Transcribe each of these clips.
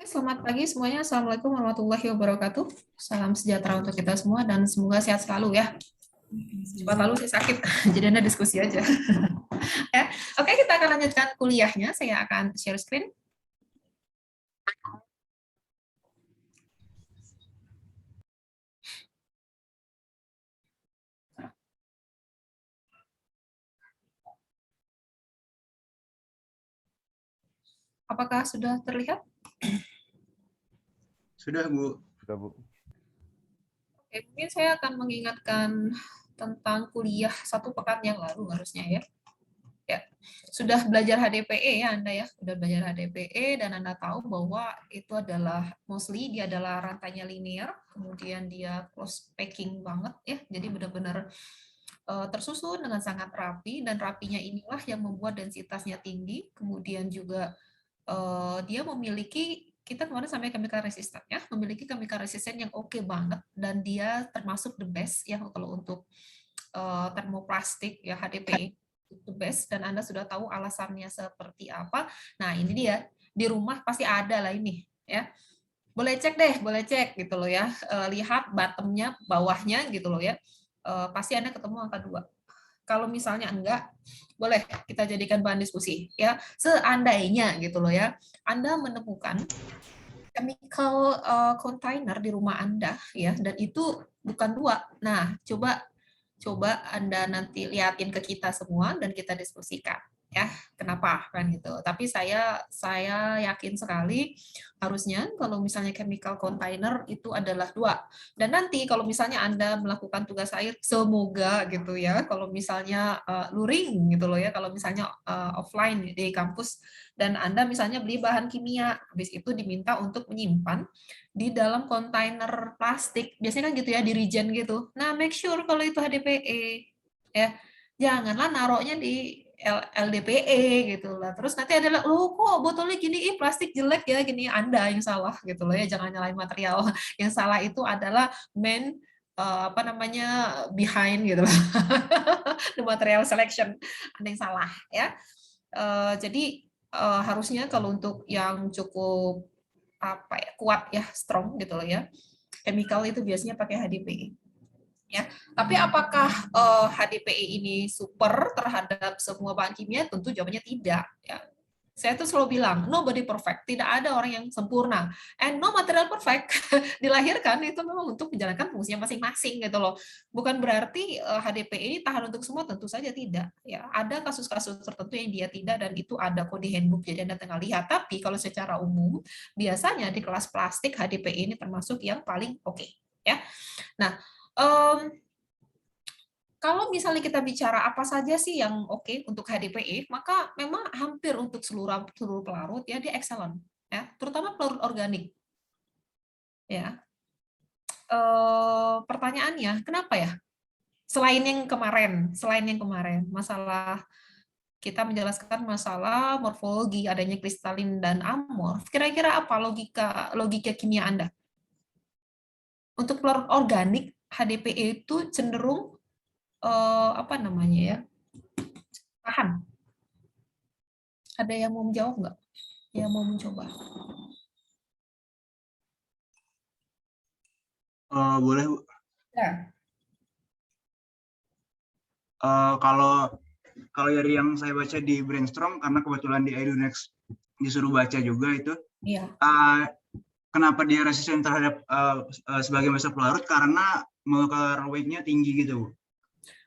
Selamat pagi semuanya. Assalamualaikum warahmatullahi wabarakatuh. Salam sejahtera untuk kita semua dan semoga sehat selalu ya. Cepat lalu saya sakit, jadi Anda diskusi aja. Ya. Oke, kita akan lanjutkan kuliahnya. Saya akan share screen. Apakah sudah terlihat? Sudah, Bu. Sudah, Bu. Oke, mungkin saya akan mengingatkan tentang kuliah 1 pekan yang lalu harusnya ya. Ya, sudah belajar HDPE ya Anda ya, sudah belajar HDPE dan Anda tahu bahwa itu adalah mostly dia adalah rantainya linear, kemudian dia close packing banget ya, jadi benar-benar tersusun dengan sangat rapi dan rapinya inilah yang membuat densitasnya tinggi, kemudian juga dia memiliki kita kemarin sampai chemical resistant ya, memiliki chemical resistant yang oke banget dan dia termasuk the best ya kalau untuk termoplastik ya HDPE the best dan Anda sudah tahu alasannya seperti apa. Nah, ini dia di rumah pasti ada lah ini ya. Boleh cek deh, boleh cek gitu loh ya. Lihat bottomnya, bawahnya gitu loh ya. Pasti Anda ketemu angka 2. Kalau misalnya enggak, boleh kita jadikan bahan diskusi ya. Seandainya gitu loh ya, Anda menemukan chemical container di rumah Anda ya dan itu bukan 2. Nah, coba Anda nanti liatin ke kita semua dan kita diskusikan ya kenapa kan gitu. Tapi saya yakin sekali harusnya kalau misalnya chemical container itu adalah 2. Dan nanti kalau misalnya Anda melakukan tugas akhir semoga gitu ya kalau misalnya luring gitu loh ya kalau misalnya offline di kampus dan Anda misalnya beli bahan kimia habis itu diminta untuk menyimpan di dalam kontainer plastik. Biasanya kan gitu ya, di regen gitu. Nah, make sure kalau itu HDPE. Ya, janganlah naruhnya di LDPE gitu lah. Terus nanti adalah, loh kok botolnya gini, plastik jelek ya, gini. Anda yang salah gitu loh ya, jangan nyalain material. Yang salah itu adalah apa namanya behind gitu loh. The material selection. Ada yang salah ya. Jadi harusnya kalau untuk yang cukup apa ya kuat ya strong gitu loh ya chemical itu biasanya pakai HDPE ya tapi apakah HDPE ini super terhadap semua bahan kimia tentu jawabannya tidak ya saya tuh selalu bilang nobody perfect tidak ada orang yang sempurna and no material perfect dilahirkan itu memang untuk menjalankan fungsinya masing-masing gitu loh bukan berarti HDPE ini tahan untuk semua tentu saja tidak ya ada kasus-kasus tertentu yang dia tidak dan itu ada kok di handbook jadi Anda tinggal lihat tapi kalau secara umum biasanya di kelas plastik HDPE ini termasuk yang paling oke ya nah kalau misalnya kita bicara apa saja sih yang oke untuk HDPE, maka memang hampir untuk seluruh pelarut ya dia excellent ya, terutama pelarut organik. Ya. Pertanyaannya, kenapa ya? Selain yang kemarin, masalah kita menjelaskan masalah morfologi adanya kristalin dan amorf. Kira-kira apa logika kimia Anda? Untuk pelarut organik HDPE itu cenderung apa namanya ya? Tahan. Ada yang mau menjawab nggak? Yang mau mencoba? Boleh, Bu. Ya. Kalau dari yang saya baca di Brainstorm, karena kebetulan di Edunext disuruh baca juga itu, Iya. kenapa dia resisten terhadap sebagian besar pelarut? Karena molecular weight-nya tinggi gitu, Bu.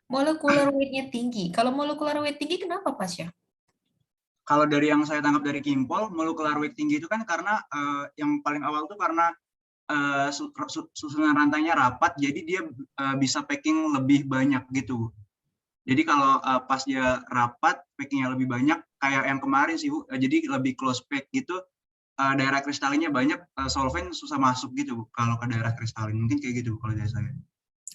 Molecular weight-nya tinggi. Kalau molecular weight tinggi, kenapa Pasya? Kalau dari yang saya tangkap dari Kimpol, molecular weight tinggi itu kan karena yang paling awal tuh karena susunan rantainya rapat, jadi dia bisa packing lebih banyak gitu. Jadi kalau pas dia rapat, packingnya lebih banyak, kayak yang kemarin sih, Bu. Jadi lebih close pack gitu, daerah kristalinnya banyak, solvent susah masuk gitu, Bu, kalau ke daerah kristalin. Mungkin kayak gitu, Bu, kalau dari saya.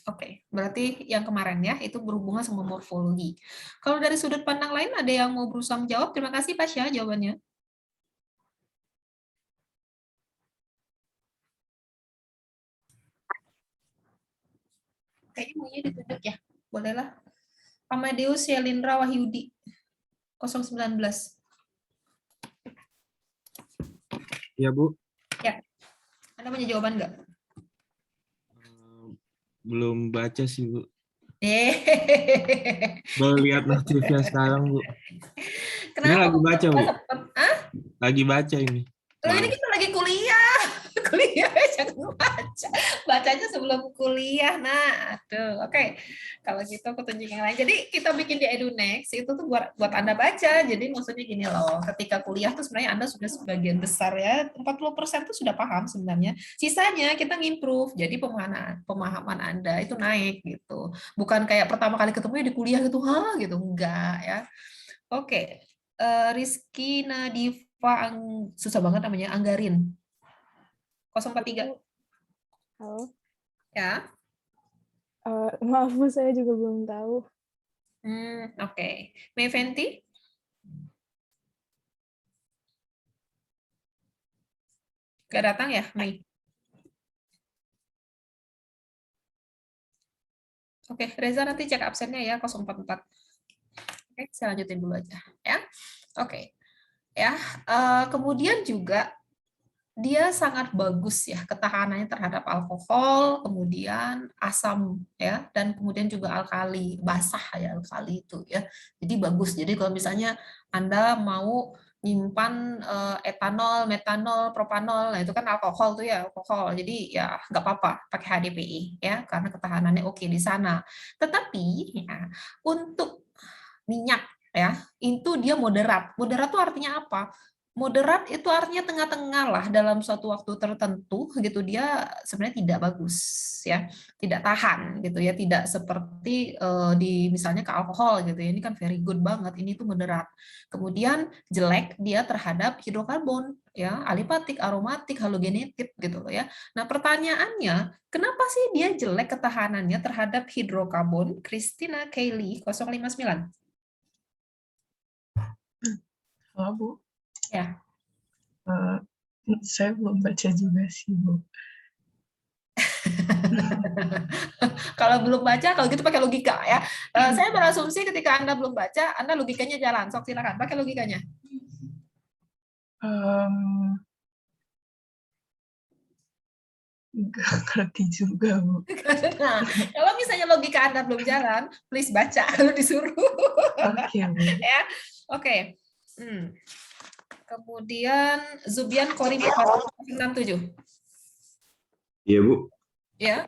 Oke, berarti yang kemarin ya, itu berhubungan sama morfologi. Kalau dari sudut pandang lain, ada yang mau berusaha menjawab? Terima kasih Pasya jawabannya. Kayaknya maunya ditunjuk ya. Bolehlah. Amadeus Yelindra Wahyudi, 019. Iya, Bu. Anda punya jawaban nggak? Belum baca sih, Bu. Eh, Baru lihat notifnya sekarang, Bu. Ini kenapa? lagi baca, Bu. Hah? Lagi baca ini. Loh, ini Soalnya. kita lagi kuliah. Kuliah jangan baca. Bacanya sebelum kuliah. Nah, aduh. Oke. Kalau gitu aku tunjukin yang lain. Jadi kita bikin di EduNext itu tuh buat Anda baca. Jadi maksudnya gini loh, ketika kuliah tuh sebenarnya Anda sudah sebagian besar ya, 40% tuh sudah paham sebenarnya. Sisanya kita ngimprove. Jadi pemahaman Anda itu naik gitu. Bukan kayak pertama kali ketemu di kuliah gitu, hah gitu. Enggak ya. Oke. Rizky Nadifa susah banget namanya, Anggarin. 043. Halo, Ya. maaf Bu, saya juga belum tahu. Oke. Meventi? Gak datang ya, Mei? Oke, Reza nanti cek absennya ya, 044. Oke, saya lanjutin dulu aja. Ya. Oke. Ya. Kemudian juga dia sangat bagus ya ketahanannya terhadap alkohol, kemudian asam ya, dan kemudian juga alkali, basah ya alkali itu ya. Jadi bagus. Jadi kalau misalnya Anda mau nyimpan etanol, metanol, propanol, nah itu kan alkohol tuh ya, alkohol. Jadi ya nggak apa-apa pakai HDPI ya, karena ketahanannya oke di sana. Tetapi ya, untuk minyak ya, itu dia moderat. Moderat itu artinya apa? Moderat itu artinya tengah-tengah lah, dalam suatu waktu tertentu gitu dia sebenarnya tidak bagus ya, tidak tahan gitu ya, tidak seperti di misalnya ke alkohol gitu ya, ini kan very good banget, ini tuh moderat. Kemudian jelek dia terhadap hidrokarbon ya, alipatik, aromatik, halogenetit gitu loh ya. Nah pertanyaannya, kenapa sih dia jelek ketahanannya terhadap hidrokarbon? Christina Kaylee 059. Halo Bu, Ya. Saya belum baca juga sih Bu. Kalau belum baca, kalau gitu pakai logika ya. Saya berasumsi ketika Anda belum baca, Anda logikanya jalan. Sok silakan, pakai logikanya. Nggak ngerti juga Bu. Nah, kalau misalnya logika Anda belum jalan, please baca kalau disuruh. Oke Bu. Ya, oke. Kemudian Zubian Korima 67. Iya, Bu. Ya,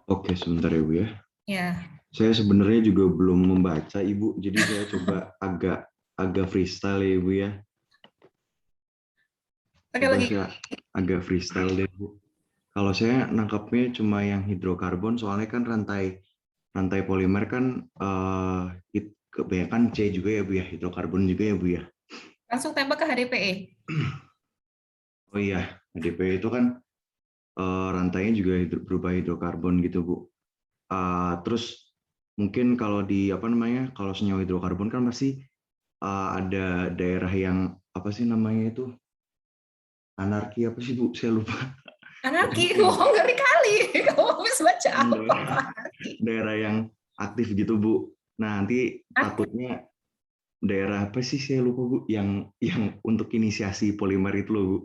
Oke, sebentar ya, Bu ya. ya. Saya sebenarnya juga belum membaca, Ibu. Jadi saya coba agak freestyle ya, Ibu ya. Pakai Coba logika. saya agak freestyle deh, Bu. Kalau saya nangkapnya cuma yang hidrokarbon, soalnya kan rantai polimer kan kebanyakan C juga ya, Bu ya. Hidrokarbon juga ya, Bu ya. Langsung tembak ke HDPE. Oh iya, HDP itu kan rantainya juga berubah hidrokarbon gitu, Bu. Terus mungkin kalau kalau senyawa hidrokarbon kan pasti ada daerah yang apa sih namanya itu, anarki apa sih Bu, saya lupa. Anarki, ngeri kali. Kamu bisa baca apa? Daerah yang aktif gitu Bu. Nah nanti takutnya daerah apa sih, saya lupa Bu, yang untuk inisiasi polimer itu loh Bu.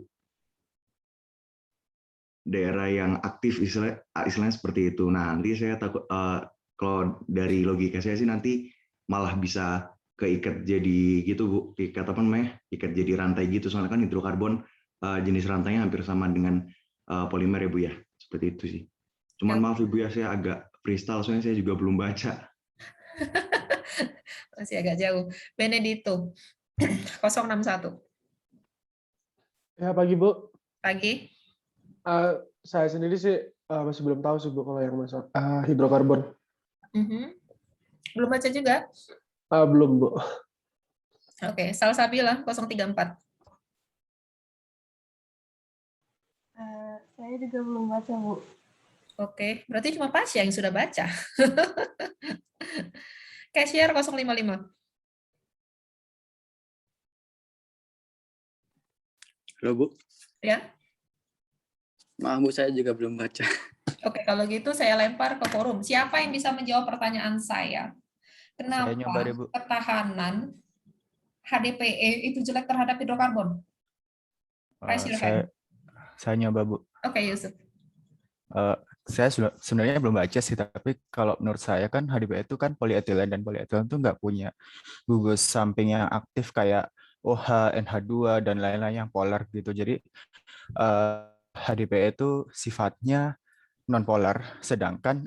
Daerah yang aktif istilahnya seperti itu. Nah nanti saya takut kalau dari logika saya sih nanti malah bisa keikat jadi gitu Bu, ikat apa namanya, ikat jadi rantai gitu, soalnya kan hidrokarbon jenis rantainya hampir sama dengan polimer ya Bu ya, seperti itu sih. Cuman maaf Ibu ya, saya agak freestyle soalnya saya juga belum baca. Masih agak jauh. Benedito 061. Ya, pagi Bu. Pagi. Saya sendiri sih masih belum tahu sih Bu kalau yang masuk hidrokarbon. Belum baca juga? Belum Bu. Oke, Salsabila 034. Saya juga belum baca Bu. Oke, berarti cuma Pasya yang sudah baca. Cashier 055. Halo Bu. Ya. Maaf Bu, saya juga belum baca. Oke, kalau gitu saya lempar ke forum. Siapa yang bisa menjawab pertanyaan saya? Kenapa ketahanan HDPE itu jelek terhadap hidrokarbon? saya nyoba, Bu. Oke, Yusuf. Saya sebenarnya belum baca sih, tapi kalau menurut saya kan HDPE itu kan polietilen, dan polietilen itu nggak punya gugus samping yang aktif kayak OH, NH2, dan lain-lain yang polar gitu. Jadi HDPE itu sifatnya non-polar, sedangkan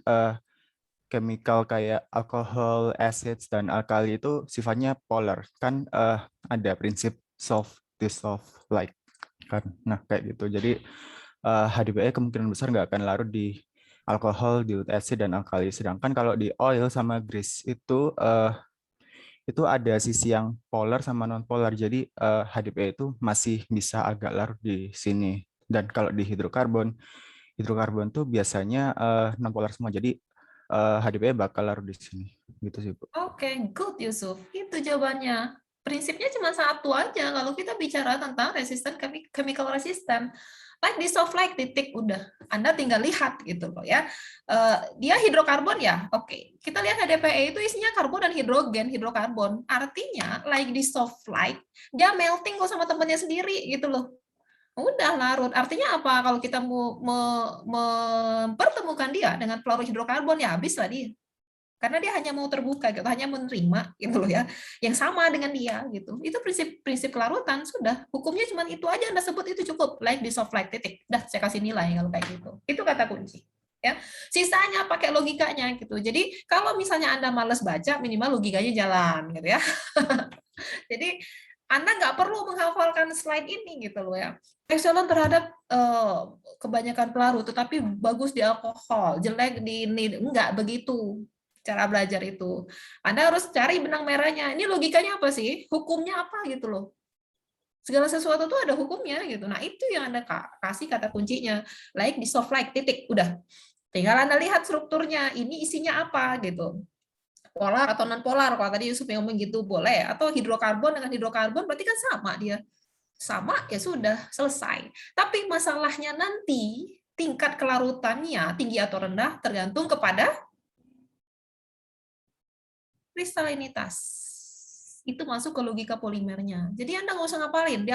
chemical kayak alkohol, acids, dan alkali itu sifatnya polar. Kan ada prinsip solve, dissolve, like. Kan? Nah, kayak gitu. Jadi HDPE kemungkinan besar nggak akan larut di alkohol, dilute acid, dan alkali. Sedangkan kalau di oil sama grease itu ada sisi yang polar sama non-polar. Jadi HDPE itu masih bisa agak larut di sini. Dan kalau di hidrokarbon tuh biasanya non-polar semua. Jadi HDPE bakal larut di sini. Gitu sih, Bu. Oke, good Yusuf. Itu jawabannya. Prinsipnya cuma satu aja kalau kita bicara tentang resisten chemical resistant. Like dissolve like titik udah. Anda tinggal lihat gitu loh ya. Dia hidrokarbon ya. Oke. Kita lihat HDPE itu isinya karbon dan hidrogen, hidrokarbon. Artinya like dissolve like dia melting kok sama temannya sendiri gitu loh. Udah larut. Artinya apa? Kalau kita mau mempertemukan dia dengan fluorohidrokarbon ya habis lah dia. Karena dia hanya mau terbuka gitu, hanya menerima gitu loh ya, yang sama dengan dia gitu. Itu prinsip kelarutan sudah. Hukumnya cuma itu aja Anda sebut, itu cukup. Like dissolve like titik. Dah saya kasih nilai kalau kayak gitu. Itu kata kunci. Ya, sisanya pakai logikanya gitu. Jadi kalau misalnya Anda malas baca, minimal logikanya jalan gitu ya. Jadi Anda nggak perlu menghafalkan slide ini gitu loh ya. Excellent terhadap kebanyakan pelarut, tetapi bagus di alkohol, jelek di ini, enggak begitu cara belajar itu. Anda harus cari benang merahnya. Ini logikanya apa sih? Hukumnya apa gitu loh. Segala sesuatu tuh ada hukumnya gitu. Nah, itu yang Anda kasih kata kuncinya. Like dissolve like titik. Udah. Tinggal Anda lihat strukturnya. Ini isinya apa gitu. Polar atau non polar. Kalau tadi Yusuf yang ngomong gitu boleh. Atau hidrokarbon dengan hidrokarbon berarti kan sama dia. Sama ya sudah selesai. Tapi masalahnya nanti tingkat kelarutannya tinggi atau rendah tergantung kepada kristalinitas. Itu masuk ke logika polimernya. Jadi Anda nggak usah ngapalin.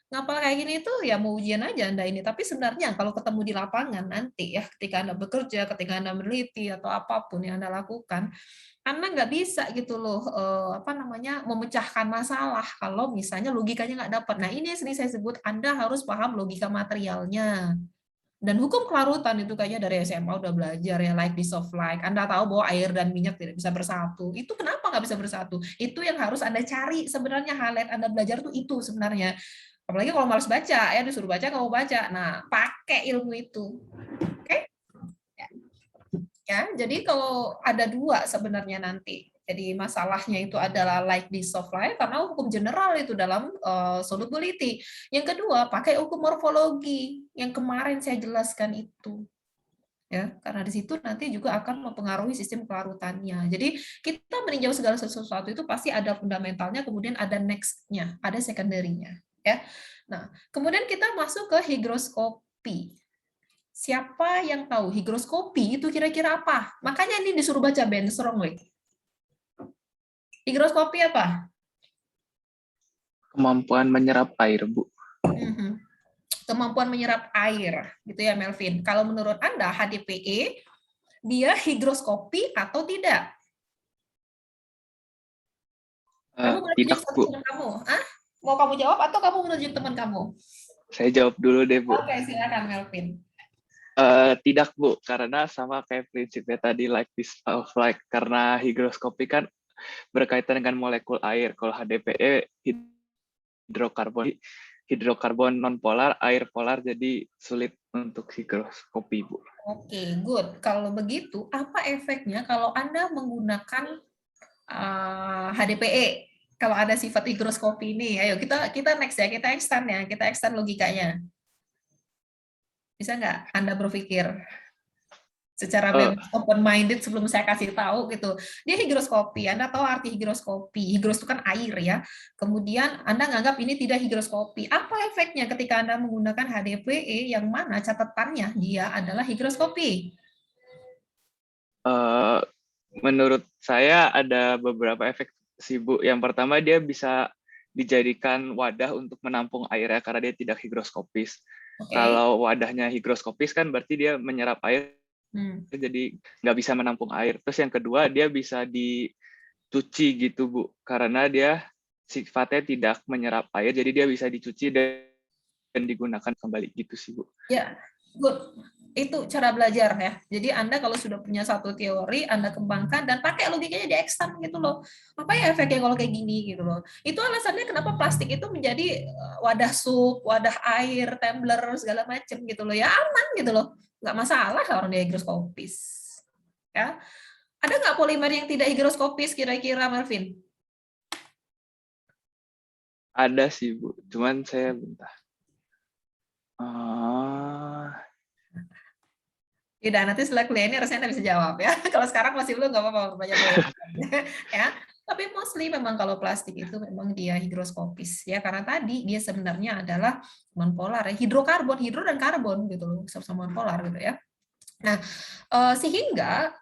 Ngapal kayak gini itu ya mau ujian aja Anda ini. Tapi sebenarnya kalau ketemu di lapangan nanti ya, ketika Anda bekerja, ketika Anda meneliti atau apapun yang Anda lakukan, Anda nggak bisa gitu loh, memecahkan masalah kalau misalnya logikanya nggak dapat. Nah ini sering saya sebut Anda harus paham logika materialnya. Dan hukum kelarutan itu kayaknya dari SMA udah belajar ya, like dissolve like. Anda tahu bahwa air dan minyak tidak bisa bersatu. Itu kenapa nggak bisa bersatu? Itu yang harus Anda cari sebenarnya, highlight Anda belajar tuh itu sebenarnya. Apalagi kalau malas baca, ya disuruh baca nggak mau baca. Nah, pakai ilmu itu. Oke? Ya, jadi kalau ada dua sebenarnya nanti. Jadi masalahnya itu adalah like dissolve like karena hukum general itu dalam solubility. Yang kedua, pakai hukum morfologi yang kemarin saya jelaskan itu. Ya, karena di situ nanti juga akan mempengaruhi sistem kelarutannya. Jadi kita meninjau segala sesuatu itu pasti ada fundamentalnya, kemudian ada next-nya, ada secondary-nya. Ya. Nah, kemudian kita masuk ke higroskopi. Siapa yang tahu higroskopi itu kira-kira apa? Makanya ini disuruh baca Ben Strong. Higroskopi apa? Kemampuan menyerap air, Bu. Kemampuan menyerap air, gitu ya Melvin. Kalau menurut Anda HDPE dia higroskopi atau tidak? Kamu Tidak, Bu. teman kamu, mau kamu jawab atau kamu menunjuk teman kamu? Saya jawab dulu deh, Bu. Oke, silakan Melvin. Tidak, Bu, karena sama kayak prinsipnya tadi like dissolve like, karena higroskopi kan berkaitan dengan molekul air. Kalau HDPE hidrokarbon non-polar, air polar, jadi sulit untuk higroskopi, Bu. Oke, good. Kalau begitu, apa efeknya kalau Anda menggunakan HDPE? Kalau ada sifat higroskopi ini, ayo kita next ya, kita extend logikanya. Bisa nggak Anda berpikir secara open-minded sebelum saya kasih tahu gitu. Dia higroskopi, Anda tahu arti higroskopi. Higros itu kan air ya. Kemudian Anda nganggap ini tidak higroskopi. Apa efeknya ketika Anda menggunakan HDPE yang mana catatannya dia adalah higroskopi? Menurut saya ada beberapa efek sih, Bu. Yang pertama dia bisa dijadikan wadah untuk menampung airnya karena dia tidak higroskopis. Oke. Kalau wadahnya higroskopis kan berarti dia menyerap air, Hmm. jadi nggak bisa menampung air. Terus yang kedua, dia bisa dicuci gitu, Bu. Karena dia sifatnya tidak menyerap air, jadi dia bisa dicuci dan digunakan kembali gitu sih, Bu. Ya, good. Itu cara belajar ya. Jadi Anda kalau sudah punya satu teori, Anda kembangkan dan pakai logikanya di exam gitu loh. Apa ya efeknya kalau kayak gini gitu loh. Itu alasannya kenapa plastik itu menjadi wadah sup, wadah air, tumbler segala macam gitu loh. Ya aman gitu loh. Nggak masalah orang dia higroskopis. Ya. Ada nggak polimer yang tidak higroskopis kira-kira, Melvin? Ada sih, Bu. Cuman saya bentar. Tidak, nanti setelah kuliah ini rasanya Anda bisa jawab ya. Kalau sekarang masih belum, nggak apa-apa. Banyak ya. Tapi mostly memang kalau plastik itu memang dia higroskopis ya, karena tadi dia sebenarnya adalah nonpolar ya, hidrokarbon, hidro dan karbon gitu loh, sama nonpolar gitu ya. Nah, sehingga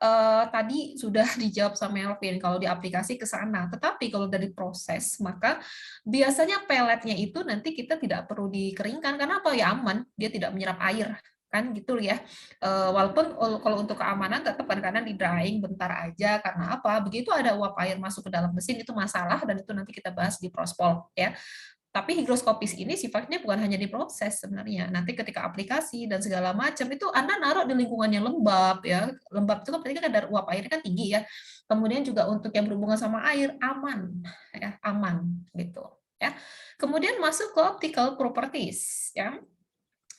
tadi sudah dijawab sama Melvin kalau diaplikasi ke sana. Tetapi kalau dari proses, maka biasanya peletnya itu nanti kita tidak perlu dikeringkan karena apa ya, aman, dia tidak menyerap air kan gitu ya. Walaupun kalau untuk keamanan tetap karena di drying bentar aja, karena apa? Begitu ada uap air masuk ke dalam mesin itu masalah, dan itu nanti kita bahas di prospol ya. Tapi higroskopis ini sifatnya bukan hanya diproses sebenarnya. Nanti ketika aplikasi dan segala macam itu Anda naruh di lingkungan yang lembab ya. Lembab itu kan berarti kan kadar uap airnya kan tinggi ya. Kemudian juga untuk yang berhubungan sama air aman ya, aman gitu ya. Kemudian masuk ke optical properties ya.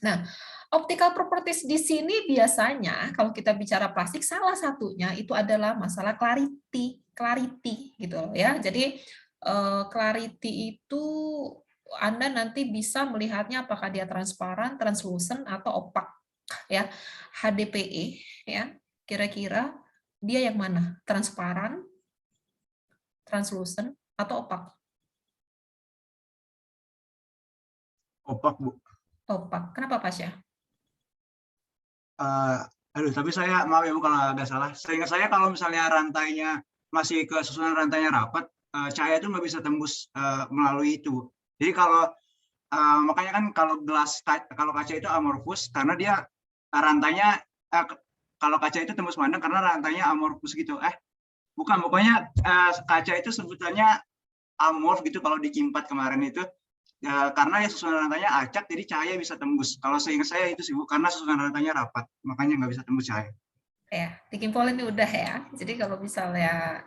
Nah, optical properties di sini biasanya kalau kita bicara plastik salah satunya itu adalah masalah clarity gitu loh ya. Jadi clarity itu Anda nanti bisa melihatnya apakah dia transparan, translucent atau opak ya. HDPE ya. Kira-kira dia yang mana? Transparan, translucent atau opak? Opak, Bu. Opak. Kenapa, Pasya? Aduh, tapi saya maaf ya Bu kalau agak salah. Seingat saya kalau misalnya rantainya masih kesusunan rantainya rapat, cahaya itu nggak bisa tembus melalui itu. Jadi kalau makanya kan kalau kaca itu amorphous karena dia rantainya kalau kaca itu tembus pandang karena rantainya amorphous gitu. Bukan, pokoknya kaca itu sebutannya amorf gitu kalau di Q4 kemarin itu. Karena ya susunan rantainya acak, jadi cahaya bisa tembus. Kalau seingat saya itu sih, Bu, karena susunan rantainya rapat, makanya nggak bisa tembus cahaya. Ya, di Kimpol ini udah ya. Jadi kalau misalnya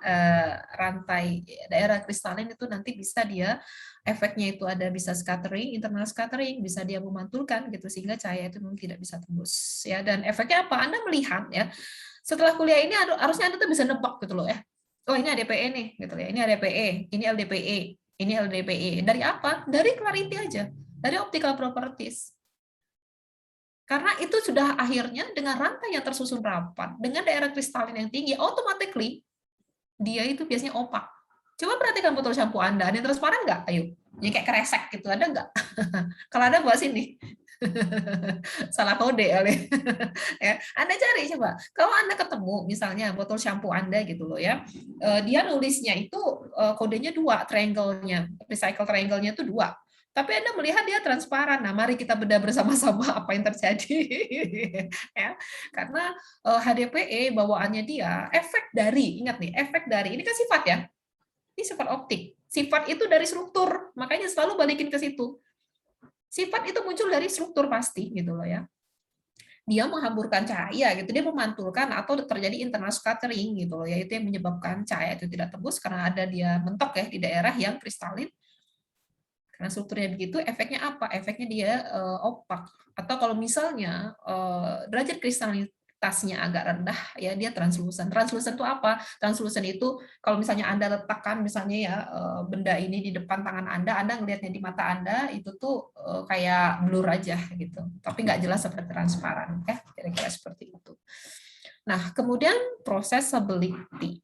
rantai daerah kristalin itu nanti bisa dia efeknya itu ada bisa scattering, internal scattering, bisa dia memantulkan gitu sehingga cahaya itu memang tidak bisa tembus ya. Dan efeknya apa? Anda melihat ya. Setelah kuliah ini harusnya Anda tuh bisa nebak gitu loh ya. Oh, ini ADPE nih gitu ya. Ini ADPE, ini LDPE. Ini LDPE. Dari apa? Dari clarity aja. Dari optical properties. Karena itu sudah akhirnya dengan rantai yang tersusun rapat, dengan daerah kristalin yang tinggi, automatically dia itu biasanya opak. Coba perhatikan botol shampoo Anda. Ada yang transparan nggak? Ayo. Jadi kayak kresek gitu. Ada nggak? Kalau ada, buat sini. Salah kode kali. Ya, Anda cari coba. Kalau Anda ketemu misalnya botol shampoo Anda gitu loh ya, dia nulisnya itu kodenya 2, triangle-nya, recycle triangle-nya itu 2. Tapi Anda melihat dia transparan. Nah, mari kita bedah bersama-sama apa yang terjadi. Ya, karena HDPE bawaannya dia efek dari, ingat nih, efek dari ini kan sifat ya. Ini sifat optik. Sifat itu dari struktur, makanya selalu balikin ke situ. Sifat itu muncul dari struktur pasti gitu loh ya. Dia menghamburkan cahaya gitu, dia memantulkan atau terjadi internal scattering gitu loh, yaitu yang menyebabkan cahaya itu tidak tembus karena ada dia mentok ya di daerah yang kristalin. Karena strukturnya begitu, efeknya apa? Efeknya dia opak. Atau kalau misalnya derajat kristalitasnya agak rendah, ya dia translucent. Translucent itu apa? Translucent itu kalau misalnya Anda letakkan misalnya ya benda ini di depan tangan Anda ngelihatnya di mata Anda itu tuh kayak blur aja gitu. Tapi nggak jelas seperti transparan ya, kira-kira seperti itu. Nah, kemudian processability.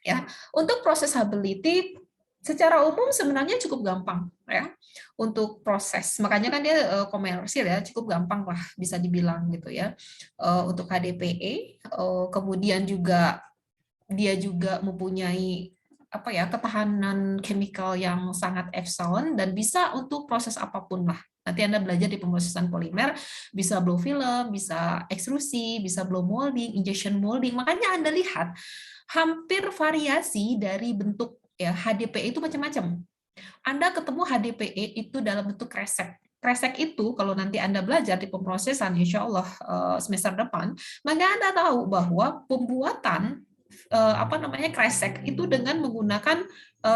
Ya, untuk processability secara umum sebenarnya cukup gampang ya untuk proses, makanya kan dia komersil ya, cukup gampang lah bisa dibilang gitu ya. Untuk HDPE kemudian juga dia juga mempunyai apa ya, ketahanan chemical yang sangat excellent dan bisa untuk proses apapun lah Nanti Anda belajar di pemrosesan polimer, bisa blow film, bisa ekstrusi, bisa blow molding, injection molding. Makanya Anda lihat, hampir variasi dari bentuk ya HDPE itu macam-macam. Anda ketemu HDPE itu dalam bentuk kresek. Kresek itu kalau nanti Anda belajar di pemrosesan, insya Allah semester depan, maka Anda tahu bahwa pembuatan kresek itu dengan menggunakan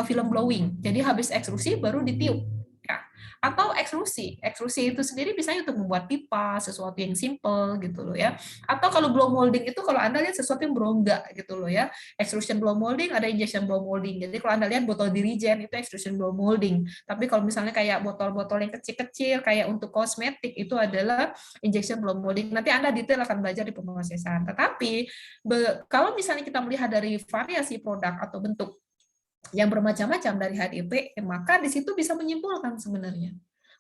film blowing. Jadi habis ekstrusi baru ditiup. Ya. Atau ekstrusi itu sendiri misalnya untuk membuat pipa, sesuatu yang simple gitu loh ya. Atau kalau blow molding itu kalau Anda lihat sesuatu yang berongga gitu loh ya. Extrusion blow molding, ada injection blow molding. Jadi kalau Anda lihat botol dirigen itu extrusion blow molding. Tapi kalau misalnya kayak botol-botol yang kecil-kecil kayak untuk kosmetik itu adalah injection blow molding. Nanti Anda detail akan belajar di pemrosesan. Tetapi kalau misalnya kita melihat dari variasi produk atau bentuk yang bermacam-macam dari HDPE, maka di situ bisa menyimpulkan sebenarnya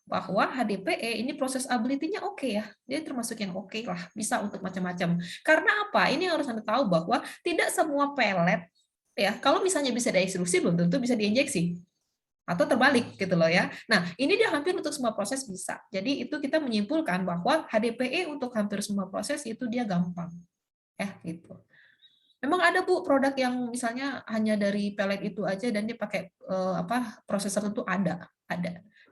bahwa HDPE ini proses ability-nya oke ya, dia termasuk yang oke lah, bisa untuk macam-macam. Karena apa? Ini harus Anda tahu bahwa tidak semua pelet ya, kalau misalnya bisa diekstrusi belum tentu bisa diinjeksi atau terbalik gitu loh ya. Nah, ini dia hampir untuk semua proses bisa. Jadi itu kita menyimpulkan bahwa HDPE untuk hampir semua proses itu dia gampang. Ya, gitu. Memang ada Bu produk yang misalnya hanya dari pelet itu aja dan dia pakai proses tertentu ada.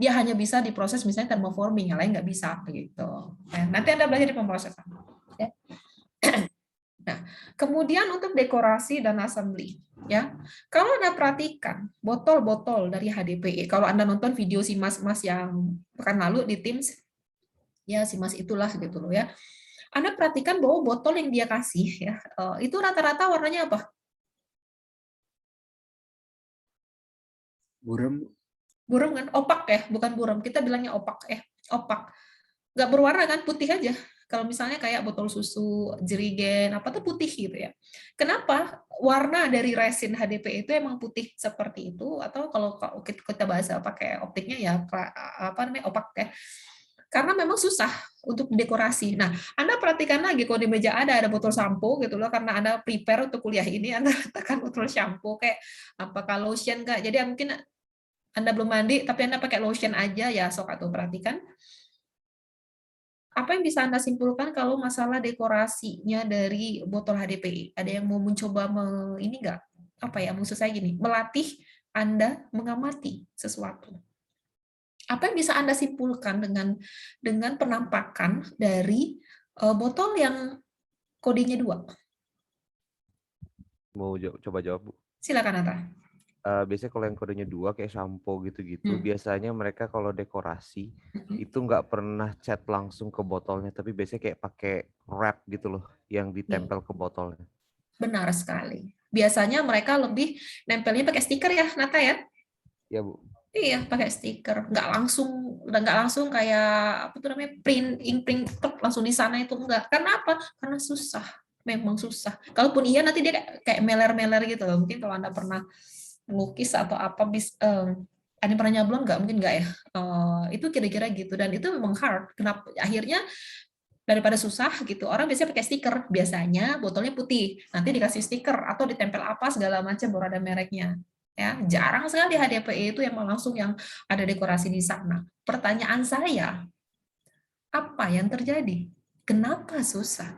Dia hanya bisa diproses misalnya thermoforming, yang lain nggak bisa begitu. Nanti Anda belajar di pemrosesan. Ya. Nah, kemudian untuk dekorasi dan assembly, ya. Kalau Anda perhatikan botol-botol dari HDPE, kalau Anda nonton video si Mas yang pekan lalu di Teams, ya si Mas itulah gitu loh ya. Anda perhatikan bahwa botol yang dia kasih ya, itu rata-rata warnanya apa? Buram. Buram kan? Opak ya, bukan buram. Kita bilangnya opak opak. Nggak berwarna kan, putih aja. Kalau misalnya kayak botol susu, jerigen, apa tuh putih gitu ya. Kenapa? Warna dari resin HDPE itu emang putih seperti itu, atau kalau kita bahasa pakai optiknya ya opak ya. Karena memang susah untuk dekorasi. Nah, Anda perhatikan lagi kalau di meja ada botol sampo gitu loh, karena Anda prepare untuk kuliah ini, Anda letakkan botol shampoo kayak apakah lotion Kak. Jadi mungkin Anda belum mandi tapi Anda pakai lotion aja ya, sok atau perhatikan. Apa yang bisa Anda simpulkan kalau masalah dekorasinya dari botol HDPE? Ada yang mau mencoba ini enggak? Maksud saya gini, melatih Anda mengamati sesuatu. Apa yang bisa Anda simpulkan dengan penampakan dari botol yang kodenya 2? Mau coba jawab, Bu? Silakan, Anta. Biasanya kalau yang kodenya 2 kayak shampoo gitu-gitu, biasanya mereka kalau dekorasi itu nggak pernah cat langsung ke botolnya, tapi biasanya kayak pakai wrap gitu loh, yang ditempel ke botolnya. Benar sekali. Biasanya mereka lebih nempelnya pakai stiker ya, Nata ya? Iya, Bu. Iya, pakai stiker. Nggak langsung kayak print langsung di sana itu enggak. Karena apa? Karena susah. Memang susah. Kalaupun iya nanti dia kayak meler-meler gitu loh. Mungkin kalau Anda pernah melukis atau apa Anda pernah nyablon nggak? Mungkin nggak ya. Itu kira-kira gitu dan itu memang hard. Kenapa? Akhirnya daripada susah gitu, orang biasanya pakai stiker. Biasanya botolnya putih, nanti dikasih stiker atau ditempel apa segala macam baru ada mereknya. Ya, jarang sekali HDPE itu yang langsung yang ada dekorasi di sana. Pertanyaan saya, apa yang terjadi? Kenapa susah?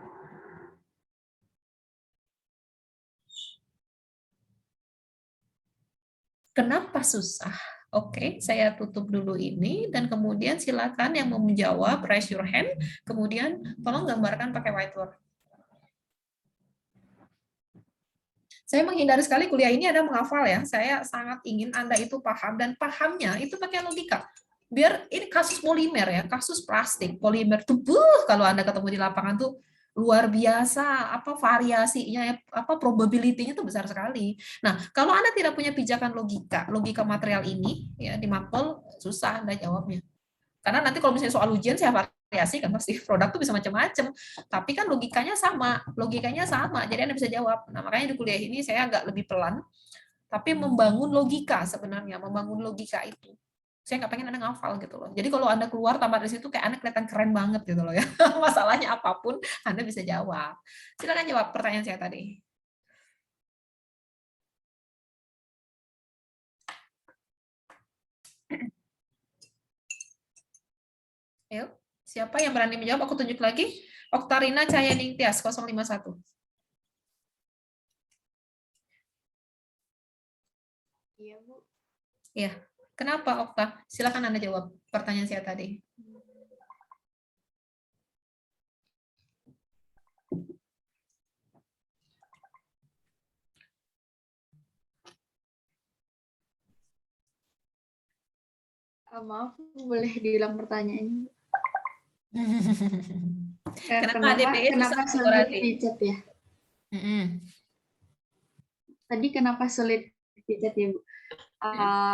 Kenapa susah? Oke, saya tutup dulu ini dan kemudian silakan yang mau menjawab raise your hand, kemudian tolong gambarkan pakai whiteboard. Saya menghindari sekali kuliah ini Anda menghafal ya. Saya sangat ingin Anda itu paham dan pahamnya itu pakai logika. Biar ini kasus polimer ya, kasus plastik, polimer tuh kalau Anda ketemu di lapangan tuh luar biasa, variasinya, probability-nya tuh besar sekali. Nah, kalau Anda tidak punya pijakan logika material ini ya di mapel susah Anda jawabnya. Karena nanti kalau misalnya soal ujian saya variasi kan pasti produk tuh bisa macam-macam. Tapi kan logikanya sama. Jadi Anda bisa jawab. Nah, makanya di kuliah ini saya agak lebih pelan tapi membangun logika sebenarnya, membangun logika itu. Saya nggak pengen Anda ngafal gitu loh. Jadi kalau Anda keluar tamat dari situ kayak Anda kelihatan keren banget gitu loh ya. Masalahnya apapun Anda bisa jawab. Silakan jawab pertanyaan saya tadi. Ayo, siapa yang berani menjawab? Aku tunjuk lagi. Oktarina Cahyaning Tias 051. Iya, Bu. Iya. Kenapa, Okta? Silakan Anda jawab pertanyaan saya tadi. Maaf, boleh diulang pertanyaannya? Kenapa HDPE kenapa susah sulit dikurasi? dicat ya? Tadi kenapa sulit dicat ya, Bu?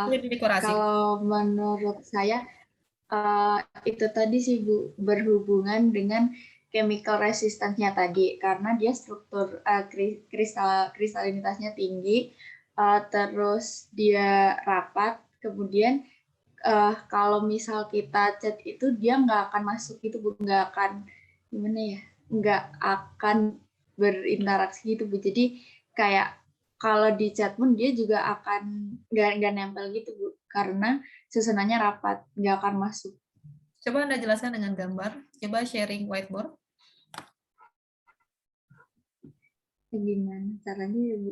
Sulit dikurasi. Kalau menurut saya itu tadi sih, Bu, berhubungan dengan chemical resistance-nya tadi, karena dia struktur kristalinitasnya tinggi, terus dia rapat, kemudian kalau misal kita cat itu dia nggak akan masuk gitu, Bu, nggak akan gimana ya, nggak akan berinteraksi gitu, Bu. Jadi kayak kalau di cat pun dia juga akan nggak nempel gitu, Bu, karena susunannya rapat, nggak akan masuk. Coba Anda jelaskan dengan gambar. Coba sharing whiteboard. Gimana caranya ya, Bu?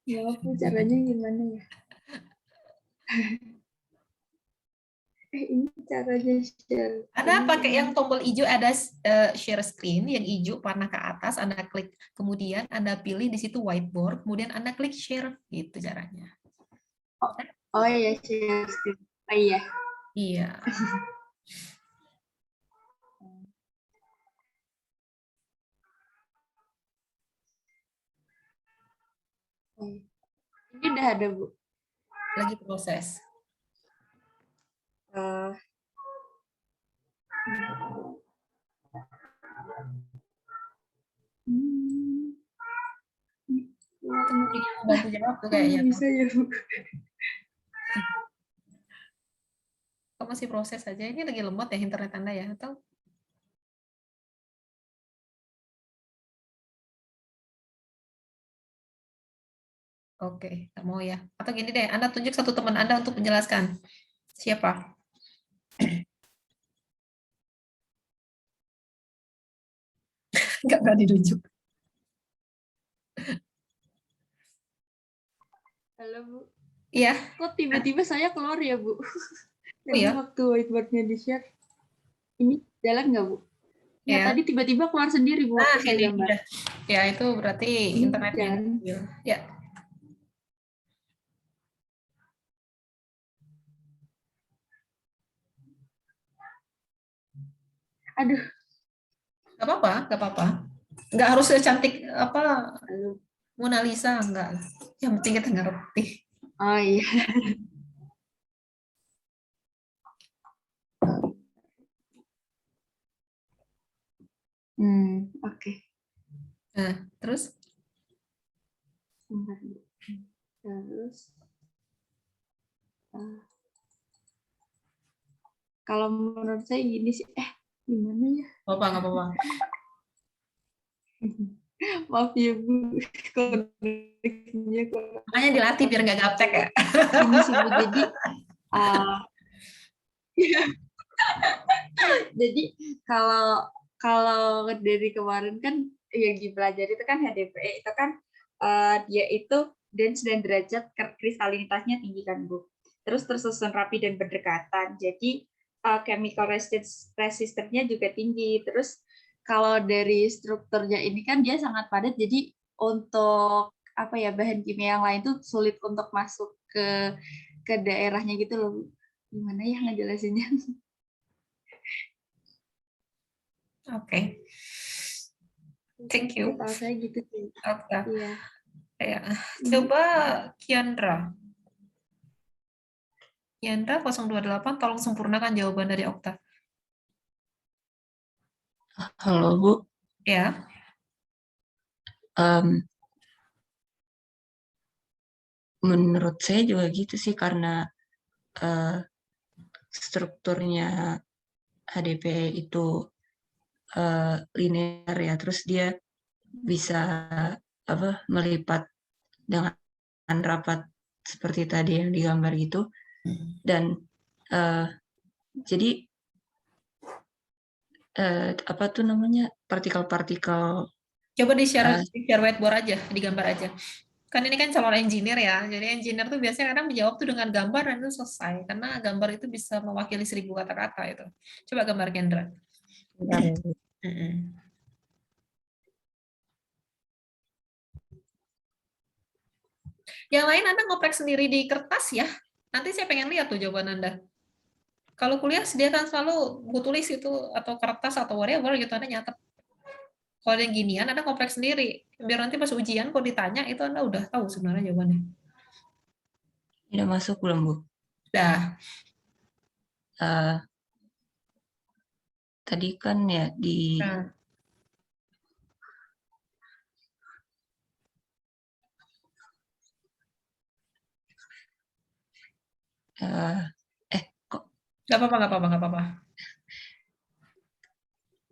Ya, Bu, caranya gimana ya? Ini caranya share. Anda pakai yang tombol hijau, ada share screen yang hijau panah ke atas, Anda klik, kemudian Anda pilih di situ whiteboard, kemudian Anda klik share, gitu caranya. Oh iya, share screen. Oh iya. Iya. Ini udah ada, Bu. Lagi proses. Bantu jawab tuh kayaknya. Bisa ya, Bu. Kok masih proses aja? Ini lagi lemot ya internet Anda ya? Atau? Oke, nggak mau ya. Atau gini deh, Anda tunjuk satu teman Anda untuk menjelaskan. Siapa? Nggak berani ditunjuk. Halo, Bu. Iya. Kok tiba-tiba saya keluar ya, Bu? Oh ya? Waktu whiteboard-nya di-share. Ini jalan nggak, Bu? Ya, Ya. tadi tiba-tiba keluar sendiri, Bu. Nah, Saya ini gambar. udah. Ya, itu berarti internetnya. Ya. Aduh. Nggak apa-apa, nggak apa-apa. Nggak harus secantik apa Mona Lisa, enggak. Yang penting kita ngerti. Oh iya. Oke. Nah, terus? Terus. Kalau menurut saya gini sih, gimana ya? Nggak apa-apa. Maaf ya, Bu. Makanya dilatih biar nggak gaptek ya. Ini sih, Bu, jadi kalau dari kemarin kan yang dipelajari itu kan HDPE itu kan dia itu dense dan derajat kristalinitasnya tinggi kan, Bu. Terus tersusun rapi dan berdekatan. Jadi chemical resistance-nya juga tinggi. Terus kalau dari strukturnya ini kan dia sangat padat, jadi untuk apa ya, bahan kimia yang lain tuh sulit untuk masuk ke daerahnya gitu loh. Gimana ya ngejelasinnya? Oke. Thank you. Tahu saya gitu sih. Oke. Iya. Ya. Coba Kiandra. Kiandra 028, tolong sempurnakan jawaban dari Okta. Halo, Bu. Ya. Menurut saya juga gitu sih, karena strukturnya HDPE itu linear ya, terus dia bisa melipat dengan rapat seperti tadi yang digambar gitu, dan jadi apa tuh namanya, partikel-partikel. Coba di share whiteboard aja, digambar aja. Kan ini kan calon engineer ya, jadi engineer tuh biasanya kadang menjawab tuh dengan gambar dan itu selesai, karena gambar itu bisa mewakili 1000 kata-kata itu. Coba gambar Kendra. Bentar ya, Bu. Yang lain Anda ngoprek sendiri di kertas ya. Nanti saya pengen lihat tuh jawaban Anda. Kalau kuliah sediakan selalu buku tulis itu atau kertas atau whatever gitu, Anda nyatet. Kalau yang ginian Anda ngoprek sendiri. Biar nanti pas ujian kalau ditanya itu Anda udah tahu sebenarnya jawabannya. Udah masuk belum, Bu? Dah. Tadi kan ya di kok nggak apa-apa.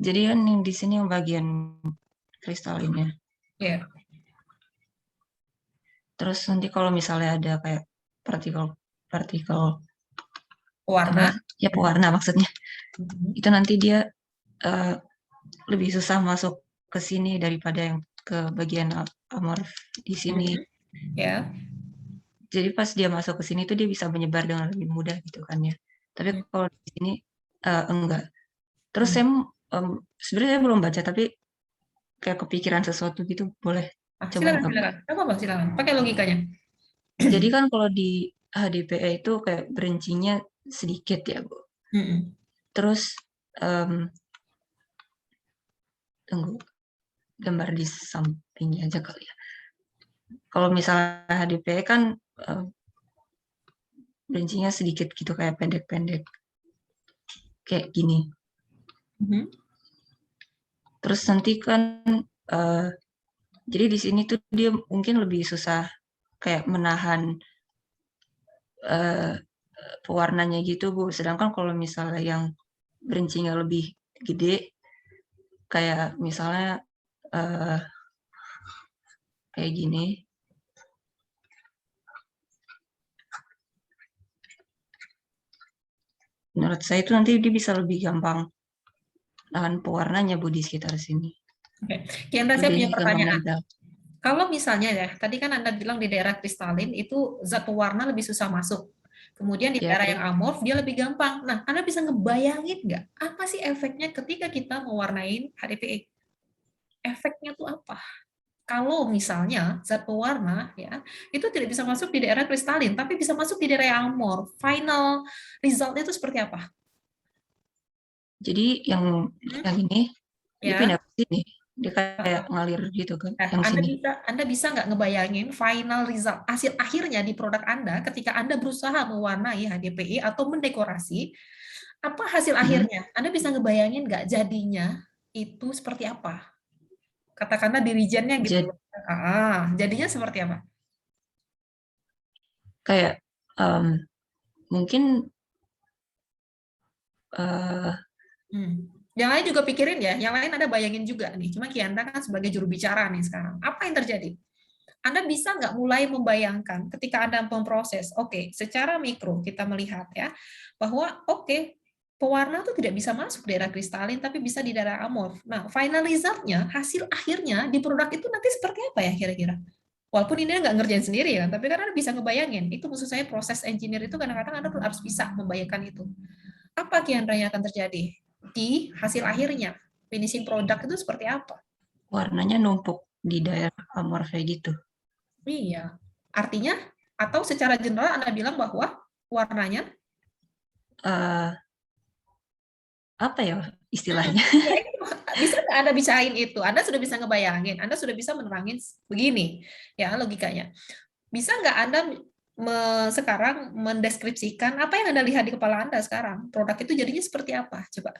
Jadi kan yang di sini yang bagian kristalinnya. Iya. Terus nanti kalau misalnya ada kayak partikel Warna. Ya pewarna maksudnya. Itu nanti dia lebih susah masuk ke sini daripada yang ke bagian amorf di sini. Ya. Jadi pas dia masuk ke sini tuh dia bisa menyebar dengan lebih mudah gitu kan ya. Tapi kalau di sini enggak. Terus saya sebenarnya saya belum baca tapi kayak kepikiran sesuatu gitu, boleh coba. Silakan. Pakai logikanya. Jadi kan kalau di HDPE itu kayak berincinya sedikit ya, Bu. Terus tunggu, gambar di sampingnya aja kali ya. Kalau misalnya HDPE kan berincinya sedikit gitu, kayak pendek-pendek kayak gini. Terus nanti kan jadi di sini tuh dia mungkin lebih susah kayak menahan pewarnanya gitu, Bu. Sedangkan kalau misalnya yang berincinya lebih gede, kayak misalnya kayak gini. Menurut saya itu nanti dia bisa lebih gampang nahan pewarnanya, Bu, di sekitar sini. Oke. Kiandra, saya punya pertanyaan. Kalau misalnya ya, tadi kan Anda bilang di daerah kristalin itu zat pewarna lebih susah masuk. Kemudian di daerah yang amorf dia lebih gampang. Nah, Anda bisa ngebayangin nggak apa sih efeknya ketika kita mewarnain HDPE? Efeknya tuh apa? Kalau misalnya zat pewarna ya itu tidak bisa masuk di daerah kristalin, tapi bisa masuk di daerah yang amorf. Final resultnya itu seperti apa? Jadi yang ini dia pindah ke sini, dia kayak ngalir gitu kan. Anda bisa nggak ngebayangin final result, hasil akhirnya di produk Anda ketika Anda berusaha mewarnai HDPE atau mendekorasi, apa hasil akhirnya? Anda bisa ngebayangin nggak jadinya itu seperti apa? Katakanlah dirijennya gitu. Jadinya seperti apa? Kayak mungkin yang lain juga pikirin ya, yang lain Anda bayangin juga nih. Cuma Kiandra kan sebagai juru bicara nih sekarang. Apa yang terjadi? Anda bisa nggak mulai membayangkan ketika Anda memproses, oke, secara mikro kita melihat ya, bahwa pewarna itu tidak bisa masuk daerah kristalin, tapi bisa di daerah amorf. Nah, final result-nya, hasil akhirnya di produk itu nanti seperti apa ya kira-kira? Walaupun ini nggak ngerjain sendiri ya, tapi kan Anda bisa ngebayangin. Itu maksud saya proses engineer itu kadang-kadang Anda harus bisa membayangkan itu. Apa Kiandra yang akan terjadi di hasil akhirnya? Finishing product itu seperti apa? Warnanya numpuk di daerah amorf kayak gitu. Iya. Artinya, atau secara general Anda bilang bahwa warnanya apa ya istilahnya? Bisa nggak Anda bicain itu? Anda sudah bisa ngebayangin, Anda sudah bisa menerangin begini, ya logikanya. Bisa nggak Anda sekarang mendeskripsikan apa yang Anda lihat di kepala Anda sekarang? Produk itu jadinya seperti apa? Coba.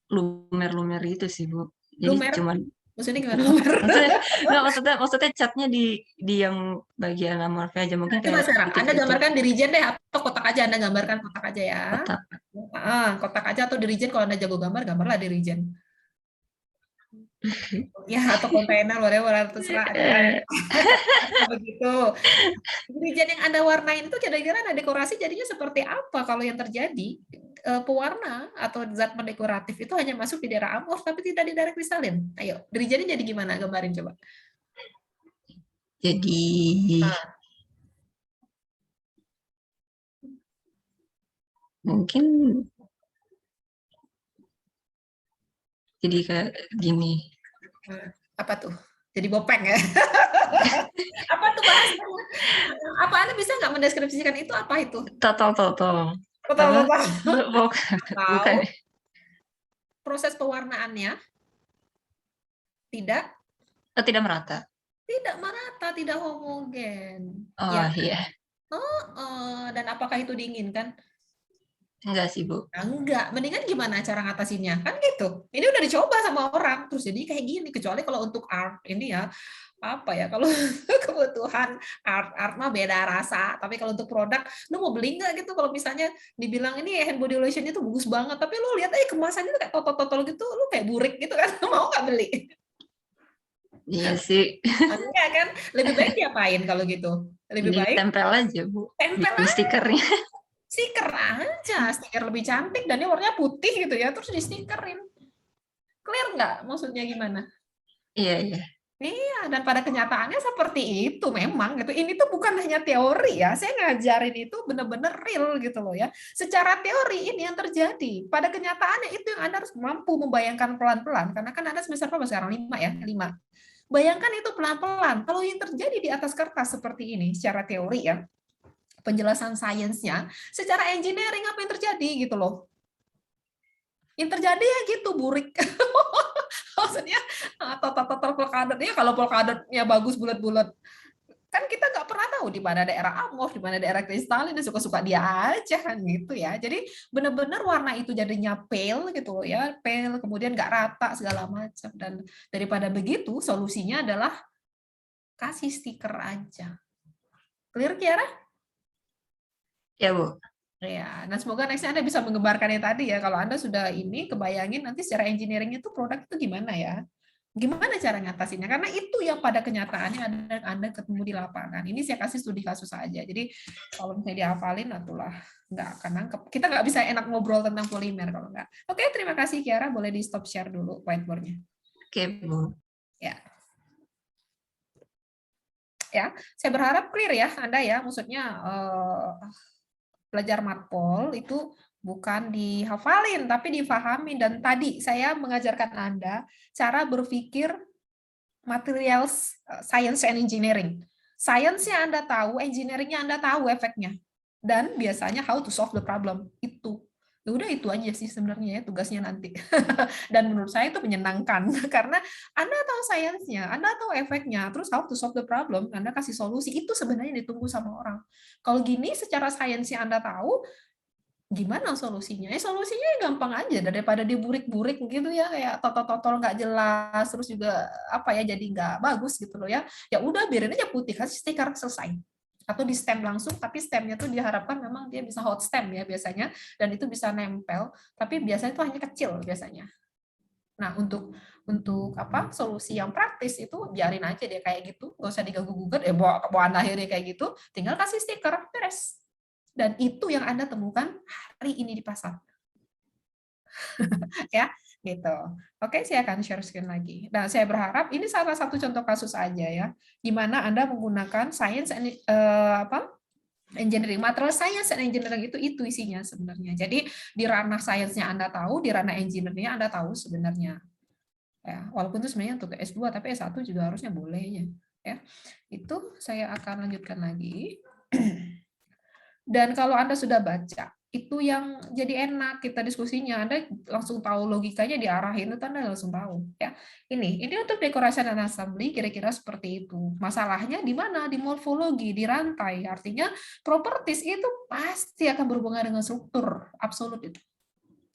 Lumer-lumer gitu sih, Bu. Jadi lumer? Cuman maksudnya gimana lumer? maksudnya catnya di yang bagian amorf aja mungkin kayak sekarang Anda gambarkan dirijen deh atau kotak aja, Anda gambarkan kotak aja ya. Kotak aja atau dirijen, kalau Anda jago gambarlah dirijen. Ya, atau kontainer, whatever, terserah. Begitu. Dirijen yang Anda warnain itu kira-kira Anda dekorasi jadinya seperti apa kalau yang terjadi? pewarna atau zat pendekoratif itu hanya masuk di daerah amorf tapi tidak di daerah kristalin. Ayo, jadi gimana gambarin coba? Jadi mungkin jadi kayak gini. Apa tuh? Jadi bopeng ya? Apa tuh bahasanya? Apa Anda bisa nggak mendeskripsikan itu apa itu? Total. Total. Bukan. Proses pewarnaannya tidak merata. Tidak merata, tidak homogen. Oh Ya. iya. Dan apakah itu diinginkan? Enggak sih, Bu. Enggak. Mendingan gimana cara ngatasinnya? Kan gitu. Ini udah dicoba sama orang, terus jadi kayak gini. Kecuali kalau untuk art ini ya, apa ya, kalau kebutuhan art mah beda rasa. Tapi kalau untuk produk, lu mau beli nggak gitu? Kalau misalnya dibilang ini hand body lotion itu bagus banget, tapi lu lihat aja kemasannya tuh kayak totol-totol gitu, lu kayak burik gitu kan, mau nggak beli? Iya sih. Enggak kan? Lebih baik diapain kalau gitu? Lebih baik tempel aja, Bu. Tempel Bikin stikernya. Stiker aja, stiker lebih cantik dan ini warnanya putih gitu ya, terus di stikerin. Clear nggak maksudnya gimana? Iya. Iya, dan pada kenyataannya seperti itu memang gitu. Ini tuh bukan hanya teori ya, saya ngajarin itu benar-benar real gitu loh ya. Secara teori ini yang terjadi. Pada kenyataannya itu yang Anda harus mampu membayangkan pelan-pelan, karena kan Anda semester berapa sekarang? 5 ya? 5. Bayangkan itu pelan-pelan. Kalau yang terjadi di atas kertas seperti ini, secara teori ya, penjelasan sainsnya, secara engineering apa yang terjadi gitu loh. Yang terjadi ya gitu, burik. Maksudnya, total polkadotnya, kalau polkadotnya bagus bulat-bulat, kan kita nggak pernah tahu di mana daerah amorf, di mana daerah kristalin, suka-suka dia aja kan gitu ya. Jadi benar-benar warna itu jadinya pale gitu loh ya, pale, kemudian nggak rata segala macam. Dan daripada begitu, solusinya adalah kasih stiker aja. Clear, Kiara? Ya, Bu. Ya, dan semoga nextnya Anda bisa menggambarkannya tadi ya. Kalau Anda sudah ini, kebayangin nanti secara engineering itu produk itu gimana ya? Gimana cara ngatasinnya? Karena itu yang pada kenyataannya Anda ketemu di lapangan. Ini saya kasih studi kasus aja. Jadi kalau misalnya dihafalin, itulah nggak akan nangkep. Kita nggak bisa enak ngobrol tentang polimer kalau nggak. Oke, terima kasih Kiara. Boleh di stop share dulu whiteboard-nya. Oke, Bu. Ya. Ya, saya berharap clear ya Anda ya. Maksudnya belajar matpol itu bukan dihafalin, tapi difahami. Dan tadi saya mengajarkan Anda cara berpikir materials science and engineering. Science-nya Anda tahu, engineering-nya Anda tahu efeknya. Dan biasanya how to solve the problem. Itu. Ya udah itu aja sih sebenarnya ya tugasnya nanti. Dan menurut saya itu menyenangkan karena Anda tahu sainsnya, Anda tahu efeknya, terus how to solve the problem, Anda kasih solusi, itu sebenarnya ditunggu sama orang. Kalau gini secara sainsnya Anda tahu, gimana solusinya? Solusinya gampang aja daripada diburik-burik gitu ya, kayak totol-totol nggak jelas, terus juga apa ya jadi nggak bagus gitu loh ya. Ya udah biarin aja putih, kasih stiker, selesai. Atau di stem langsung, tapi stemnya tuh diharapkan memang dia bisa hot stem ya biasanya, dan itu bisa nempel, tapi biasanya itu hanya kecil biasanya. Nah, untuk apa solusi yang praktis itu biarin aja dia kayak gitu, nggak usah diganggu-gugat, bawaan akhirnya kayak gitu, tinggal kasih stiker, beres. Dan itu yang Anda temukan hari ini di pasar. Ya, gitu. Oke, saya akan share screen lagi. Nah, saya berharap ini salah satu contoh kasus aja ya, di mana Anda menggunakan science and, engineering, material science and engineering itu isinya sebenarnya. Jadi di ranah sainsnya Anda tahu, di ranah engineering-nya Anda tahu sebenarnya. Ya, walaupun itu sebenarnya untuk S2 tapi S1 juga harusnya boleh ya. Itu saya akan lanjutkan lagi. Dan kalau Anda sudah baca, itu yang jadi enak kita diskusinya. Anda langsung tahu logikanya diarahin, itu Anda langsung tahu. Ya, ini untuk decoration dan assembly kira-kira seperti itu. Masalahnya di mana? Di morfologi, di rantai. Artinya properties itu pasti akan berhubungan dengan struktur absolut itu.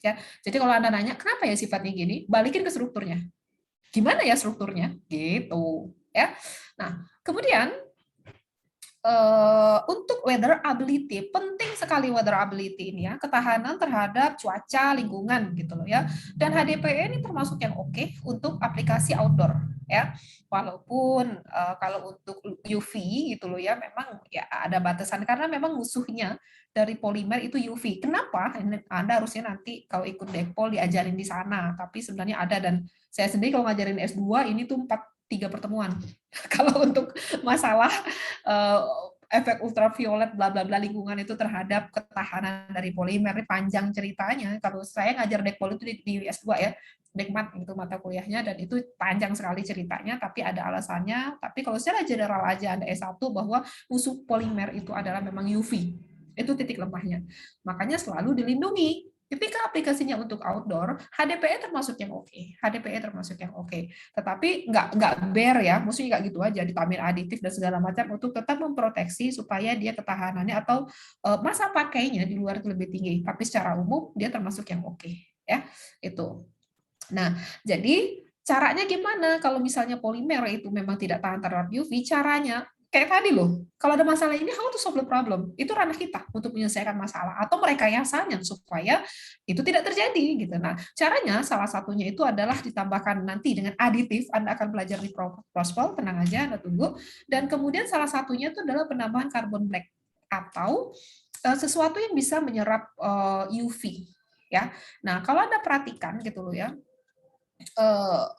Ya, jadi kalau Anda nanya kenapa ya sifatnya gini, balikin ke strukturnya. Gimana ya strukturnya? Gitu. Ya. Nah, kemudian untuk weatherability, penting sekali weatherability ini ya, ketahanan terhadap cuaca, lingkungan gitu loh ya. Dan HDPE ini termasuk yang oke untuk aplikasi outdoor ya. Walaupun kalau untuk UV gitu loh ya, memang ya ada batasan karena memang musuhnya dari polimer itu UV. Kenapa? Anda harusnya nanti kalau ikut Dekpol diajarin di sana, tapi sebenarnya ada, dan saya sendiri kalau ngajarin S2 ini tuh 3 pertemuan. Kalau untuk masalah efek ultraviolet bla bla bla lingkungan itu terhadap ketahanan dari polimer, ini panjang ceritanya. Kalau saya ngajar Dekpol itu di S2 ya, Dekmat itu mata kuliahnya, dan itu panjang sekali ceritanya, tapi ada alasannya. Tapi kalau secara general aja Anda S1 bahwa musuh polimer itu adalah memang UV. Itu titik lemahnya. Makanya selalu dilindungi. Ketika aplikasinya untuk outdoor, HDPE termasuk yang oke. HDPE termasuk yang oke. Tetapi nggak bare ya, maksudnya nggak gitu aja ditambahin aditif dan segala macam untuk tetap memproteksi supaya dia ketahanannya atau masa pakainya di luar itu lebih tinggi. Tapi secara umum dia termasuk yang oke, ya. Itu. Nah, jadi caranya gimana kalau misalnya polimer itu memang tidak tahan terhadap UV? Caranya kayak tadi loh, kalau ada masalah ini, how to solve the problem? Itu ranah kita untuk menyelesaikan masalah atau merekayasanya supaya itu tidak terjadi gitu. Nah, caranya salah satunya itu adalah ditambahkan nanti dengan aditif. Anda akan belajar di Prospol, tenang aja, Anda tunggu. Dan kemudian salah satunya itu adalah penambahan carbon black atau sesuatu yang bisa menyerap UV. Ya, nah kalau Anda perhatikan gitu loh ya,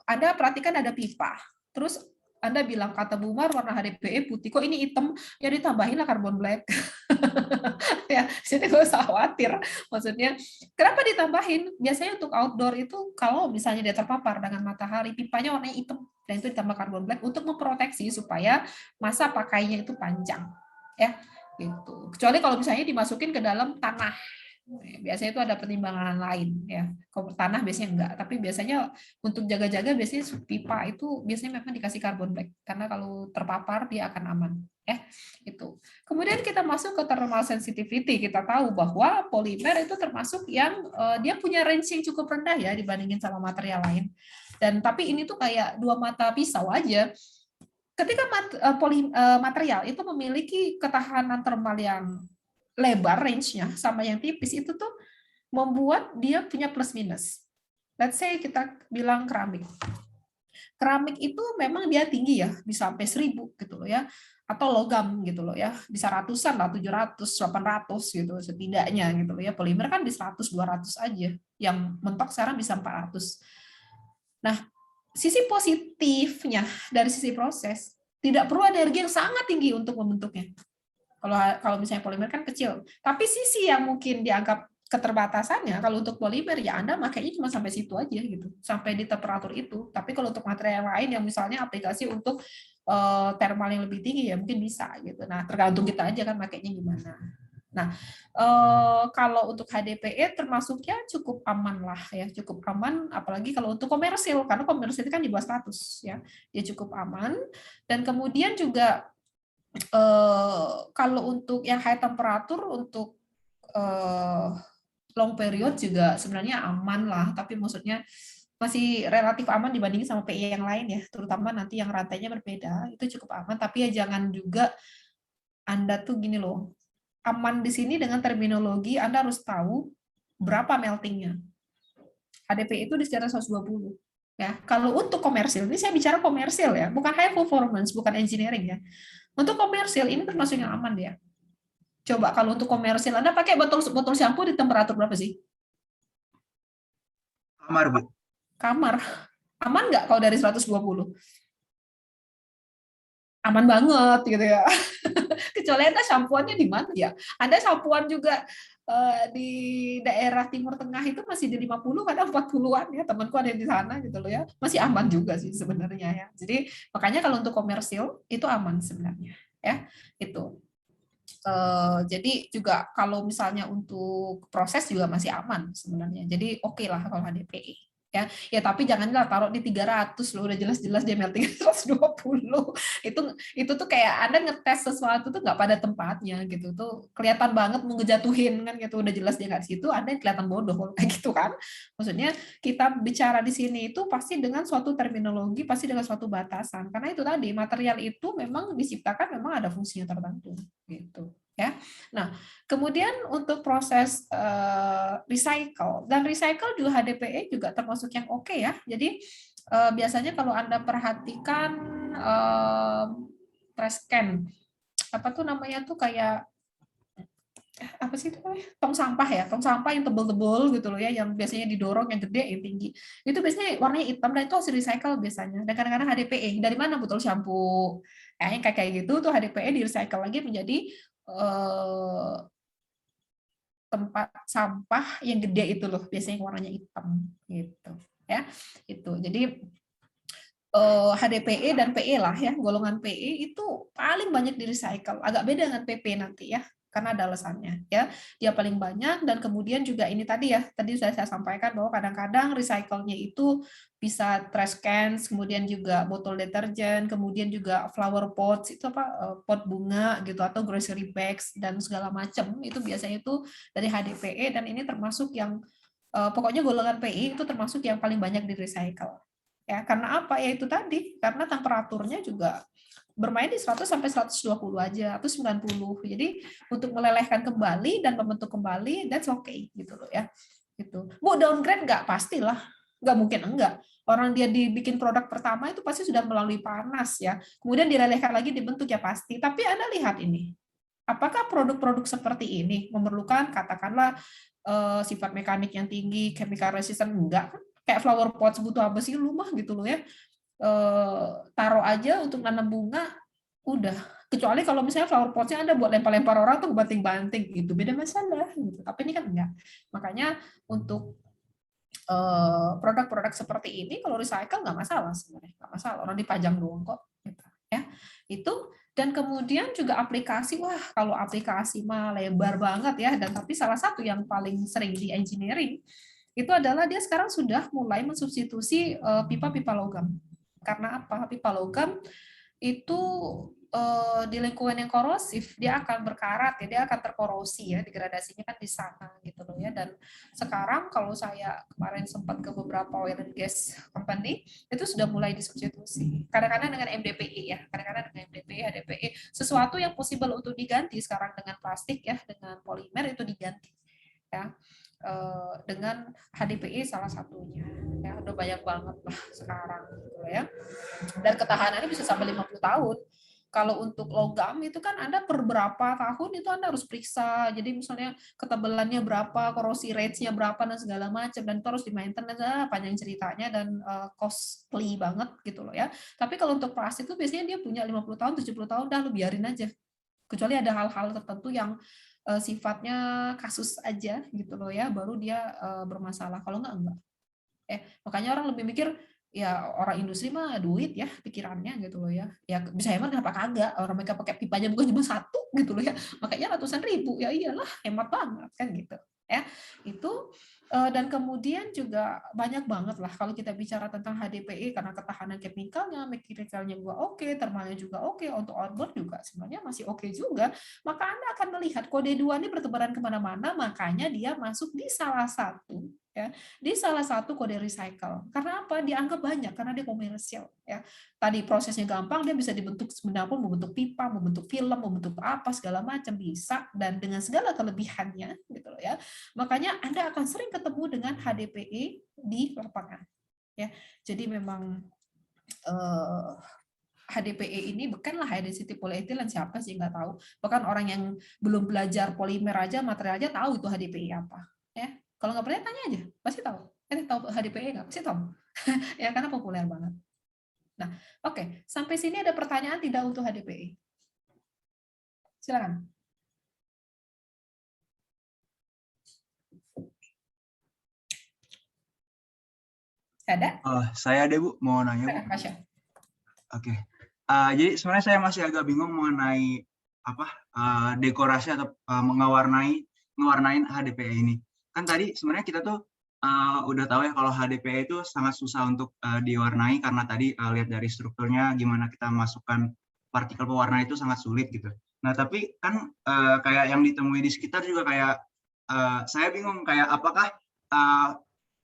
Anda perhatikan ada pipa, terus Anda bilang kata Bumar warna HDPE putih, kok ini hitam? Ya ditambahinlah carbon black. Ya, jadi nggak usah khawatir. Maksudnya, kenapa ditambahin? Biasanya untuk outdoor itu kalau misalnya dia terpapar dengan matahari, pipanya warnanya hitam, dan itu ditambah carbon black untuk memproteksi supaya masa pakainya itu panjang. Ya, gitu. Kecuali kalau misalnya dimasukin ke dalam tanah. Biasanya itu ada pertimbangan lain ya. Kalau tanah biasanya enggak, tapi biasanya untuk jaga-jaga biasanya pipa itu biasanya memang dikasih carbon black karena kalau terpapar dia akan aman ya. Itu. Kemudian kita masuk ke thermal sensitivity. Kita tahu bahwa polimer itu termasuk yang dia punya range yang cukup rendah ya dibandingin sama material lain. Dan tapi ini tuh kayak dua mata pisau aja. Ketika material itu memiliki ketahanan termal yang lebar range-nya sama yang tipis, itu tuh membuat dia punya plus minus. Let's say kita bilang keramik. Keramik itu memang dia tinggi ya, bisa sampai 1000 gitu loh ya, atau logam gitu loh ya, bisa ratusan lah, 700, 800 gitu setidaknya gitu loh ya. Polimer kan di 100, 200 aja. Yang mentok sekarang bisa 400. Nah, sisi positifnya dari sisi proses, tidak perlu energi yang sangat tinggi untuk membentuknya. Kalau misalnya polimer kan kecil, tapi sisi yang mungkin dianggap keterbatasannya, kalau untuk polimer ya Anda makanya cuma sampai situ aja gitu, sampai di temperatur itu. Tapi kalau untuk material lain yang misalnya aplikasi untuk thermal yang lebih tinggi ya mungkin bisa gitu. Nah tergantung kita aja kan makanya gimana. Nah kalau untuk HDPE termasuknya cukup aman lah ya, cukup aman, apalagi kalau untuk komersil, karena komersil itu kan di bawah 100 ya, dia cukup aman. Dan kemudian juga kalau untuk yang high temperatur untuk long period juga sebenarnya aman lah, tapi maksudnya masih relatif aman dibandingin sama PI yang lain ya, terutama nanti yang rantainya berbeda, itu cukup aman, tapi ya jangan juga Anda tuh gini loh, aman di sini dengan terminologi Anda harus tahu berapa meltingnya. HDPE itu di sekitar 120. Ya, kalau untuk komersil, ini saya bicara komersil ya, bukan high performance, bukan engineering ya. Untuk komersil ini termasuk yang aman dia. Coba kalau untuk komersil Anda pakai botol shampoo di temperatur berapa sih? Kamar, Bu. Kamar. Aman nggak kalau dari 120? Aman banget gitu ya. Kecuali Anda shampooannya di mana ya? Anda shampooan juga di daerah Timur Tengah itu masih di 50, kadang 40-an ya, temanku ada yang di sana gitu loh ya, masih aman juga sih sebenarnya ya. Jadi makanya kalau untuk komersil itu aman sebenarnya ya, itu. Jadi juga kalau misalnya untuk proses juga masih aman sebenarnya. Jadi oke lah kalau HDPE. Ya tapi janganlah taruh di 300 loh, udah jelas-jelas dia melting 120. Itu tuh kayak Anda ngetes sesuatu tuh nggak pada tempatnya gitu, tuh kelihatan banget mau ngejatuhin kan gitu, udah jelas dia nggak di situ, Anda kelihatan bodoh kayak gitu kan. Maksudnya kita bicara di sini itu pasti dengan suatu terminologi, pasti dengan suatu batasan, karena itu tadi material itu memang diciptakan memang ada fungsinya tertentu gitu ya. Nah, kemudian untuk proses recycle, dan recycle juga HDPE juga termasuk yang oke ya. Jadi biasanya kalau Anda perhatikan trash can, apa tuh namanya tuh kayak apa sih itu namanya? Tong sampah ya, tong sampah yang tebel-tebel gitu loh ya, yang biasanya didorong yang gede yang tinggi. Itu biasanya warnanya hitam dan itu hasil recycle biasanya. Dan kadang-kadang HDPE. Dari mana botol shampoo? Yang kayak gitu tuh HDPE di recycle lagi menjadi tempat sampah yang gede itu loh, biasanya warnanya hitam gitu ya. Itu. Jadi HDPE dan PE lah ya, golongan PE itu paling banyak di recycle. Agak beda dengan PP nanti ya, karena ada alasannya ya. Dia paling banyak dan kemudian juga ini tadi ya, tadi sudah saya sampaikan bahwa kadang-kadang recycle-nya itu bisa trash cans, kemudian juga botol deterjen, kemudian juga flower pots, itu apa pot bunga gitu atau grocery bags dan segala macam. Itu biasanya itu dari HDPE dan ini termasuk yang pokoknya golongan PE itu termasuk yang paling banyak di recycle. Ya, karena apa? Ya itu tadi, karena temperaturnya juga bermain di 100 sampai 120 aja atau 90. Jadi untuk melelehkan kembali dan membentuk kembali that's okay gitu loh ya. Gitu. Mau downgrade nggak? Pastilah. Nggak mungkin enggak. Orang dia dibikin produk pertama itu pasti sudah melalui panas ya. Kemudian dilelehkan lagi dibentuk ya pasti. Tapi Anda lihat ini. Apakah produk-produk seperti ini memerlukan katakanlah sifat mekanik yang tinggi, chemical resistant? Enggak kan? Kayak flower pots butuh apa sih lu mah gitu loh ya, taruh aja untuk nanam bunga udah, kecuali kalau misalnya flower potsnya Anda buat lempar-lempar orang tuh banting-banting gitu beda masalah gitu. Tapi ini kan enggak, makanya untuk produk-produk seperti ini kalau recycle nggak masalah sebenarnya, nggak masalah, orang dipajang doang kok gitu ya. Itu. Dan kemudian juga aplikasi, wah kalau aplikasi mah lebar banget ya, dan tapi salah satu yang paling sering di engineering itu adalah dia sekarang sudah mulai mensubstitusi pipa-pipa logam. Karena apa? Pipa logam itu di lingkungan yang korosif dia akan berkarat ya, dia akan terkorosi ya, degradasinya kan di sana gitu loh ya. Dan sekarang kalau saya kemarin sempat ke beberapa oil and gas company itu sudah mulai disubstitusi. Kadang-kadang dengan MDPE ya, kadang-kadang dengan MDPE, HDPE, sesuatu yang possible untuk diganti sekarang dengan plastik ya, dengan polimer itu diganti ya. Dengan HDPE salah satunya ya, udah banyak banget lah sekarang gitu ya, dan ketahanannya bisa sampai 50 tahun. Kalau untuk logam itu kan Anda per berapa tahun itu Anda harus periksa, jadi misalnya ketebalannya berapa, korosi rate-nya berapa dan segala macam, dan itu harus di maintenance, panjang ceritanya dan costly banget gitu loh ya. Tapi kalau untuk plastik itu biasanya dia punya 50 tahun 70 tahun dah, lu biarin aja, kecuali ada hal-hal tertentu yang sifatnya kasus aja gitu loh ya, baru dia bermasalah. Kalau enggak. Makanya orang lebih mikir ya, orang industri mah duit ya pikirannya gitu loh ya. Ya bisa hemat kenapa kagak? Orang mereka pakai pipanya bukan cuma satu gitu loh ya. Makanya ratusan ribu. Ya iyalah, hemat banget kan gitu. Ya. Itu dan kemudian juga banyak banget lah kalau kita bicara tentang HDPE, karena ketahanan kemikalnya, mekanikalnya juga oke, termalnya juga oke, untuk outboard juga sebenarnya masih oke juga. Maka Anda akan melihat kode 2 ini bertebaran kemana-mana, makanya dia masuk di salah satu ya, di salah satu kode recycle. Karena apa? Dianggap banyak karena dia komersial ya. Tadi prosesnya gampang, dia bisa dibentuk sebenarnya pun, membentuk pipa, membentuk film, membentuk apa segala macam bisa, dan dengan segala kelebihannya gitu loh ya. Makanya Anda akan sering ketemu dengan HDPE di lapangan ya. Jadi memang HDPE ini bukanlah high density polyethylene, siapa sih nggak tahu. Bahkan orang yang belum belajar polimer aja, material aja tahu itu HDPE apa ya. Kalau nggak percaya tanya aja, pasti tahu. Tahu HDPE nggak? Pasti tahu. Ya karena populer banget. Nah, oke. Sampai sini ada pertanyaan tidak untuk HDPE? Silakan. Ada? Saya ada Bu, mau nanya Bu. Oke. Jadi sebenarnya saya masih agak bingung mengenai apa dekorasi atau ngewarnain HDPE ini. Kan tadi sebenarnya kita tuh udah tahu ya kalau HDPE itu sangat susah untuk diwarnai, karena tadi lihat dari strukturnya gimana kita masukkan partikel pewarna itu sangat sulit gitu. Nah tapi kan kayak yang ditemui di sekitar juga kayak saya bingung kayak apakah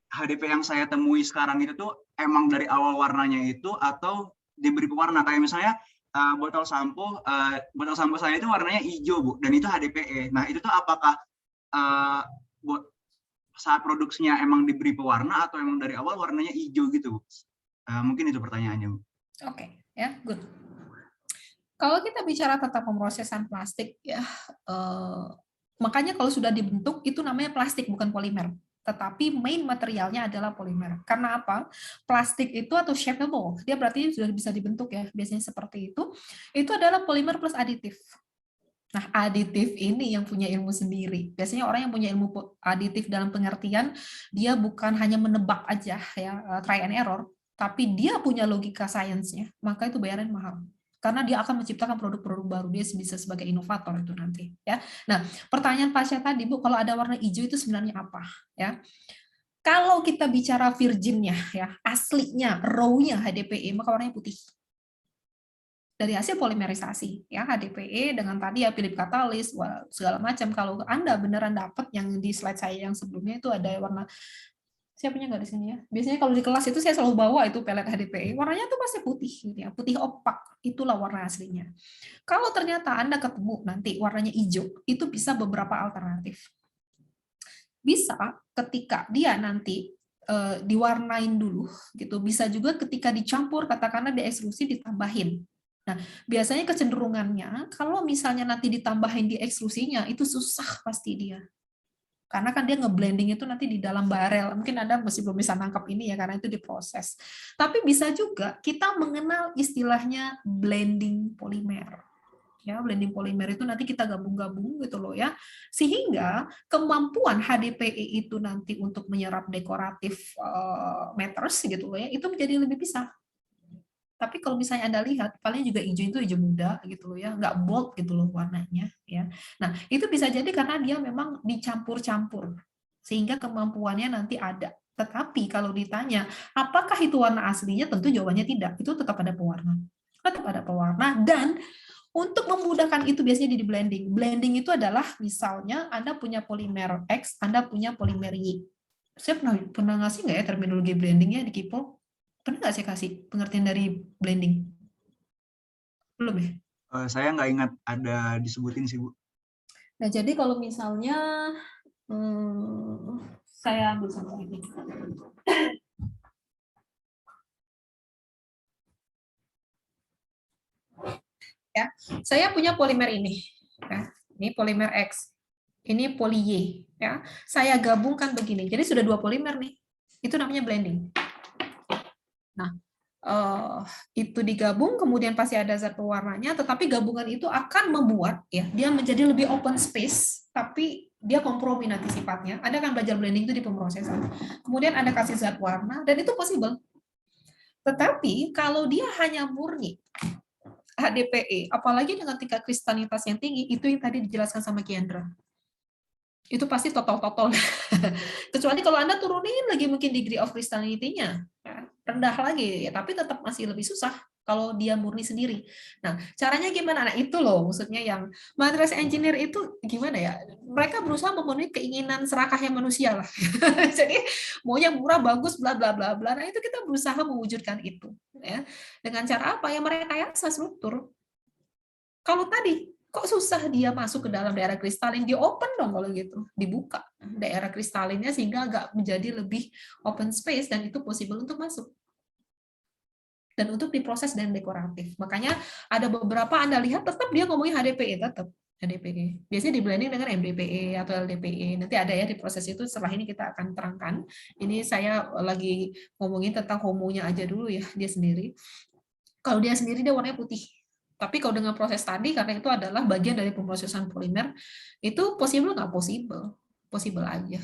HDPE yang saya temui sekarang itu tuh emang dari awal warnanya itu atau diberi pewarna, kayak misalnya botol sampo saya itu warnanya hijau Bu, dan itu HDPE. Nah itu tuh apakah saat produksinya emang diberi pewarna atau emang dari awal warnanya hijau gitu Bu? Mungkin itu pertanyaannya, Bu. Oke, ya, good. Kalau kita bicara tentang pemrosesan plastik, ya, makanya kalau sudah dibentuk itu namanya plastik bukan polimer. Tetapi main materialnya adalah polimer. Karena apa? Plastik itu atau shapeable, dia berarti sudah bisa dibentuk ya, biasanya seperti itu. Itu adalah polimer plus aditif. Nah, aditif ini yang punya ilmu sendiri. Biasanya orang yang punya ilmu aditif dalam pengertian, dia bukan hanya menebak aja ya, try and error, tapi dia punya logika sainsnya, maka itu bayaran mahal. Karena dia akan menciptakan produk-produk baru, dia bisa sebagai inovator itu nanti. Ya. Nah, pertanyaan Pasha tadi, Bu, kalau ada warna hijau itu sebenarnya apa? Ya. Kalau kita bicara virginnya, ya, aslinya, raw-nya HDPE, maka warnanya putih. Dari hasil polimerisasi ya, HDPE dengan tadi ya Philip katalis segala macam. Kalau Anda beneran dapat yang di slide saya yang sebelumnya itu ada warna, saya punya nggak di sini ya, biasanya kalau di kelas itu saya selalu bawa itu pelet HDPE, warnanya tuh pasti putih gitu ya, putih opak, itulah warna aslinya. Kalau ternyata Anda ketemu nanti warnanya hijau, itu bisa beberapa alternatif. Bisa ketika dia nanti diwarnain dulu gitu, bisa juga ketika dicampur katakanlah diekstrusi ditambahin. Nah, biasanya kecenderungannya kalau misalnya nanti ditambahin di ekstrusinya itu susah pasti dia. Karena kan dia ngeblending itu nanti di dalam barel. Mungkin Anda masih belum bisa nangkap ini ya karena itu diproses. Tapi bisa juga kita mengenal istilahnya blending polimer. Ya, blending polimer itu nanti kita gabung-gabung gitu loh ya. Sehingga kemampuan HDPE itu nanti untuk menyerap dekoratif matters gitu loh ya, itu menjadi lebih bisa. Tapi kalau misalnya Anda lihat, paling juga hijau itu hijau muda gitu loh ya, nggak bold gitu loh warnanya ya. Nah, itu bisa jadi karena dia memang dicampur-campur sehingga kemampuannya nanti ada. Tetapi kalau ditanya, apakah itu warna aslinya? Tentu jawabannya tidak. Itu tetap ada pewarna. Tetap ada pewarna dan untuk memudahkan itu biasanya di blending. Blending itu adalah misalnya Anda punya polimer X, Anda punya polimer Y. Saya pernah ngasih nggak ya terminologi blendingnya di Kipol? Pernah nggak saya kasih pengertian dari blending? Belum ya? Saya nggak ingat ada disebutin sih, Bu. Nah, jadi kalau misalnya saya ambil contoh ini. Ya, saya punya polimer ini. Ya, ini polimer X. Ini poli Y. Ya, saya gabungkan begini. Jadi sudah dua polimer nih. Itu namanya blending. Nah, itu digabung, kemudian pasti ada zat pewarnanya, tetapi gabungan itu akan membuat ya dia menjadi lebih open space, tapi dia kompromi nanti sifatnya. Anda akan belajar blending itu di pemrosesan. Kemudian Anda kasih zat warna, dan itu possible. Tetapi kalau dia hanya murni HDPE, apalagi dengan tingkat kristalitas yang tinggi, itu yang tadi dijelaskan sama Kiandra. Itu pasti total-total. Kecuali kalau Anda turunin lagi mungkin degree of crystallinity-nya, rendah lagi, ya, tapi tetap masih lebih susah kalau dia murni sendiri. Nah, caranya gimana? Nah, itu loh maksudnya yang materials engineer itu gimana ya? Mereka berusaha memenuhi keinginan serakahnya manusia lah. Jadi maunya murah, bagus, bla bla bla bla. Nah, itu kita berusaha mewujudkan itu, ya. Dengan cara apa? Ya merekayasa struktur. Kalau tadi kok susah dia masuk ke dalam daerah kristalin, di open dong kalau gitu, dibuka daerah kristalinnya sehingga agak menjadi lebih open space dan itu possible untuk masuk dan untuk diproses dan dekoratif. Makanya ada beberapa Anda lihat tetap dia ngomongin HDPE, tetap HDPE. Biasanya di blending dengan MDPE atau LDPE. Nanti ada ya di proses itu, setelah ini kita akan terangkan. Ini saya lagi ngomongin tentang homonya aja dulu ya, dia sendiri. Kalau dia sendiri dia warnanya putih. Tapi kalau dengan proses tadi, karena itu adalah bagian dari pemrosesan polimer, itu possible nggak possible? Possible aja.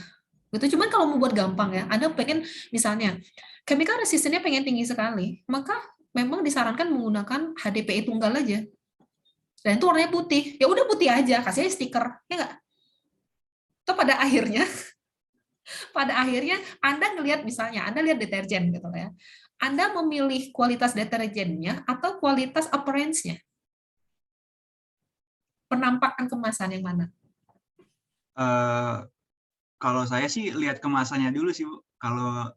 Gitu. Cuman kalau membuat gampang ya, Anda pengen misalnya, chemical resistance-nya pengen tinggi sekali, maka memang disarankan menggunakan HDPE tunggal aja. Dan itu warnanya putih. Ya udah putih aja, kasih stiker. Ya nggak? Atau pada akhirnya Anda ngelihat misalnya, Anda lihat deterjen gitu ya. Anda memilih kualitas deterjennya atau kualitas appearance-nya? Penampakan kemasan yang mana? Kalau saya sih lihat kemasannya dulu sih, Bu. Kalau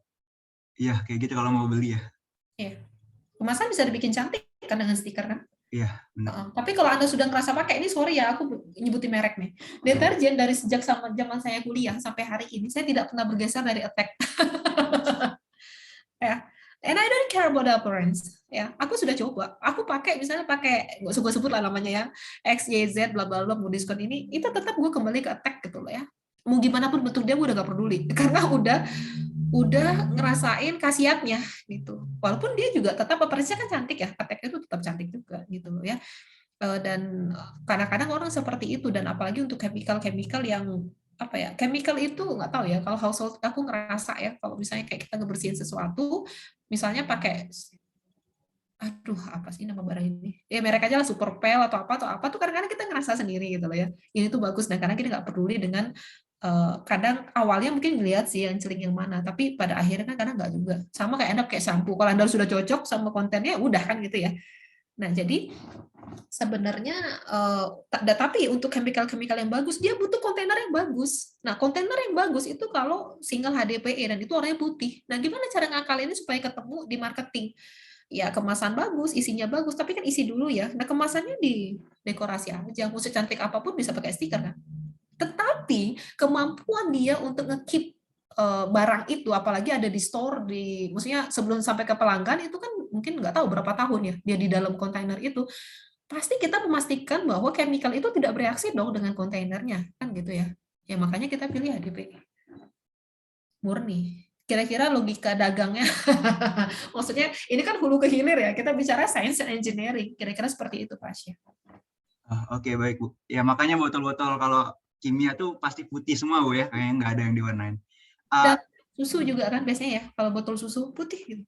ya kayak gitu kalau mau beli ya. Iya. Kemasan bisa dibikin cantik kan dengan stiker kan? Iya, benar. Tapi kalau Anda sudah ngerasa pakai, ini sorry ya, aku nyebutin merek nih. Deterjen dari sejak zaman saya kuliah sampai hari ini, saya tidak pernah bergeser dari Attack. Ya. And I don't care about the appearance. Ya, aku sudah coba. Aku pakai misalnya pakai nggak usah sebut lah namanya ya, X, Y, Z, bla bla bla, mau diskon ini, itu tetap gue kembali ke attack gitu loh ya. Mau gimana pun bentuk dia, gue udah gak peduli karena udah ngerasain khasiatnya gitu. Walaupun dia juga tetap appearance-nya kan cantik ya, attack itu tetap cantik juga gitu loh ya. Dan kadang-kadang orang seperti itu, dan apalagi untuk chemical yang apa ya, chemical itu nggak tahu ya, kalau household aku ngerasa ya, kalau misalnya kayak kita ngebersihin sesuatu, misalnya pakai, aduh apa sih nama barang ini, ya merek aja lah, Superpel atau apa tuh kadang-kadang kita ngerasa sendiri gitu loh ya, ini tuh bagus, dan kadang kita nggak peduli dengan kadang awalnya mungkin ngelihat sih yang celing yang mana, tapi pada akhirnya kan kadang nggak juga. Sama kayak Anda kayak shampoo, kalau Anda sudah cocok sama kontennya udah kan gitu ya. Nah, jadi sebenarnya tapi untuk chemical yang bagus dia butuh kontainer yang bagus. Nah, kontainer yang bagus itu kalau single HDPE dan itu warnanya putih. Nah, gimana cara ngakalinnya supaya ketemu di marketing? Ya kemasan bagus, isinya bagus, tapi kan isi dulu ya. Nah, kemasannya di dekorasi aja. Mau secantik apapun bisa pakai stiker kan. Tetapi kemampuan dia untuk nge-keep barang itu, apalagi ada di store, maksudnya sebelum sampai ke pelanggan itu kan mungkin nggak tahu berapa tahun ya dia di dalam kontainer itu, pasti kita memastikan bahwa chemical itu tidak bereaksi dong dengan kontainernya kan gitu ya. Ya makanya kita pilih HDPE murni. Kira-kira logika dagangnya, maksudnya ini kan hulu ke hilir ya, kita bicara science and engineering, kira-kira seperti itu Pak Syah. Oke, baik Bu. Ya makanya botol-botol kalau kimia tuh pasti putih semua Bu ya, kayaknya nggak ada yang diwarnain. Dan susu juga kan biasanya ya, kalau botol susu putih gitu.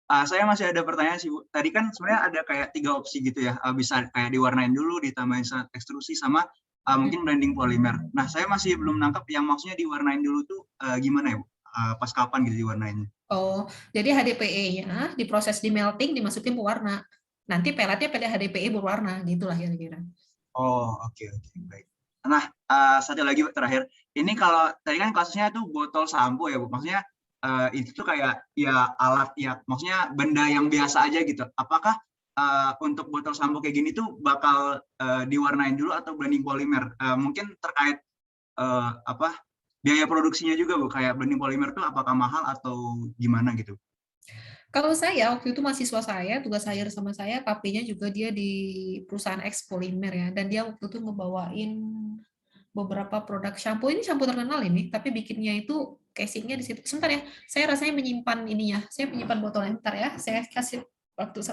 Saya masih ada pertanyaan sih Bu. Tadi kan sebenarnya ada kayak 3 opsi gitu ya, bisa kayak diwarnain dulu, ditambahin ekstrusi, sama mungkin blending polimer. Nah, saya masih belum nangkep yang maksudnya diwarnain dulu tuh gimana ya Bu? Pas kapan gitu diwarnainnya? Oh, jadi HDPE-nya diproses di melting, dimasukin pewarna. Nanti peletnya pada HDPE berwarna, gitulah kira-kira. Oh, oke, baik. Nah, satu lagi Bu, terakhir. Ini kalau tadi kan kasusnya tuh botol sampo ya Bu. Maksudnya itu tuh kayak ya alat ya, maksudnya benda yang biasa aja gitu. Apakah untuk botol sampo kayak gini tuh bakal diwarnain dulu atau blending polimer? Mungkin terkait biaya produksinya juga Bu, kayak blending polimer tuh apakah mahal atau gimana gitu? Kalau saya waktu itu mahasiswa saya, tugas akhir sama saya, KP-nya juga dia di perusahaan X Polymer ya, dan dia waktu itu ngebawain beberapa produk shampoo. Ini shampoo terkenal ini, tapi bikinnya itu casingnya di situ. Sebentar ya, saya rasanya menyimpan ininya, saya menyimpan botolnya. Bentar ya, saya kasih waktu.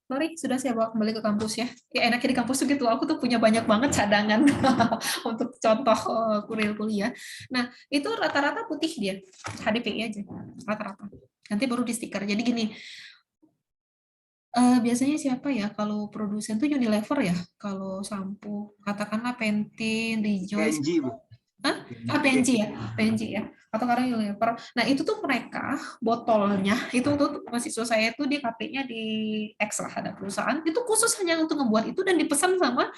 Sorry, sudah saya bawa kembali ke kampus ya. Ya enaknya di kampus tuh gitu, aku tuh punya banyak banget cadangan untuk contoh kuliah. Nah, itu rata-rata putih dia, HDPI aja, rata-rata. Nanti baru di stiker. Jadi gini, biasanya siapa ya kalau produsen tuh Unilever ya, kalau sampo, katakanlah Pantene, Rejoice. PNG Bu. Hah? PNG ya, PNG ya. Atau karena Unilever. Nah, itu tuh mereka botolnya itu tuh mahasiswa saya tuh dia KP-nya di X lah, ada perusahaan itu khusus hanya untuk membuat itu dan dipesan sama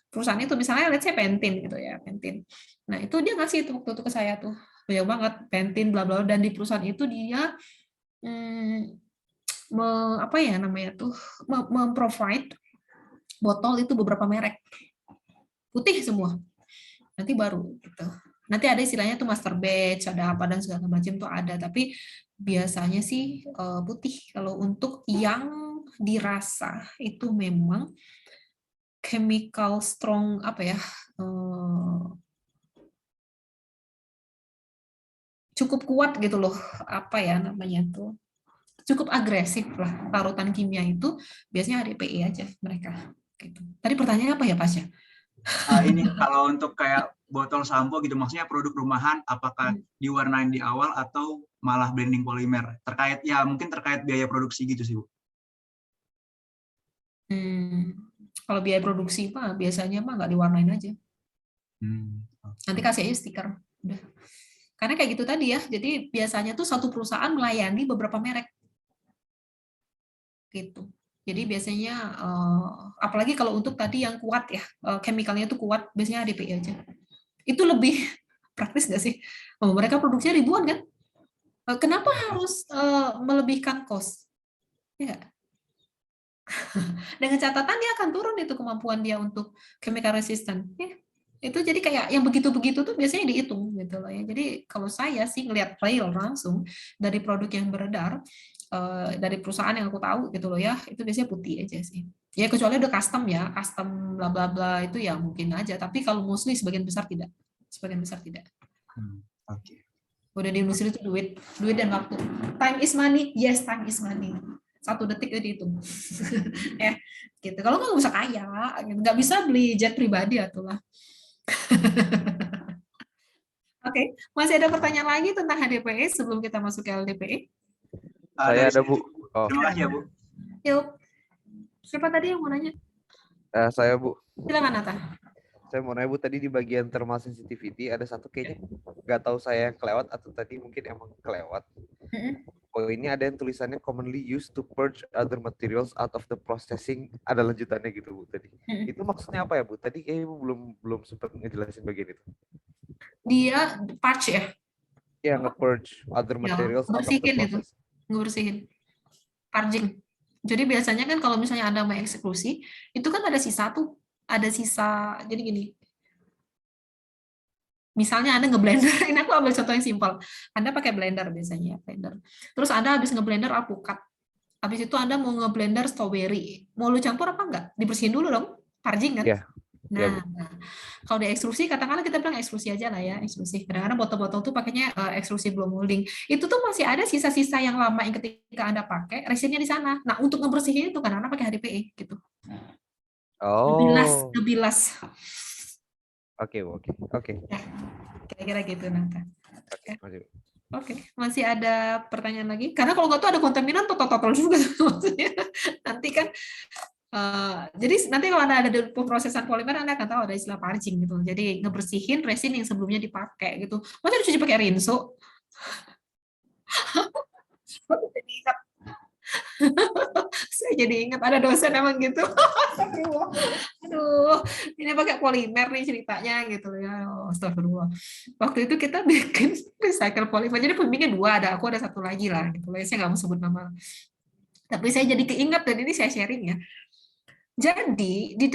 perusahaan itu, misalnya let's say Pantene gitu ya, Pantene. Nah, itu dia ngasih itu waktu itu ke saya tuh. Banyak banget Pantene bla bla, dan di perusahaan itu dia apa ya namanya tuh, memprovide botol itu beberapa merek. Putih semua. Nanti baru gitu. Nanti ada istilahnya tuh master batch, ada apa dan segala macam tuh ada, tapi biasanya sih putih. Kalau untuk yang dirasa itu memang chemical strong apa ya, cukup kuat gitu loh, apa ya namanya tuh, cukup agresif lah larutan kimia itu biasanya HDPE aja mereka. Gitu. Tadi pertanyaannya apa ya Pasya? Ini kalau untuk kayak botol sampo gitu, maksudnya produk rumahan, apakah diwarnain di awal atau malah blending polimer? Terkait ya mungkin terkait biaya produksi gitu sih Bu. Kalau biaya produksi mah biasanya mah nggak diwarnain aja. Nanti kasih aja stiker. Udah. Karena kayak gitu tadi ya. Jadi biasanya tuh satu perusahaan melayani beberapa merek. Gitu. Jadi biasanya apalagi kalau untuk tadi yang kuat ya, chemicalnya itu kuat, biasanya HDPE aja. Itu lebih praktis nggak sih? Mereka produksinya ribuan kan? Kenapa harus melebihkan cost? Ya. Dengan catatan dia akan turun itu kemampuan dia untuk chemical resistant. Ya. Itu jadi kayak yang begitu-begitu tuh biasanya dihitung gitu loh ya. Jadi kalau saya sih ngelihat real langsung dari produk yang beredar dari perusahaan yang aku tahu gitu loh ya, itu biasanya putih aja sih. Ya kecuali udah custom ya, custom bla bla bla itu ya mungkin aja. Tapi kalau mostly sebagian besar tidak. Sebagian besar tidak. Oke. Udah di industri itu duit dan waktu. Time is money, yes time is money. 1 detik udah dihitung. Ya, gitu. Kalau nggak usah kaya, nggak bisa beli jet pribadi atulah. Oke, masih ada pertanyaan lagi tentang HDPE sebelum kita masuk ke LDPE? Saya ada Bu. Oh. Terima kasih ya Bu. Yuk, siapa tadi yang mau nanya? Saya Bu. Silakan Nata. Saya mau nanya Bu, tadi di bagian thermal sensitivity ada satu kayaknya nggak tahu saya yang kelewat atau tadi mungkin emang kelewat. Oh ini ada yang tulisannya commonly used to purge other materials out of the processing, ada lanjutannya gitu Bu tadi. Itu maksudnya apa ya Bu? Tadi kayaknya Ibu belum sempat ngejelasin bagian itu. Dia purge ya? Ya, nge-purge other materials out of the bersihin itu. process. Ngebersihin. Purging. Jadi biasanya kan kalau misalnya Anda mau eksekusi, itu kan ada sisa tuh. Ada sisa, jadi gini. Misalnya Anda ngeblender, ini aku ambil contoh yang simpel. Anda pakai blender biasanya, blender. Terus Anda habis ngeblender alpukat. Habis itu Anda mau ngeblender strawberry. Mau lu campur apa enggak? Dibersihin dulu dong. Purging kan? Iya. Nah, kalau di ekstrusi, katakanlah kita bilang ekstrusi aja lah ya, ekstrusi. Kadang-kadang botol-botol tuh pakainya ekstrusi blow molding. Itu tuh masih ada sisa-sisa yang lama yang ketika Anda pakai, resinnya di sana. Nah, untuk ngebersihin itu kadang-kadang pakai HDPE gitu. Oh. Ngebilas. Oke, oke. Ya, kira-kira gitu Nata. Oke, masih ada pertanyaan lagi? Karena kalau nggak tuh ada kontaminan total juga maksudnya. Nanti kan jadi nanti kalau ada pemrosesan polimer Anda akan tahu ada istilah purging gitu. Jadi ngebersihin resin yang sebelumnya dipakai gitu. Masa dicuci pakai rinso? Saya jadi ingat ada dosen emang gitu. Aduh, ini pakai polimer nih ceritanya gitu ya. Astagfirullah. Waktu itu kita bikin recycle polimer. Jadi pembimbingnya 2 ada, aku ada 1 lagi lah gitu. Saya nggak mau sebut nama. Tapi saya jadi keinget dan ini saya sharing ya. Jadi di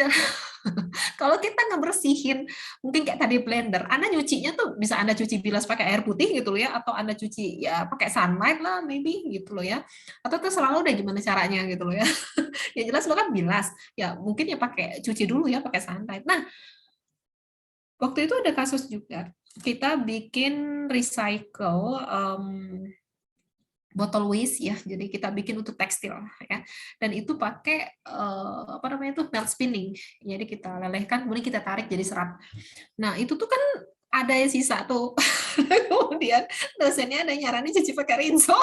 kalau kita ngebersihin mungkin kayak tadi blender, Anda nyucinya tuh bisa Anda cuci bilas pakai air putih gitu loh ya, atau Anda cuci ya pakai sunlight lah maybe gitu loh ya, atau tuh selalu udah gimana caranya gitu loh ya. Ya jelas lo kan bilas, ya mungkin ya pakai cuci dulu ya pakai sunlight. Nah waktu itu ada kasus juga kita bikin recycle botol waste ya, jadi kita bikin untuk tekstil ya, dan itu pakai apa namanya itu melt spinning, jadi kita lelehkan kemudian kita tarik jadi serat. Nah itu tuh kan ada yang sisa tuh, kemudian dosennya ada nyaranin cuci pakai rinso.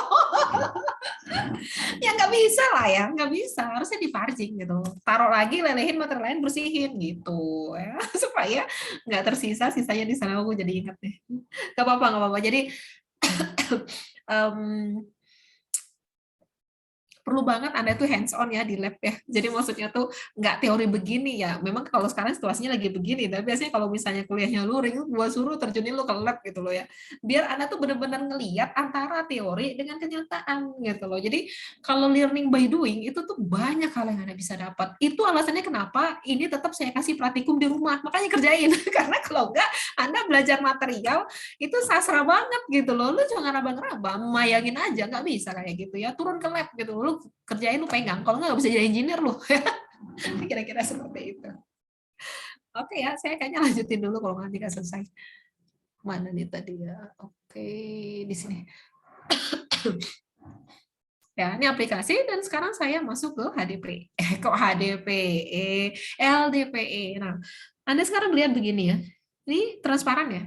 Ya nggak bisa lah ya, nggak bisa, harusnya di purging gitu, taruh lagi lelehin material lain bersihin gitu ya, supaya nggak tersisa sisanya di sana. Aku jadi ingat deh, nggak apa-apa. Jadi perlu banget Anda tuh hands on ya di lab ya. Jadi maksudnya tuh nggak teori begini ya. Memang kalau sekarang situasinya lagi begini, tapi biasanya kalau misalnya kuliahnya luring, gua suruh terjunin lu ke lab gitu loh ya. Biar Anda tuh benar-benar ngelihat antara teori dengan kenyataan gitu loh. Jadi kalau learning by doing itu tuh banyak hal yang Anda bisa dapat. Itu alasannya kenapa ini tetap saya kasih praktikum di rumah. Makanya kerjain. Karena kalau enggak Anda belajar material itu sastra banget gitu loh. Lu jangan raba-raba, mayangin aja nggak bisa kayak gitu ya. Turun ke lab gitu loh. Lu kerjain lu pegang, kalau nggak bisa jadi engineer lu. Kira-kira seperti itu. Oke ya, saya kayaknya lanjutin dulu kalau nanti nggak selesai. Mana nih tadi ya? Oke, di sini. Ya, ini aplikasi dan sekarang saya masuk ke HDP. Kok HDPE, LDPE. Nah, Anda sekarang lihat begini ya. Ini transparan ya.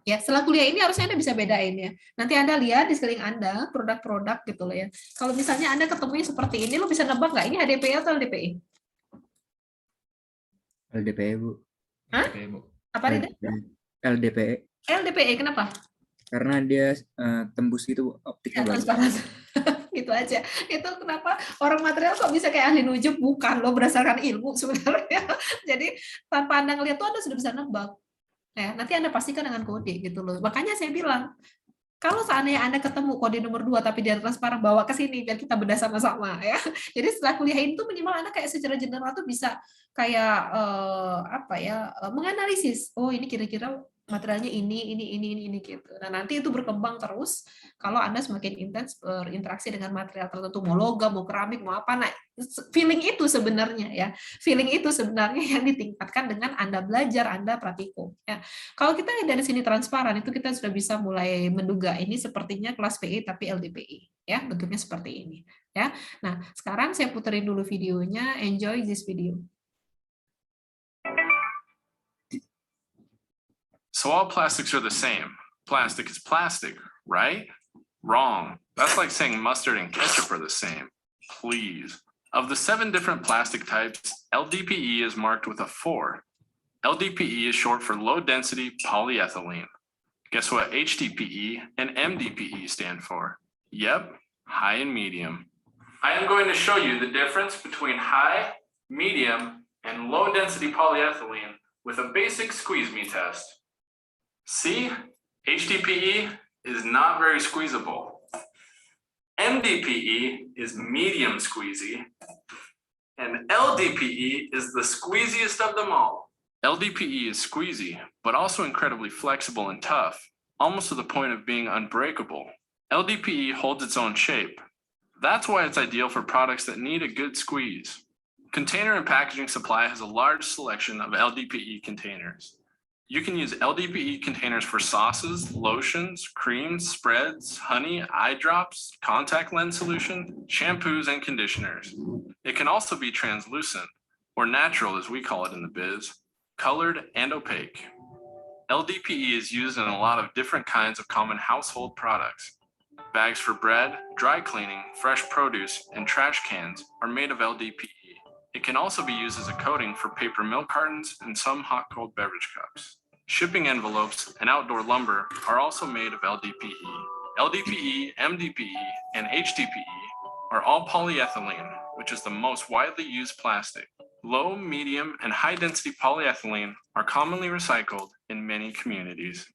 Ya, setelah kuliah ini harusnya Anda bisa bedain ya. Nanti Anda lihat di sekeliling Anda produk-produk gitu loh ya. Kalau misalnya Anda ketemunya seperti ini, lo bisa nebak nggak ini HDPE atau LDPE? LDPE, Bu. Hah? Apa Rida? LDPE. LDPE, kenapa? Karena dia tembus gitu, optiknya Ya, bagus. transparan. Gitu aja. Itu kenapa orang material kok bisa kayak ahli nujum? Bukan lo berdasarkan ilmu sebenarnya. Jadi tanpa Anda ngelihat tuh Anda sudah bisa nebak. Ya, nanti Anda pastikan dengan kode gitu loh. Makanya saya bilang, kalau seandainya Anda ketemu kode nomor 2 tapi dia transparan, bawa ke sini biar kita bedah sama-sama ya. Jadi setelah kuliah itu minimal Anda kayak secara general tuh bisa kayak menganalisis. Oh, ini kira-kira materialnya ini gitu. Nah, nanti itu berkembang terus kalau Anda semakin intens berinteraksi dengan material tertentu, mau logam, mau keramik, mau apa. Nah, feeling itu sebenarnya ya. Feeling itu sebenarnya yang ditingkatkan dengan Anda belajar, Anda praktikum ya. Kalau kita dari sini transparan, itu kita sudah bisa mulai menduga ini sepertinya kelas PE tapi LDPE ya, bentuknya seperti ini ya. Nah, sekarang saya puterin dulu videonya, enjoy this video. So all plastics are the same. Plastic is plastic, right? Wrong. That's like saying mustard and ketchup are the same. Please. Of the 7 different plastic types, LDPE is marked with a 4. LDPE is short for low density polyethylene. Guess what HDPE and MDPE stand for? Yep, high and medium. I am going to show you the difference between high, medium, and low density polyethylene with a basic squeeze me test. See, HDPE is not very squeezable. MDPE is medium squeezy, and LDPE is the squeeziest of them all. LDPE is squeezy, but also incredibly flexible and tough, almost to the point of being unbreakable. LDPE holds its own shape. That's why it's ideal for products that need a good squeeze. Container and Packaging Supply has a large selection of LDPE containers. You can use LDPE containers for sauces, lotions, creams, spreads, honey, eye drops, contact lens solution, shampoos, and conditioners. It can also be translucent, or natural as we call it in the biz, colored and opaque. LDPE is used in a lot of different kinds of common household products. Bags for bread, dry cleaning, fresh produce, and trash cans are made of LDPE. It can also be used as a coating for paper milk cartons and some hot cold beverage cups. Shipping envelopes and outdoor lumber are also made of LDPE. LDPE, MDPE, and HDPE are all polyethylene, which is the most widely used plastic. Low, medium, and high density polyethylene are commonly recycled in many communities.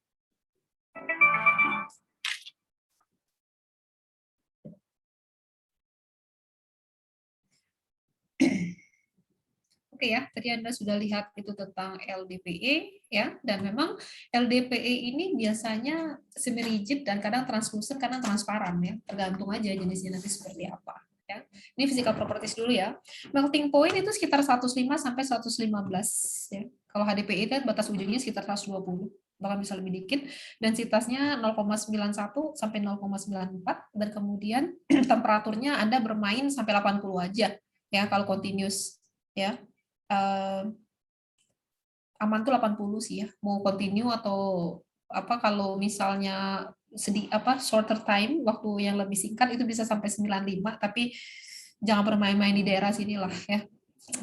Oke ya, tadi Anda sudah lihat itu tentang LDPE ya, dan memang LDPE ini biasanya semi rigid dan kadang translucent, kadang transparan ya, tergantung aja jenisnya nanti seperti apa ya. Ini physical properties dulu ya. Melting point itu sekitar 105 sampai 115 ya. Kalau HDPE kan batas ujungnya sekitar 120, bahkan bisa lebih dikit. Densitasnya 0,91 sampai 0,94 dan kemudian temperaturnya Anda bermain sampai 80 aja ya kalau continuous ya. Aman tuh 80 sih ya, mau continue atau apa, kalau misalnya shorter time, waktu yang lebih singkat itu bisa sampai 95, tapi jangan bermain-main di daerah sini lah ya.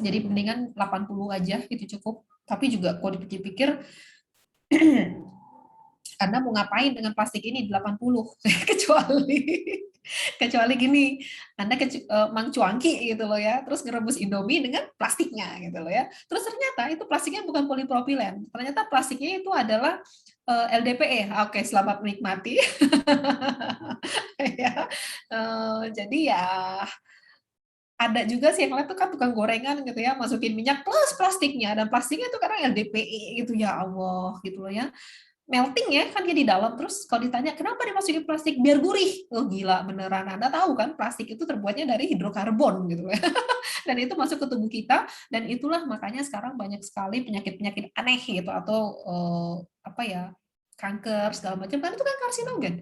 Jadi mendingan 80 aja itu cukup. Tapi juga kalau dipikir-pikir Anda mau ngapain dengan plastik ini di 80 kecuali gini, Anda Mang Cuangki gitu loh ya, terus ngerebus Indomie dengan plastiknya gitu loh ya. Terus ternyata itu plastiknya bukan polipropilen, ternyata plastiknya itu adalah LDPE. Oke, selamat menikmati. Ya, jadi ya ada juga sih yang lain tuh kan tukang gorengan gitu ya, masukin minyak plus plastiknya, dan plastiknya itu kadang LDPE gitu, ya Allah gitu loh ya. Melting ya kan dia di dalam, terus kalau ditanya kenapa dimasukin plastik, biar gurih. Oh gila beneran, Anda tahu kan plastik itu terbuatnya dari hidrokarbon gitu ya. Dan itu masuk ke tubuh kita, dan itulah makanya sekarang banyak sekali penyakit-penyakit aneh gitu, atau kanker segala macam, kan itu kan karsinogen.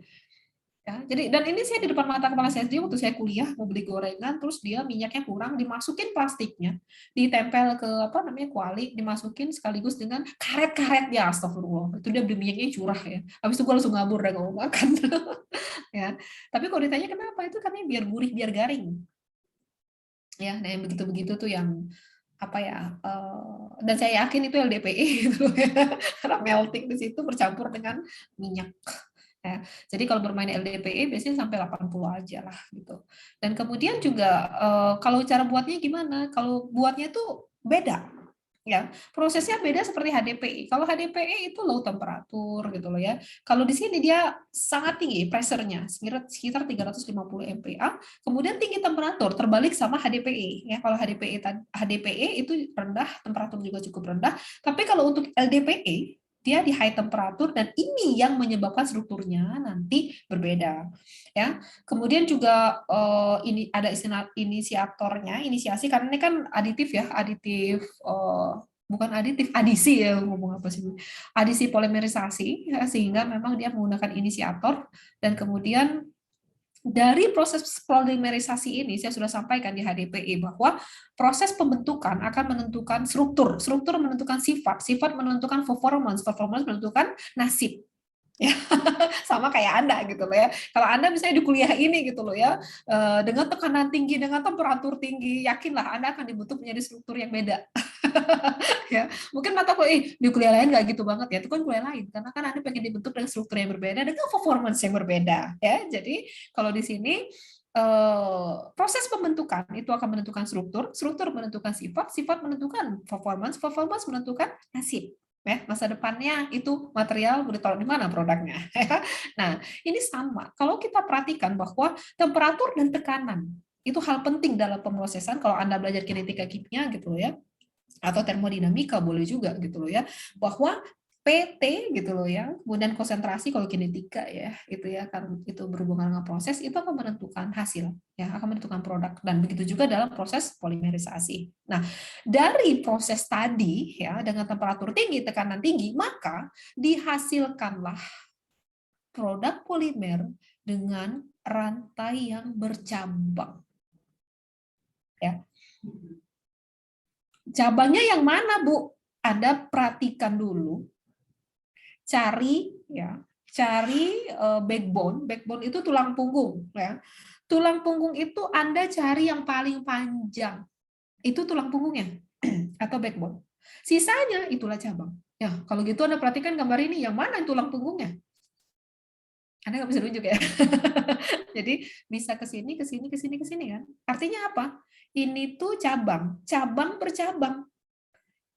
Ya, jadi dan ini saya di depan mata kepala saya sendiri waktu saya kuliah mau beli gorengan, terus dia minyaknya kurang, dimasukin plastiknya, ditempel ke apa namanya kuali, dimasukin sekaligus dengan karet-karet ya, astagfirullah. Itu dia beli minyaknya curah ya. Habis itu gue langsung ngabur dan nggak mau makan. Ya, tapi kalau ditanya kenapa itu katanya biar gurih, biar garing. Ya, nah yang begitu-begitu tuh yang apa ya? Dan saya yakin itu LDPE gitu ya, karena melting di situ bercampur dengan minyak. Ya, jadi kalau bermain LDPE biasanya sampai 80 aja lah gitu. Dan kemudian juga kalau cara buatnya gimana? Kalau buatnya tuh beda. Ya, prosesnya beda seperti HDPE. Kalau HDPE itu low temperatur gitu loh ya. Kalau di sini dia sangat tinggi pressure-nya, sekitar 350 MPa, kemudian tinggi temperatur, terbalik sama HDPE ya. Kalau HDPE itu rendah, temperatur juga cukup rendah, tapi kalau untuk LDPE dia di high temperatur dan ini yang menyebabkan strukturnya nanti berbeda ya. Kemudian juga ini ada istilah inisiatornya, inisiasi karena ini kan aditif ya, aditif bukan aditif, adisi ya, ngomong apa sih, adisi polimerisasi ya, sehingga memang dia menggunakan inisiator. Dan kemudian dari proses polimerisasi ini saya sudah sampaikan di HDPE bahwa proses pembentukan akan menentukan struktur, struktur menentukan sifat, sifat menentukan performance, performance menentukan nasib. Ya, sama kayak Anda gitu loh ya. Kalau Anda misalnya di kuliah ini gitu loh ya, dengan tekanan tinggi, dengan temperatur tinggi, yakinlah Anda akan dibentuk menjadi struktur yang beda. Ya, mungkin mata kuliah di kuliah lain nggak gitu banget ya, itu kan kuliah lain karena kan Anda pengen dibentuk dengan struktur yang berbeda dengan performance yang berbeda ya. Jadi kalau di sini proses pembentukan itu akan menentukan struktur, struktur menentukan sifat, sifat menentukan performance, performance menentukan nasib. Ya, masa depannya itu material ditaruh di mana produknya. Nah, ini sama. Kalau kita perhatikan bahwa temperatur dan tekanan itu hal penting dalam pemrosesan. Kalau Anda belajar kinetika kimia gitu loh ya, atau termodinamika boleh juga gitu loh ya, bahwa PT gitu loh ya, kemudian konsentrasi kalau kinetika ya, itu ya kan itu berhubungan dengan proses, itu akan menentukan hasil ya, akan menentukan produk. Dan begitu juga dalam proses polimerisasi. Nah, dari proses tadi ya dengan temperatur tinggi, tekanan tinggi, maka dihasilkanlah produk polimer dengan rantai yang bercabang. Ya. Cabangnya yang mana, Bu? Anda perhatikan dulu. Cari backbone. Backbone itu tulang punggung ya. Tulang punggung itu Anda cari yang paling panjang. Itu tulang punggungnya atau backbone. Sisanya itulah cabang. Ya, kalau gitu Anda perhatikan gambar ini, yang mana tulang punggungnya? Anda nggak bisa tunjuk ya. Jadi bisa ke sini, ke sini, ke sini, ke sini kan. Artinya apa? Ini tuh cabang, cabang bercabang.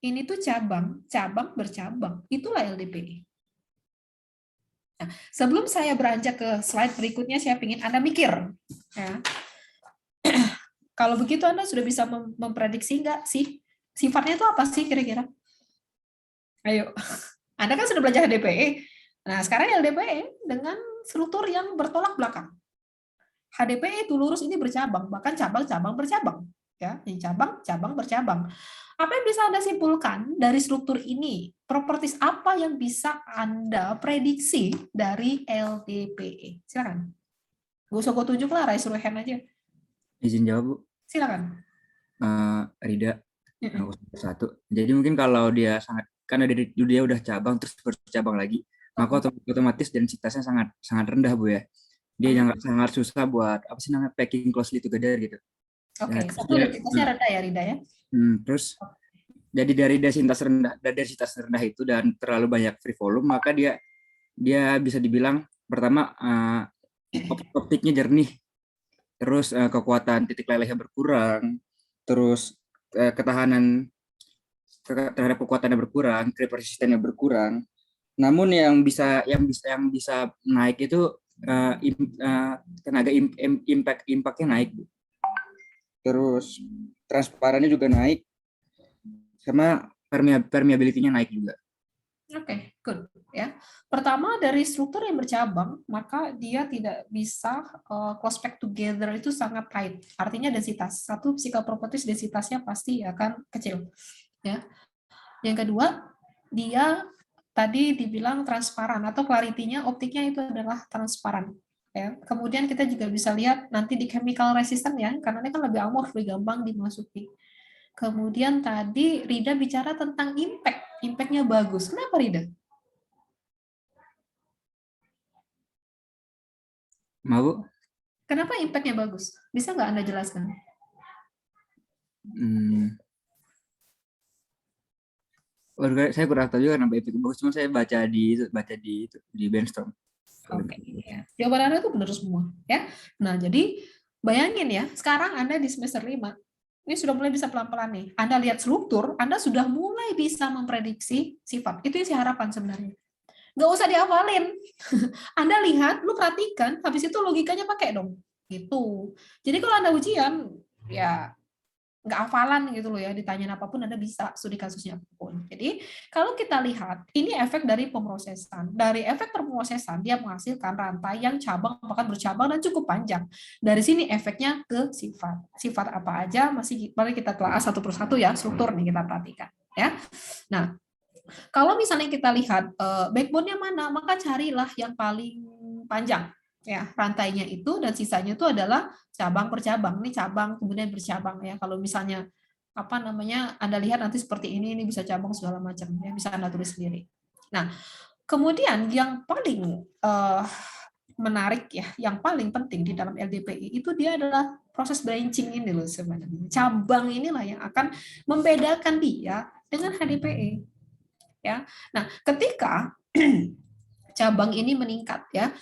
Ini tuh cabang, cabang bercabang. Itulah LDPE. Nah, sebelum saya beranjak ke slide berikutnya, saya ingin Anda mikir. Ya. Kalau begitu Anda sudah bisa memprediksi nggak sih? Sifatnya itu apa sih kira-kira? Ayo. Anda kan sudah belajar HDPE. Nah, sekarang LDPE dengan struktur yang bertolak belakang. HDPE itu lurus, ini bercabang, bahkan cabang-cabang bercabang. Ya, ini cabang-cabang bercabang. Apa yang bisa Anda simpulkan dari struktur ini? Properties apa yang bisa Anda prediksi dari LDPE? Silakan. Gak usah gue tunjuk lah, raise your hand aja. Izin jawab, Bu. Silakan. Rida, satu. Jadi mungkin kalau dia karena dia udah cabang terus bercabang lagi, maka otomatis densitasnya sangat rendah, Bu ya. Dia sangat susah buat apa sih namanya packing closely together gitu. Oke, satu densitasnya rendah ya, Rida ya. Terus jadi dari densitas rendah itu dan terlalu banyak free volume, maka dia bisa dibilang pertama optiknya jernih, terus kekuatan titik lelehnya berkurang, terus ketahanan terhadap kekuatannya berkurang, creep resistennya berkurang. Namun yang bisa naik itu tenaga impactnya naik, Bu. Terus transparannya juga naik, sama permeability-nya naik juga. Oke, good ya. Pertama dari struktur yang bercabang, maka dia tidak bisa close pack together, itu sangat tight. Artinya densitas. Satu, physical properties densitasnya pasti akan kecil. Ya. Yang kedua, dia tadi dibilang transparan atau clarity-nya optiknya itu adalah transparan. Ya. Kemudian kita juga bisa lihat nanti di chemical resistant ya, karena ini kan lebih amorf, lebih gampang dimasuki. Kemudian tadi Rida bicara tentang impact. Impact-nya bagus. Kenapa Rida? Mau Bu? Kenapa impact-nya bagus? Bisa nggak Anda jelaskan? Saya kurang tahu juga kenapa efek bagus, cuma saya baca di Brainstorm. Oke, ya. Jawaban Anda itu benar semua, ya. Nah, jadi bayangin ya, sekarang Anda di semester 5, ini sudah mulai bisa pelan-pelan nih. Anda lihat struktur, Anda sudah mulai bisa memprediksi sifat. Itu yang saya harapkan sebenarnya. Nggak usah dihafalin. Anda lihat, lu perhatikan, habis itu logikanya pakai dong. Gitu. Jadi kalau Anda ujian, ya nggak hafalan gitu loh ya, ditanyain apapun Anda bisa, studi kasusnya apapun. Jadi kalau kita lihat, ini efek dari pemrosesan. Dari efek pemrosesan, dia menghasilkan rantai yang cabang bahkan bercabang dan cukup panjang. Dari sini efeknya ke sifat. Sifat apa aja, mari kita telah satu persatu ya, struktur nih kita perhatikan. Ya. Nah, kalau misalnya kita lihat backbone-nya mana, maka carilah yang paling panjang. Ya, rantainya itu dan sisanya itu adalah cabang per cabang. Ini cabang kemudian bercabang ya. Kalau misalnya apa namanya Anda lihat nanti seperti ini bisa cabang segala macam ya, bisa Anda tulis sendiri. Nah, kemudian yang paling menarik ya, yang paling penting di dalam LDPI itu dia adalah proses branching ini loh sebenarnya. Cabang inilah yang akan membedakan dia dengan HDPE. Ya. Nah, ketika cabang ini meningkat ya,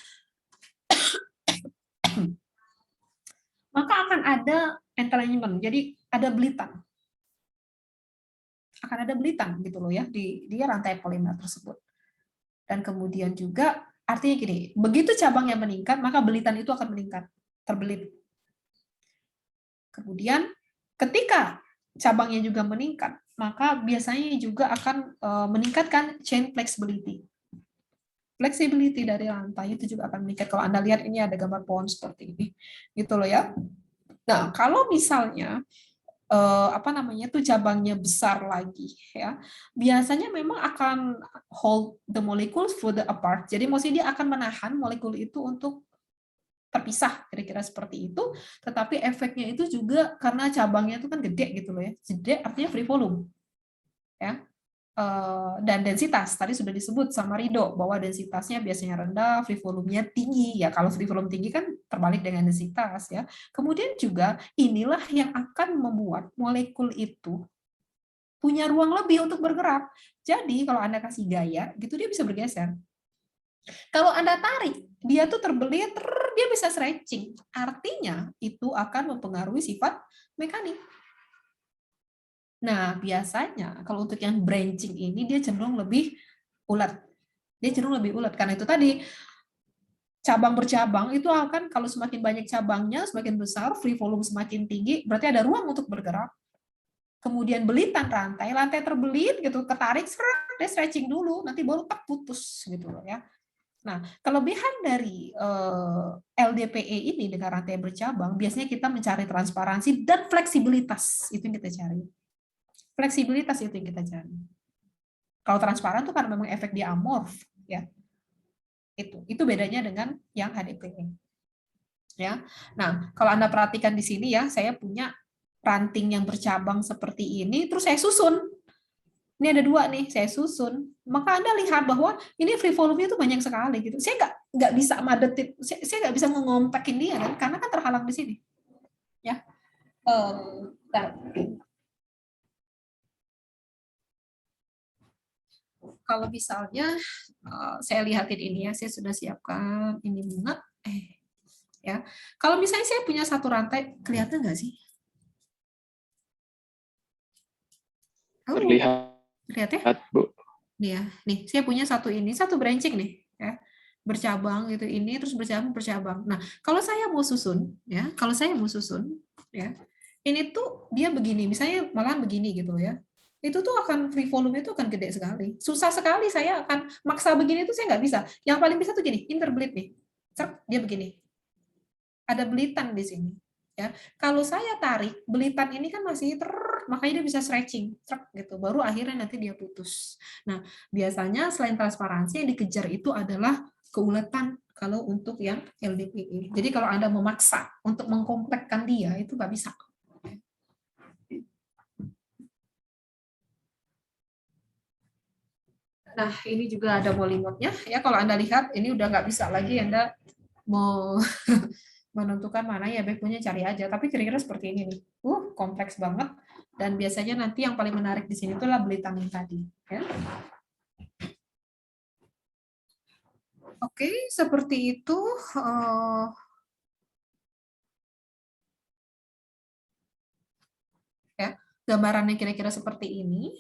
maka akan ada entanglement. Jadi ada belitan. Akan ada belitan gitu loh ya di rantai polimer tersebut. Dan kemudian juga artinya gini, begitu cabangnya meningkat, maka belitan itu akan meningkat, terbelit. Kemudian ketika cabangnya juga meningkat, maka biasanya juga akan meningkatkan chain flexibility. Flexibility dari rantai itu juga akan meningkat. Kalau Anda lihat ini ada gambar pohon seperti ini, gitu loh ya. Nah, kalau misalnya tuh cabangnya besar lagi, ya, biasanya memang akan hold the molecules further apart. Jadi maksudnya dia akan menahan molekul itu untuk terpisah, kira-kira seperti itu. Tetapi efeknya itu juga karena cabangnya itu kan gede gitu loh ya. Gede artinya free volume, ya. Dan densitas tadi sudah disebut sama Rido bahwa densitasnya biasanya rendah, free volume-nya tinggi ya. Kalau free volume tinggi kan terbalik dengan densitas ya. Kemudian juga inilah yang akan membuat molekul itu punya ruang lebih untuk bergerak. Jadi kalau Anda kasih gaya gitu dia bisa bergeser. Kalau Anda tarik, dia tuh terbelit, dia bisa stretching. Artinya itu akan mempengaruhi sifat mekanik. Nah, biasanya kalau untuk yang branching ini dia cenderung lebih ulat. Dia cenderung lebih ulat karena itu tadi cabang bercabang itu akan kalau semakin banyak cabangnya, semakin besar, free volume semakin tinggi, berarti ada ruang untuk bergerak. Kemudian belitan rantai terbelit gitu, ketarik, dia stretching dulu, nanti baru tak putus gitu loh ya. Nah, kelebihan dari LDPE ini dengan rantai bercabang, biasanya kita mencari transparansi dan fleksibilitas, itu yang kita cari. Fleksibilitas itu yang kita cari. Kalau transparan itu karena memang efek dia amorf, ya. Itu bedanya dengan yang HDPE. Ya. Nah, kalau Anda perhatikan di sini ya, saya punya ranting yang bercabang seperti ini, terus saya susun. Ini ada dua nih, saya susun. Maka Anda lihat bahwa ini free volume-nya itu banyak sekali gitu. Saya nggak bisa madetin, saya nggak bisa mengompakin dia kan, karena kan terhalang di sini. Ya. Kalau misalnya saya lihatin ini ya, saya sudah siapkan ini bunga. Ya, kalau misalnya saya punya satu rantai, kelihatan nggak sih? Terlihat. Lihat ya? Bu. Nih, saya punya satu ini, satu branching nih, ya. Bercabang gitu ini terus bercabang. Nah, kalau saya mau susun, ya, ya, ini tuh dia begini, misalnya malahan begini gitu ya. Itu tuh akan free volume itu akan gede sekali. Susah sekali saya akan maksa begini tuh saya nggak bisa. Yang paling bisa tuh gini, interbelit nih. Dia begini. Ada belitan di sini. Ya, kalau saya tarik, belitan ini kan masih makanya dia bisa stretching, truk gitu. Baru akhirnya nanti dia putus. Nah, biasanya selain transparansi yang dikejar itu adalah keuletan kalau untuk yang LDPE. Jadi kalau Anda memaksa untuk mengkomplekkan dia, itu nggak bisa. Nah, ini juga ada polymodenya. Ya, kalau Anda lihat, ini udah nggak bisa lagi Anda mau menentukan mana ya backbone-nya, cari aja. Tapi kira-kira seperti ini nih. Kompleks banget. Dan biasanya nanti yang paling menarik di sini itulah belitan yang tadi. Ya. Oke, seperti itu. Ya, gambarannya kira-kira seperti ini.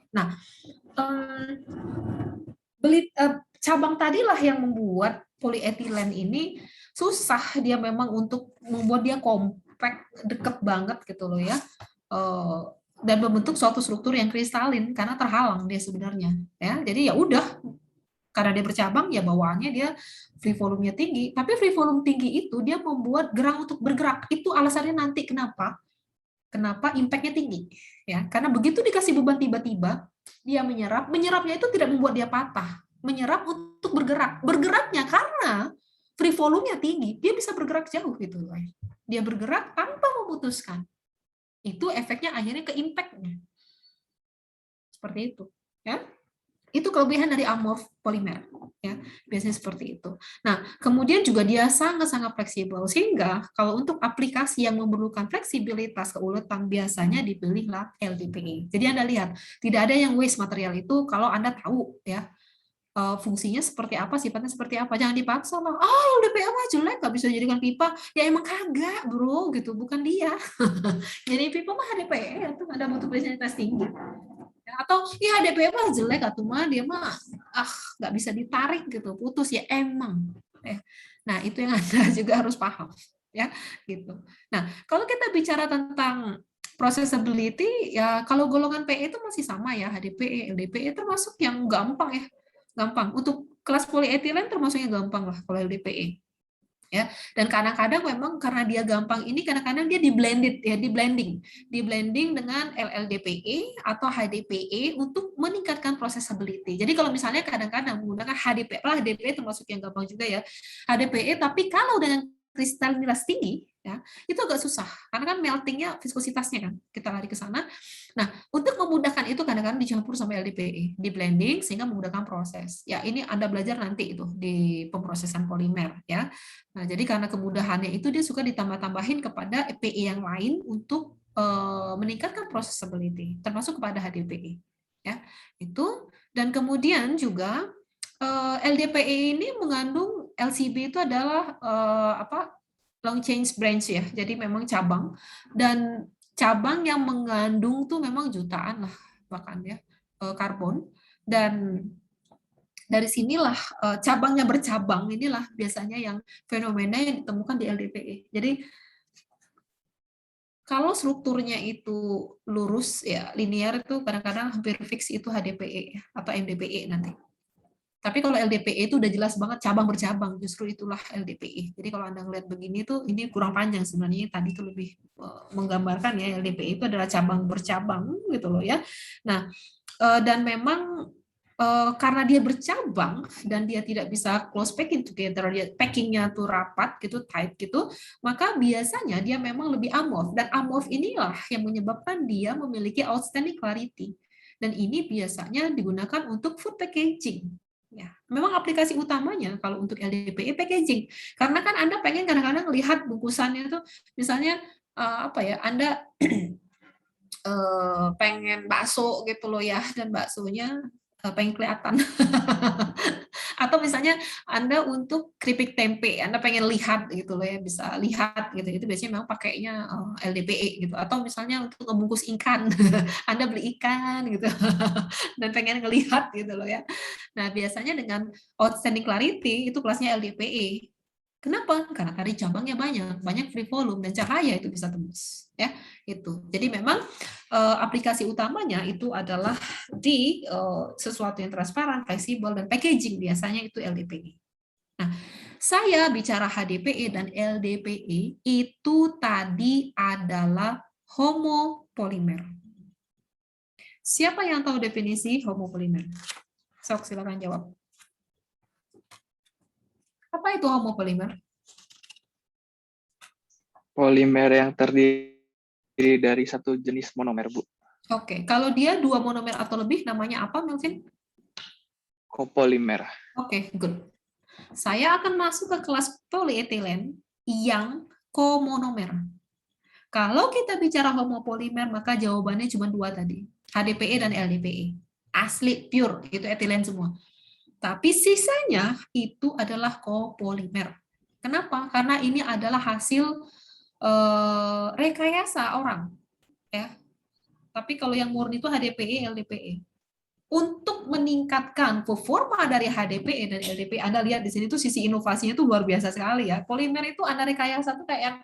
Nah, cabang tadilah yang membuat polietilen ini susah dia memang untuk membuat dia compact, deket banget gitu loh ya, dan membentuk suatu struktur yang kristalin karena terhalang dia sebenarnya ya. Jadi ya udah, karena dia bercabang ya bawaannya dia free volume-nya tinggi, tapi free volume tinggi itu dia membuat gerang untuk bergerak. Itu alasannya nanti kenapa impact-nya tinggi ya, karena begitu dikasih beban tiba-tiba dia menyerapnya itu tidak membuat dia patah, menyerap untuk bergeraknya karena free volume-nya tinggi, dia bisa bergerak jauh gitu loh. Dia bergerak tanpa memutuskan, itu efeknya akhirnya ke impact-nya seperti itu ya. Itu kelebihan dari amorf polimer ya, biasanya seperti itu. Nah, kemudian juga dia sangat-sangat fleksibel, sehingga kalau untuk aplikasi yang memerlukan fleksibilitas keuletan biasanya dipilihlah LDPE. Jadi Anda lihat, tidak ada yang waste material itu kalau Anda tahu ya fungsinya seperti apa, sifatnya seperti apa. Jangan dipaksa lah, LDPE mah jelek, nggak bisa dijadikan pipa. Ya emang kagak bro, gitu, bukan dia. Jadi pipa mah HDPE, itu ada mutu densitas tinggi. Atau ya HDPE mah jelek atau mah dia mah nggak bisa ditarik gitu, putus ya emang. Nah itu yang Anda juga harus paham ya gitu. Nah kalau kita bicara tentang processability ya, kalau golongan PE itu masih sama ya, HDPE, LDPE termasuk yang gampang ya, gampang untuk kelas polietilen termasuknya gampang lah kalau LDPE. Ya, dan kadang-kadang memang karena dia gampang ini kadang-kadang dia di blending dengan LLDPE atau HDPE untuk meningkatkan processability. Jadi kalau misalnya kadang-kadang menggunakan HDPE termasuk yang gampang juga ya, HDPE, tapi kalau dengan kristalinitas tinggi ya itu agak susah karena kan meltingnya, viskositasnya kan kita lari ke sana. Nah untuk memudahkan itu kadang-kadang dicampur sama LDPE, di blending sehingga memudahkan proses ya. Ini Anda belajar nanti itu di pemrosesan polimer ya. Nah jadi karena kemudahannya itu dia suka ditambah-tambahin kepada PE yang lain untuk meningkatkan processability termasuk kepada HDPE ya itu. Dan kemudian juga LDPE ini mengandung LCB itu adalah long chain branch ya, jadi memang cabang, dan cabang yang mengandung tuh memang jutaan lah bahkan ya karbon. Dan dari sinilah cabangnya bercabang inilah biasanya yang fenomena yang ditemukan di LDPE. Jadi kalau strukturnya itu lurus ya linear itu kadang-kadang hampir fix itu HDPE atau MDPE nanti. Tapi kalau LDPE itu udah jelas banget cabang bercabang, justru itulah LDPE. Jadi kalau Anda ngeliat begini tuh ini kurang panjang sebenarnya, tadi itu lebih menggambarkan ya LDPE itu adalah cabang bercabang gitu loh ya. Nah, dan memang karena dia bercabang dan dia tidak bisa close packing together, dia packingnya tuh rapat gitu, tight gitu, maka biasanya dia memang lebih amorf, dan amorf inilah yang menyebabkan dia memiliki outstanding clarity. Dan ini biasanya digunakan untuk food packaging. Ya, memang aplikasi utamanya kalau untuk LDPE packaging, karena kan Anda pengen kadang-kadang lihat bungkusannya itu, misalnya Anda pengen bakso gitu loh ya, dan baksonya pengen kelihatan. Atau misalnya Anda untuk keripik tempe, Anda pengen lihat gitu loh ya, bisa lihat gitu. Itu biasanya memang pakainya LDPE gitu. Atau misalnya untuk ngebungkus ikan, Anda beli ikan gitu dan pengen ngelihat gitu loh ya. Nah, biasanya dengan outstanding clarity itu kelasnya LDPE. Kenapa? Karena tadi cabangnya banyak free volume dan cahaya itu bisa tembus ya. Itu. Jadi memang aplikasi utamanya itu adalah di sesuatu yang transparan, fleksibel, dan packaging, biasanya itu LDPE. Nah, saya bicara HDPE dan LDPE itu tadi adalah homopolimer. Siapa yang tahu definisi homopolimer? Sok, silakan jawab. Apa itu homopolimer? Polimer yang terdiri dari satu jenis monomer, Bu. Oke, kalau dia 2 monomer atau lebih namanya apa, Melvin? Copolimer. Oke, good. Saya akan masuk ke kelas polietilen yang komonomer. Kalau kita bicara homopolimer, maka jawabannya cuma 2 tadi. HDPE dan LDPE. Asli, pure, itu etilen semua. Tapi sisanya itu adalah copolimer. Kenapa? Karena ini adalah hasil rekayasa orang. Ya. Tapi kalau yang murni itu HDPE, LDPE. Untuk meningkatkan performa dari HDPE dan LDPE, Anda lihat di sini tuh sisi inovasinya tuh luar biasa sekali ya. Polimer itu Anda rekayasa tuh kayak yang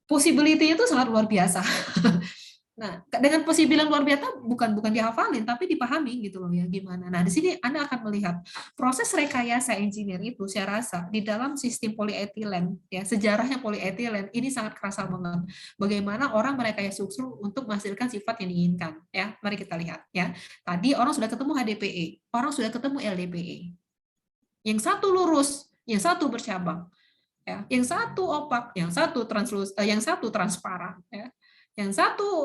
possibility-nya tuh sangat luar biasa. Nah, dengan possibility luar biasa bukan dihafalin tapi dipahami gitu loh ya gimana. Nah, di sini Anda akan melihat proses rekayasa engineer itu saya rasa di dalam sistem polietilen ya, sejarahnya polietilen ini sangat kerasa banget. Bagaimana orang merekayasa struktur untuk menghasilkan sifat yang diinginkan ya. Mari kita lihat ya. Tadi orang sudah ketemu HDPE, orang sudah ketemu LDPE. Yang satu lurus, yang satu bercabang. Ya, yang satu opak, yang satu yang satu transparan ya. Yang satu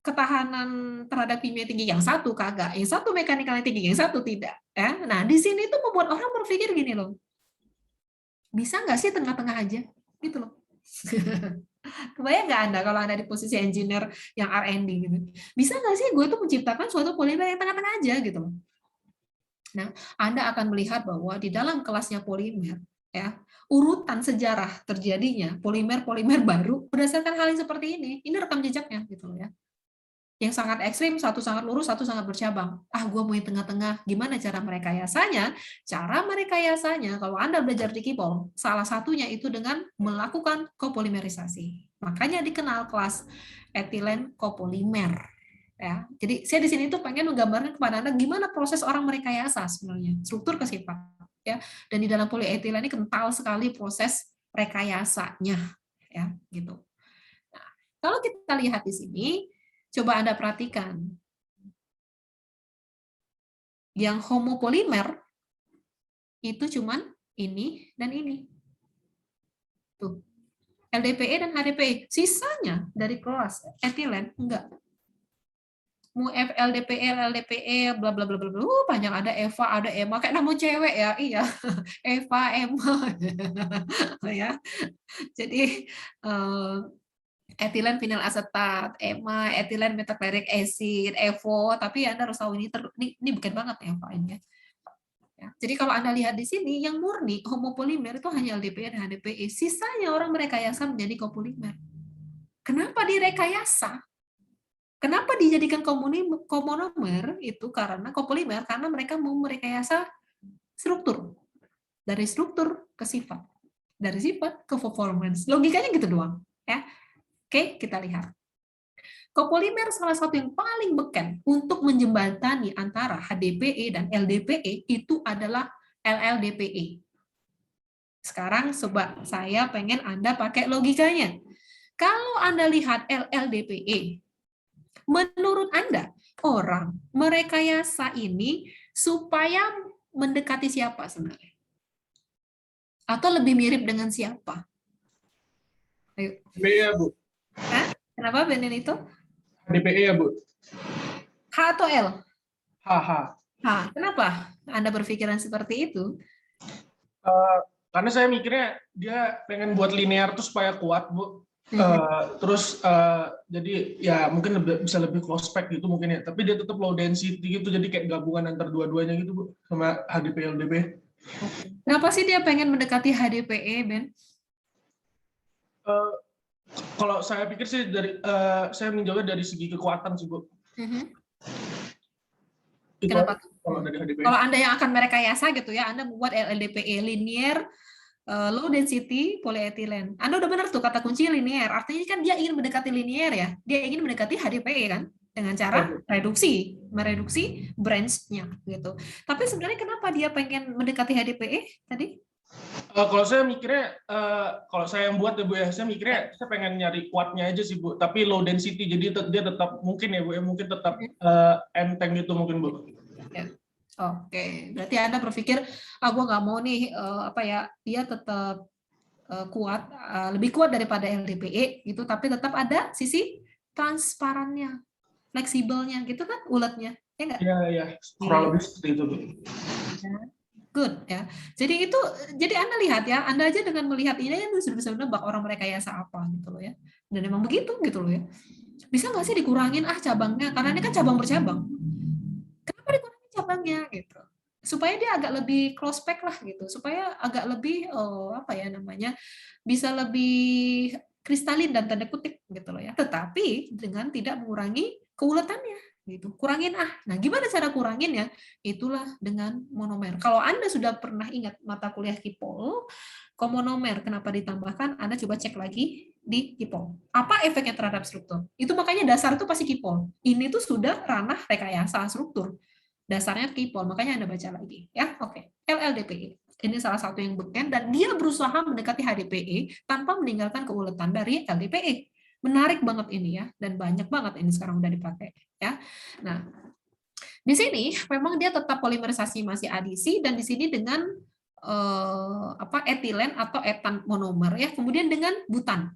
ketahanan terhadap kimia tinggi, yang satu kagak, yang satu mekanikalnya tinggi, yang satu tidak. Ya. Nah, di sini tuh membuat orang berpikir gini loh, bisa nggak sih tengah-tengah aja, gitu loh. Kebayang nggak Anda kalau Anda di posisi engineer yang R&D gitu, bisa nggak sih gue tuh menciptakan suatu polimer yang tengah-tengah aja gitu loh. Nah, Anda akan melihat bahwa di dalam kelasnya polimer, ya, urutan sejarah terjadinya polimer-polimer baru berdasarkan hal yang seperti ini. Ini rekam jejaknya gitu ya. Yang sangat ekstrim, satu sangat lurus, satu sangat bercabang. Gue mau yang tengah-tengah. Gimana cara merekayasanya? Cara merekayasanya kalau Anda belajar di KIPOL, salah satunya itu dengan melakukan kopolimerisasi. Makanya dikenal kelas etilen kopolimer. Ya. Jadi saya di sini tuh pengen menggambarkan kepada Anda gimana proses orang merekayasa sebenarnya, struktur ke sifat. Ya, dan di dalam polietilen ini kental sekali proses rekayasanya, ya, gitu. Nah, kalau kita lihat di sini, coba Anda perhatikan, yang homopolimer itu cuman ini dan ini, tuh, LDPE dan HDPE, sisanya dari kelas etilen enggak. Mau LDPE, LDPE, bla bla bla bla, panjang, ada Eva, ada Emma, kayak nama cewek ya, iya, Eva, Emma, ya. Jadi etilen vinyl asetat, Emma, etilen methachloric acid, Evo, tapi Anda harus tahu ini bukan banget Eva ini ya. Ya. Jadi kalau Anda lihat di sini, yang murni homopolimer itu hanya LDPE dan HDPE, sisanya orang merekayasa menjadi copolimer. Kenapa direkayasa? Kenapa dijadikan komonomer itu karena copolimer, karena mereka mau merekayasa struktur. Dari struktur ke sifat. Dari sifat ke performance. Logikanya gitu doang, ya. Oke, kita lihat. Copolimer salah satu yang paling beken untuk menjembatani antara HDPE dan LDPE itu adalah LLDPE. Sekarang coba saya pengen Anda pakai logikanya. Kalau Anda lihat LLDPE, menurut Anda, orang merekayasa ini supaya mendekati siapa sebenarnya? Atau lebih mirip dengan siapa? Ayo. HDPE ya, Bu. Hah? Kenapa Benin itu? HDPE ya, Bu. H atau L? H. Kenapa Anda berpikiran seperti itu? Karena saya mikirnya dia pengen buat linear tuh supaya kuat, Bu. Terus jadi ya mungkin bisa lebih close pack gitu mungkin ya, tapi dia tetap low density gitu, jadi kayak gabungan antar dua-duanya gitu, Bu, sama HDPE LDPE. Kenapa sih dia pengen mendekati HDPE, Ben? Kalau saya pikir sih dari saya menjawabnya dari segi kekuatan sih, Bu. Kenapa? Kalau Anda yang akan merekayasa gitu ya, Anda membuat LLDPE, linear low density polyethylene. Anda udah benar tuh kata kunci linear. Artinya kan dia ingin mendekati linear ya. Dia ingin mendekati HDPE kan dengan cara mereduksi branch-nya gitu. Tapi sebenarnya kenapa dia pengen mendekati HDPE tadi? Kalau saya mikirnya, kalau saya yang buat ya Bu ya, saya mikirnya saya pengen nyari kuatnya aja sih Bu, tapi low density, jadi dia tetap mungkin ya Bu ya, mungkin tetap enteng gitu mungkin Bu. Ya. Oke, berarti Anda berpikir, gue nggak mau nih, dia tetap kuat, lebih kuat daripada LDPE gitu, tapi tetap ada sisi transparannya, fleksibelnya gitu kan, uletnya, ya nggak? Iya, kurang lebih seperti itu Bu. Good ya. Jadi Anda lihat ya, Anda aja dengan melihat ini kan sudah bisa menebak orang merekayasa apa gitu loh ya. Dan memang begitu gitu loh ya. Bisa nggak sih dikurangin cabangnya? Karena ini kan cabang bercabang. Kenapa dikurangin cabangnya gitu? Supaya dia agak lebih close pack lah gitu. Supaya agak lebih bisa lebih kristalin dan tanda kutip gitu loh ya. Tetapi dengan tidak mengurangi keuletannya gitu. Kurangin Nah, gimana cara kuranginnya? Itulah dengan monomer. Kalau Anda sudah pernah ingat mata kuliah Kipol, komonomer kenapa ditambahkan? Anda coba cek lagi di Kipol. Apa efeknya terhadap struktur? Itu makanya dasar itu pasti Kipol. Ini tuh sudah ranah rekayasa struktur. Dasarnya Kipol, makanya Anda baca lagi ya. Oke. LLDPE. Ini salah satu yang beken dan dia berusaha mendekati HDPE tanpa meninggalkan keuletan dari LDPE. Menarik banget ini ya, dan banyak banget ini sekarang udah dipakai ya. Nah, di sini memang dia tetap polimerisasi masih adisi dan di sini dengan etilen atau etan monomer ya, kemudian dengan butan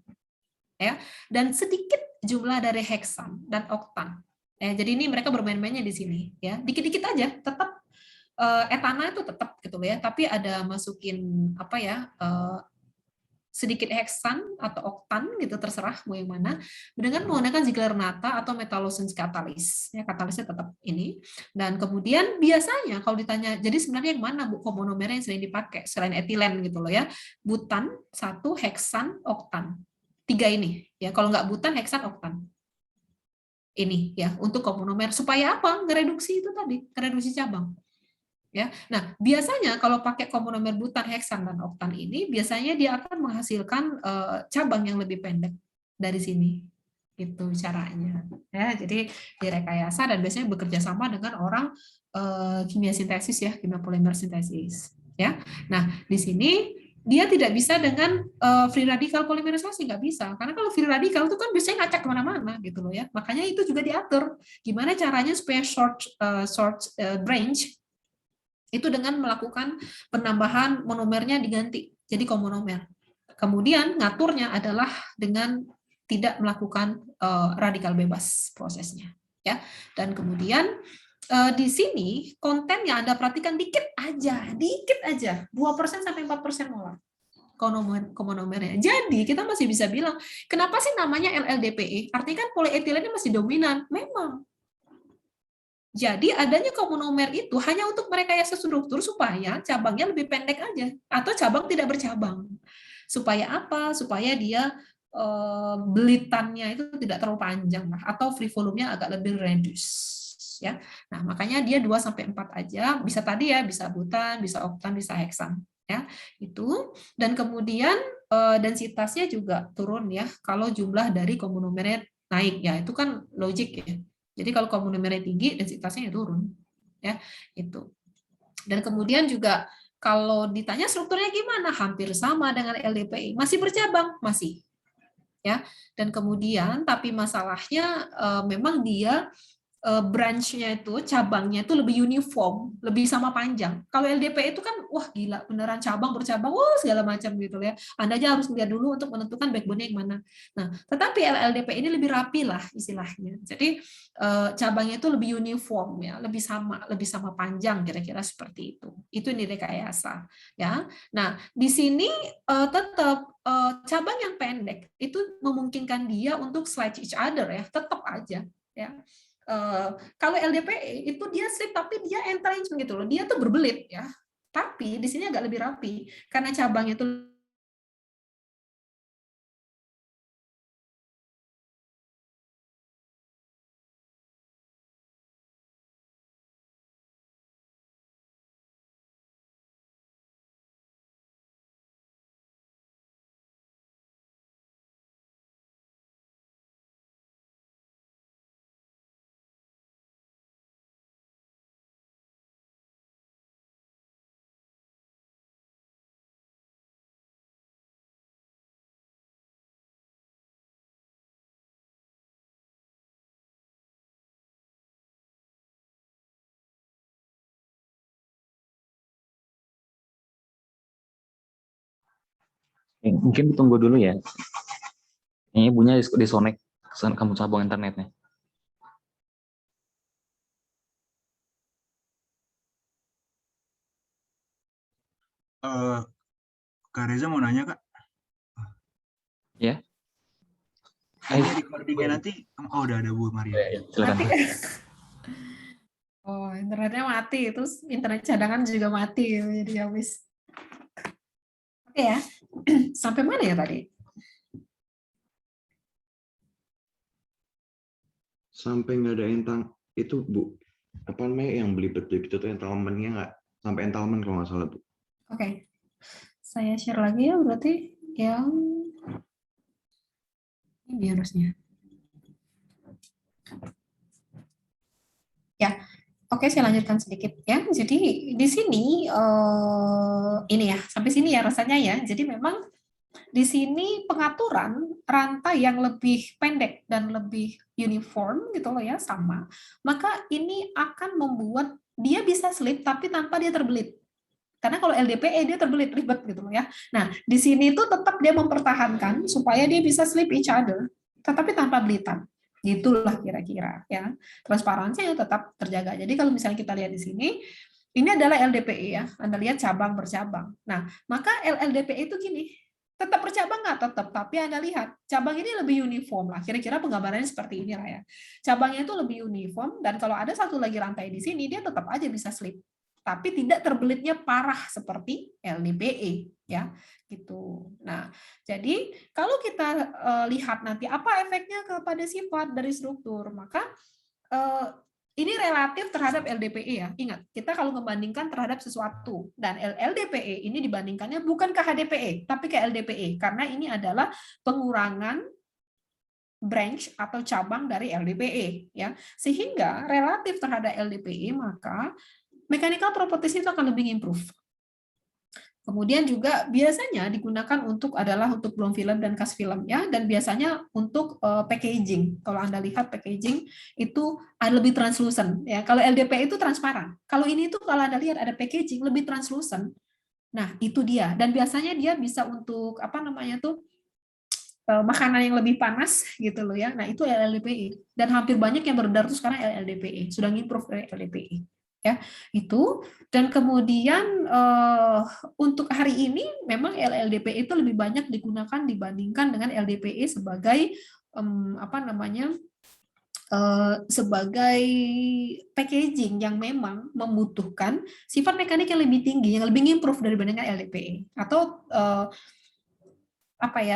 ya, dan sedikit jumlah dari heksan dan oktan. Jadi ini mereka bermain-mainnya di sini ya, dikit-dikit aja, tetap etana itu tetap gitu ya, tapi ada masukin sedikit heksan atau oktan gitu, terserah mau yang mana, dengan menggunakan Ziegler-Natta atau metallosense katalis. Ya, katalisnya tetap ini. Dan kemudian biasanya kalau ditanya, jadi sebenarnya yang mana Bu komonomer yang sering dipakai selain etilen gitu loh ya? Butan, 1, heksan, oktan. 3 ini ya. Kalau nggak butan, heksan, oktan. Ini ya untuk komonomer supaya apa? Ngereduksi itu tadi, ngereduksi cabang. Ya, nah biasanya kalau pakai komonomer butan, heksan dan oktan ini biasanya dia akan menghasilkan cabang yang lebih pendek dari sini, itu caranya. Ya, jadi direkayasa dan biasanya bekerja sama dengan orang kimia sintesis ya, kimia polimer sintesis. Ya, nah di sini dia tidak bisa dengan free radical polimerisasi, nggak bisa, karena kalau free radical itu kan biasanya ngacak kemana-mana gitu loh ya. Makanya itu juga diatur gimana caranya supaya short branch itu dengan melakukan penambahan monomernya diganti jadi komonomer. Kemudian ngaturnya adalah dengan tidak melakukan radikal bebas prosesnya, ya. Dan kemudian di sini konten yang Anda perhatikan dikit aja, 2% sampai 4% molar komonomernya. Jadi kita masih bisa bilang, kenapa sih namanya LLDPE? Artinya kan polietilennya masih dominan. Memang. Jadi adanya komonomer itu hanya untuk merekayasa struktur supaya cabangnya lebih pendek aja atau cabang tidak bercabang. Supaya apa? Supaya dia belitannya itu tidak terlalu panjang lah, atau free volume-nya agak lebih reduce ya. Nah, makanya dia 2 sampai 4 aja, bisa tadi ya, bisa butan, bisa oktan, bisa heksan ya. Itu dan kemudian densitasnya juga turun ya kalau jumlah dari komonomernya naik ya. Itu kan logik ya. Jadi kalau komonomernya tinggi, densitasnya ya turun, ya itu. Dan kemudian juga kalau ditanya strukturnya gimana, hampir sama dengan LDPI, masih bercabang, masih, ya. Dan kemudian tapi masalahnya memang dia branch-nya itu, cabangnya itu lebih uniform, lebih sama panjang. Kalau LDPE itu kan, wah gila, beneran cabang bercabang, wah segala macam gitu ya. Anda aja harus lihat dulu untuk menentukan backbone-nya yang mana. Nah, tetapi LLDPE ini lebih rapi lah istilahnya. Jadi cabangnya itu lebih uniform ya, lebih sama panjang kira-kira seperti itu. Itu ini rekayasa ya. Nah, di sini tetap cabang yang pendek itu memungkinkan dia untuk slide each other ya, tetap aja ya. Kalau LDPE itu dia slip tapi dia entrenchment gitu loh, dia tuh berbelit ya. Tapi di sini agak lebih rapi karena cabangnya itu Mungkin ditunggu dulu ya. Ini bunyinya disconnect kamu sambung internetnya. Kak Reza mau nanya, Kak? Ya. Ini recordingnya nanti, udah ada Bu Maria. Silakan. Oh, internetnya mati, terus internet cadangan juga mati, jadi habis. Oke ya, sampai mana ya tadi? Sampai nggak ada itu Bu, apa namanya yang beli betul itu tuh entitlement-nya nggak sampai entitlement kalau nggak salah Bu. Oke, saya share lagi ya, berarti yang ini harusnya. Ya, oke, saya lanjutkan sedikit ya. Jadi di sini ini ya, sampai sini ya rasanya ya. Jadi memang di sini pengaturan rantai yang lebih pendek dan lebih uniform gitu loh ya, sama. Maka ini akan membuat dia bisa slip tapi tanpa dia terbelit. Karena kalau LDPE dia terbelit, ribet gitu loh ya. Nah, di sini itu tetap dia mempertahankan supaya dia bisa slip each other, tetapi tanpa belitan. Gitulah kira-kira ya. Transparansinya tetap terjaga. Jadi kalau misalnya kita lihat di sini, ini adalah LDPE ya. Anda lihat cabang bercabang. Nah, maka LDPE itu gini, tetap bercabang nggak? Tetap, tapi Anda lihat cabang ini lebih uniform lah. Kira-kira penggambarannya seperti ini lah ya. Cabangnya itu lebih uniform, dan kalau ada satu lagi rantai di sini, dia tetap aja bisa slip. Tapi tidak terbelitnya parah seperti LDPE ya gitu. Nah, jadi kalau kita lihat nanti apa efeknya kepada sifat dari struktur, maka ini relatif terhadap LDPE ya. Ingat, kita kalau membandingkan terhadap sesuatu, dan LDPE ini dibandingkannya bukan ke HDPE tapi ke LDPE karena ini adalah pengurangan branch atau cabang dari LDPE ya. Sehingga relatif terhadap LDPE maka mechanical properties itu akan lebih improve. Kemudian juga biasanya digunakan untuk blown film dan cast film ya, dan biasanya untuk packaging. Kalau Anda lihat packaging itu lebih translucent ya. Kalau LDPE itu transparan. Kalau ini tuh kalau Anda lihat ada packaging lebih translucent. Nah, itu dia. Dan biasanya dia bisa untuk makanan yang lebih panas gitu loh ya. Nah, itu LDPE. Dan hampir banyak yang beredar itu sekarang LDPE, sudah improve dari LDPE. Ya, itu. Dan kemudian untuk hari ini memang LDPE itu lebih banyak digunakan dibandingkan dengan LDPE sebagai sebagai packaging yang memang membutuhkan sifat mekanik yang lebih tinggi, yang lebih improve dibandingkan LDPE, atau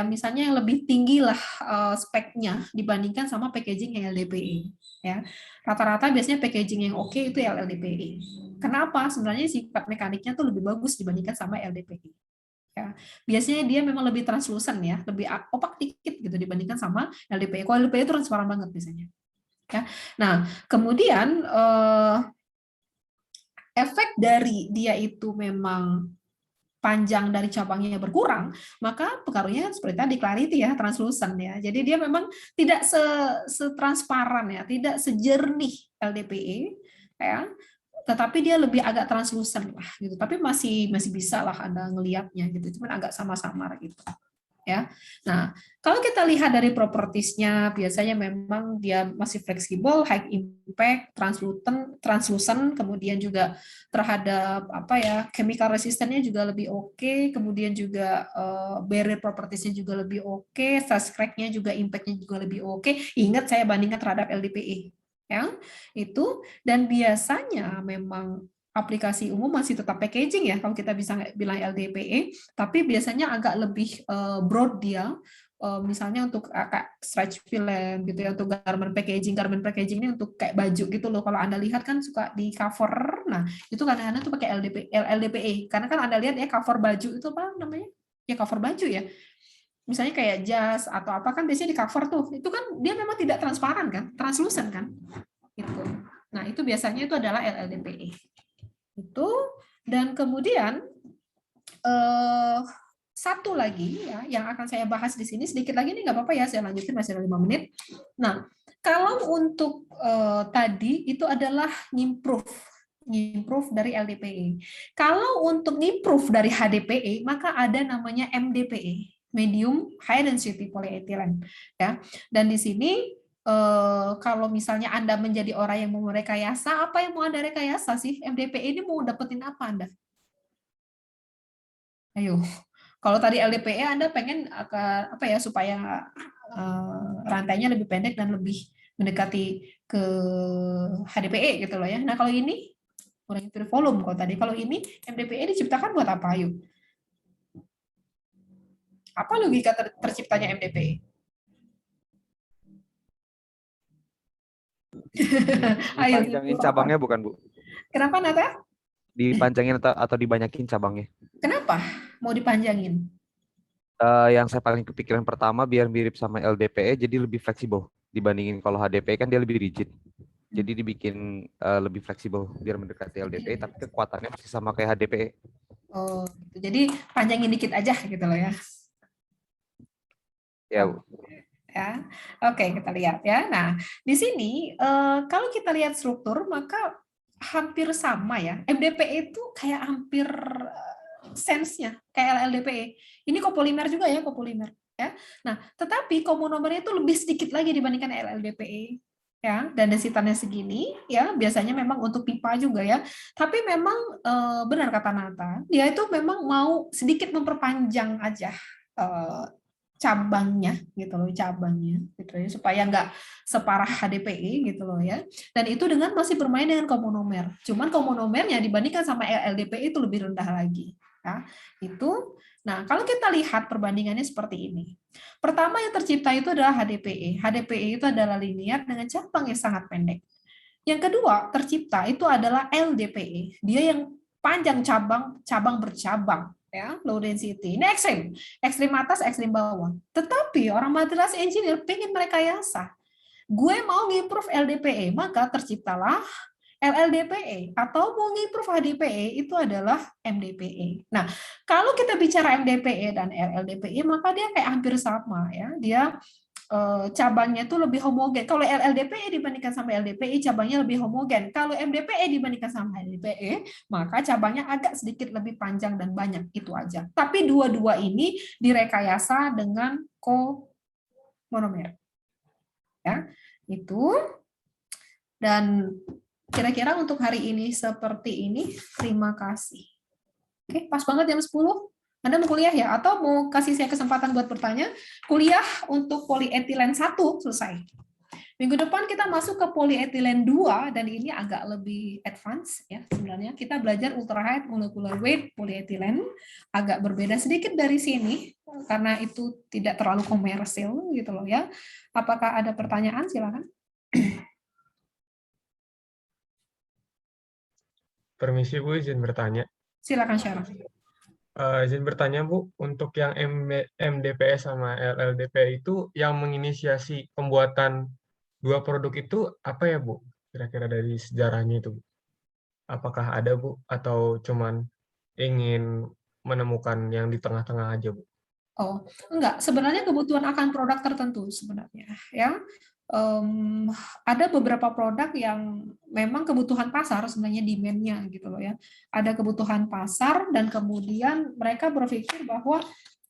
misalnya yang lebih tinggi lah speknya dibandingkan sama packaging yang LDPE ya. Rata-rata biasanya packaging yang oke itu LDPE. Kenapa? Sebenarnya sifat mekaniknya tuh lebih bagus dibandingkan sama LDPE ya. Biasanya dia memang lebih translucent ya, lebih opak dikit gitu dibandingkan sama LDPE. Kalau LDPE itu transparan banget biasanya ya. Nah, kemudian efek dari dia itu memang panjang dari cabangnya berkurang, maka pengaruhnya seperti tadi clarity ya, translucent ya. Jadi dia memang tidak setransparan ya, tidak sejernih LDPE ya, tetapi dia lebih agak translucent lah gitu. Tapi masih bisa lah Anda ngelihatnya gitu, cuman agak samar-samar gitu. Ya. Nah, kalau kita lihat dari propertiesnya, biasanya memang dia masih fleksibel, high impact, translucent, kemudian juga terhadap chemical resistance-nya juga lebih oke, kemudian juga barrier propertiesnya juga lebih oke, stress crack-nya juga impact-nya juga lebih oke. Ingat saya bandingkan terhadap LDPE. Ya, itu. Dan biasanya memang aplikasi umum masih tetap packaging ya, kalau kita bisa bilang LDPE, tapi biasanya agak lebih broad dia, misalnya untuk stretch film gitu ya, untuk garment packaging ini untuk kayak baju gitu loh. Kalau Anda lihat kan suka di cover, nah itu kadang-kadang tuh pakai LDPE, karena kan Anda lihat ya cover baju itu apa namanya? Ya cover baju ya. Misalnya kayak jas atau apa kan biasanya di cover tuh, itu kan dia memang tidak transparan kan, translucent kan, gitu. Nah itu biasanya itu adalah LDPE. Itu. Dan kemudian satu lagi ya yang akan saya bahas di sini sedikit lagi, ini nggak apa-apa ya, saya lanjutin masih ada 5 menit. Nah, kalau untuk tadi itu adalah improve Improve dari LDPE. Kalau untuk improve dari HDPE, maka ada namanya MDPE, medium high density polyethylene, ya. Dan di sini kalau misalnya Anda menjadi orang yang mau merekayasa, apa yang mau Anda rekayasa sih? MDPE ini mau dapetin apa Anda? Ayo. Kalau tadi LDPE Anda pengen apa ya, supaya rantainya lebih pendek dan lebih mendekati ke HDPE gitu loh ya. Nah, kalau ini kurang volume kalau tadi. Kalau ini MDPE diciptakan buat apa? Ayo. Apa logika terciptanya MDPE? Ayo. Dipanjangin cabangnya bukan, Bu? Kenapa, Nata? Dipanjangin atau dibanyakin cabangnya? Kenapa mau dipanjangin? Yang saya paling kepikiran pertama biar mirip sama LDPE jadi lebih fleksibel dibandingin kalau HDPE kan dia lebih rigid. Jadi dibikin lebih fleksibel biar mendekati LDPE tapi kekuatannya masih sama kayak HDPE. Oh, gitu. Jadi panjangin dikit aja gitu loh ya. Ya, Bu. Ya. Oke, kita lihat ya. Nah, di sini kalau kita lihat struktur maka hampir sama ya. MDPE itu kayak hampir sense-nya kayak LDPE. Ini kopolimer juga ya, kopolimer ya. Nah, tetapi komonomernya itu lebih sedikit lagi dibandingkan LDPE. Ya, dan densitasnya segini ya, biasanya memang untuk pipa juga ya, tapi memang benar kata Nata, dia itu memang mau sedikit memperpanjang aja cabangnya gitu loh, cabangnya gitu ya, supaya nggak separah HDPE gitu loh ya, dan itu dengan masih bermain dengan komonomer, cuman komonomernya dibandingkan sama LDPE itu lebih rendah lagi ya, itu. Nah, kalau kita lihat perbandingannya seperti ini. Pertama yang tercipta itu adalah HDPE. HDPE itu adalah linear dengan cabang yang sangat pendek. Yang kedua tercipta itu adalah LDPE. Dia yang panjang cabang bercabang, ya, low density. Ini ekstrim atas, ekstrim bawah. Tetapi orang materials engineer pengen merekayasa. Gue mau ngimprove LDPE, maka terciptalah LLDPE, atau mau ngimprove HDPE itu adalah MDPE. Nah, kalau kita bicara MDPE dan LLDPE, maka dia kayak hampir sama ya. Dia cabangnya itu lebih homogen. Kalau LLDPE dibandingkan sama LDPE, cabangnya lebih homogen. Kalau MDPE dibandingkan sama HDPE, maka cabangnya agak sedikit lebih panjang dan banyak, itu aja. Tapi dua-dua ini direkayasa dengan komonomer. Ya, itu. Dan kira-kira untuk hari ini seperti ini. Terima kasih. Oke, pas banget jam 10. Anda mau kuliah ya? Atau mau kasih saya kesempatan buat bertanya? Kuliah untuk polyethylene 1 selesai. Minggu depan kita masuk ke polyethylene 2, dan ini agak lebih advance ya sebenarnya. Kita belajar ultra high molecular weight polyethylene, agak berbeda sedikit dari sini karena itu tidak terlalu komersil gitu loh ya. Apakah ada pertanyaan? Silakan. Permisi Bu, izin bertanya. Silakan Syaraf. Izin bertanya Bu, untuk yang MDPE sama LLDPE itu yang menginisiasi pembuatan dua produk itu apa ya Bu? Kira-kira dari sejarahnya itu, Bu? Apakah ada Bu? Atau cuman ingin menemukan yang di tengah-tengah aja Bu? Oh, enggak. Sebenarnya kebutuhan akan produk tertentu sebenarnya, ya. Ada beberapa produk yang memang kebutuhan pasar sebenarnya, demand-nya gitu loh ya. Ada kebutuhan pasar dan kemudian mereka berpikir bahwa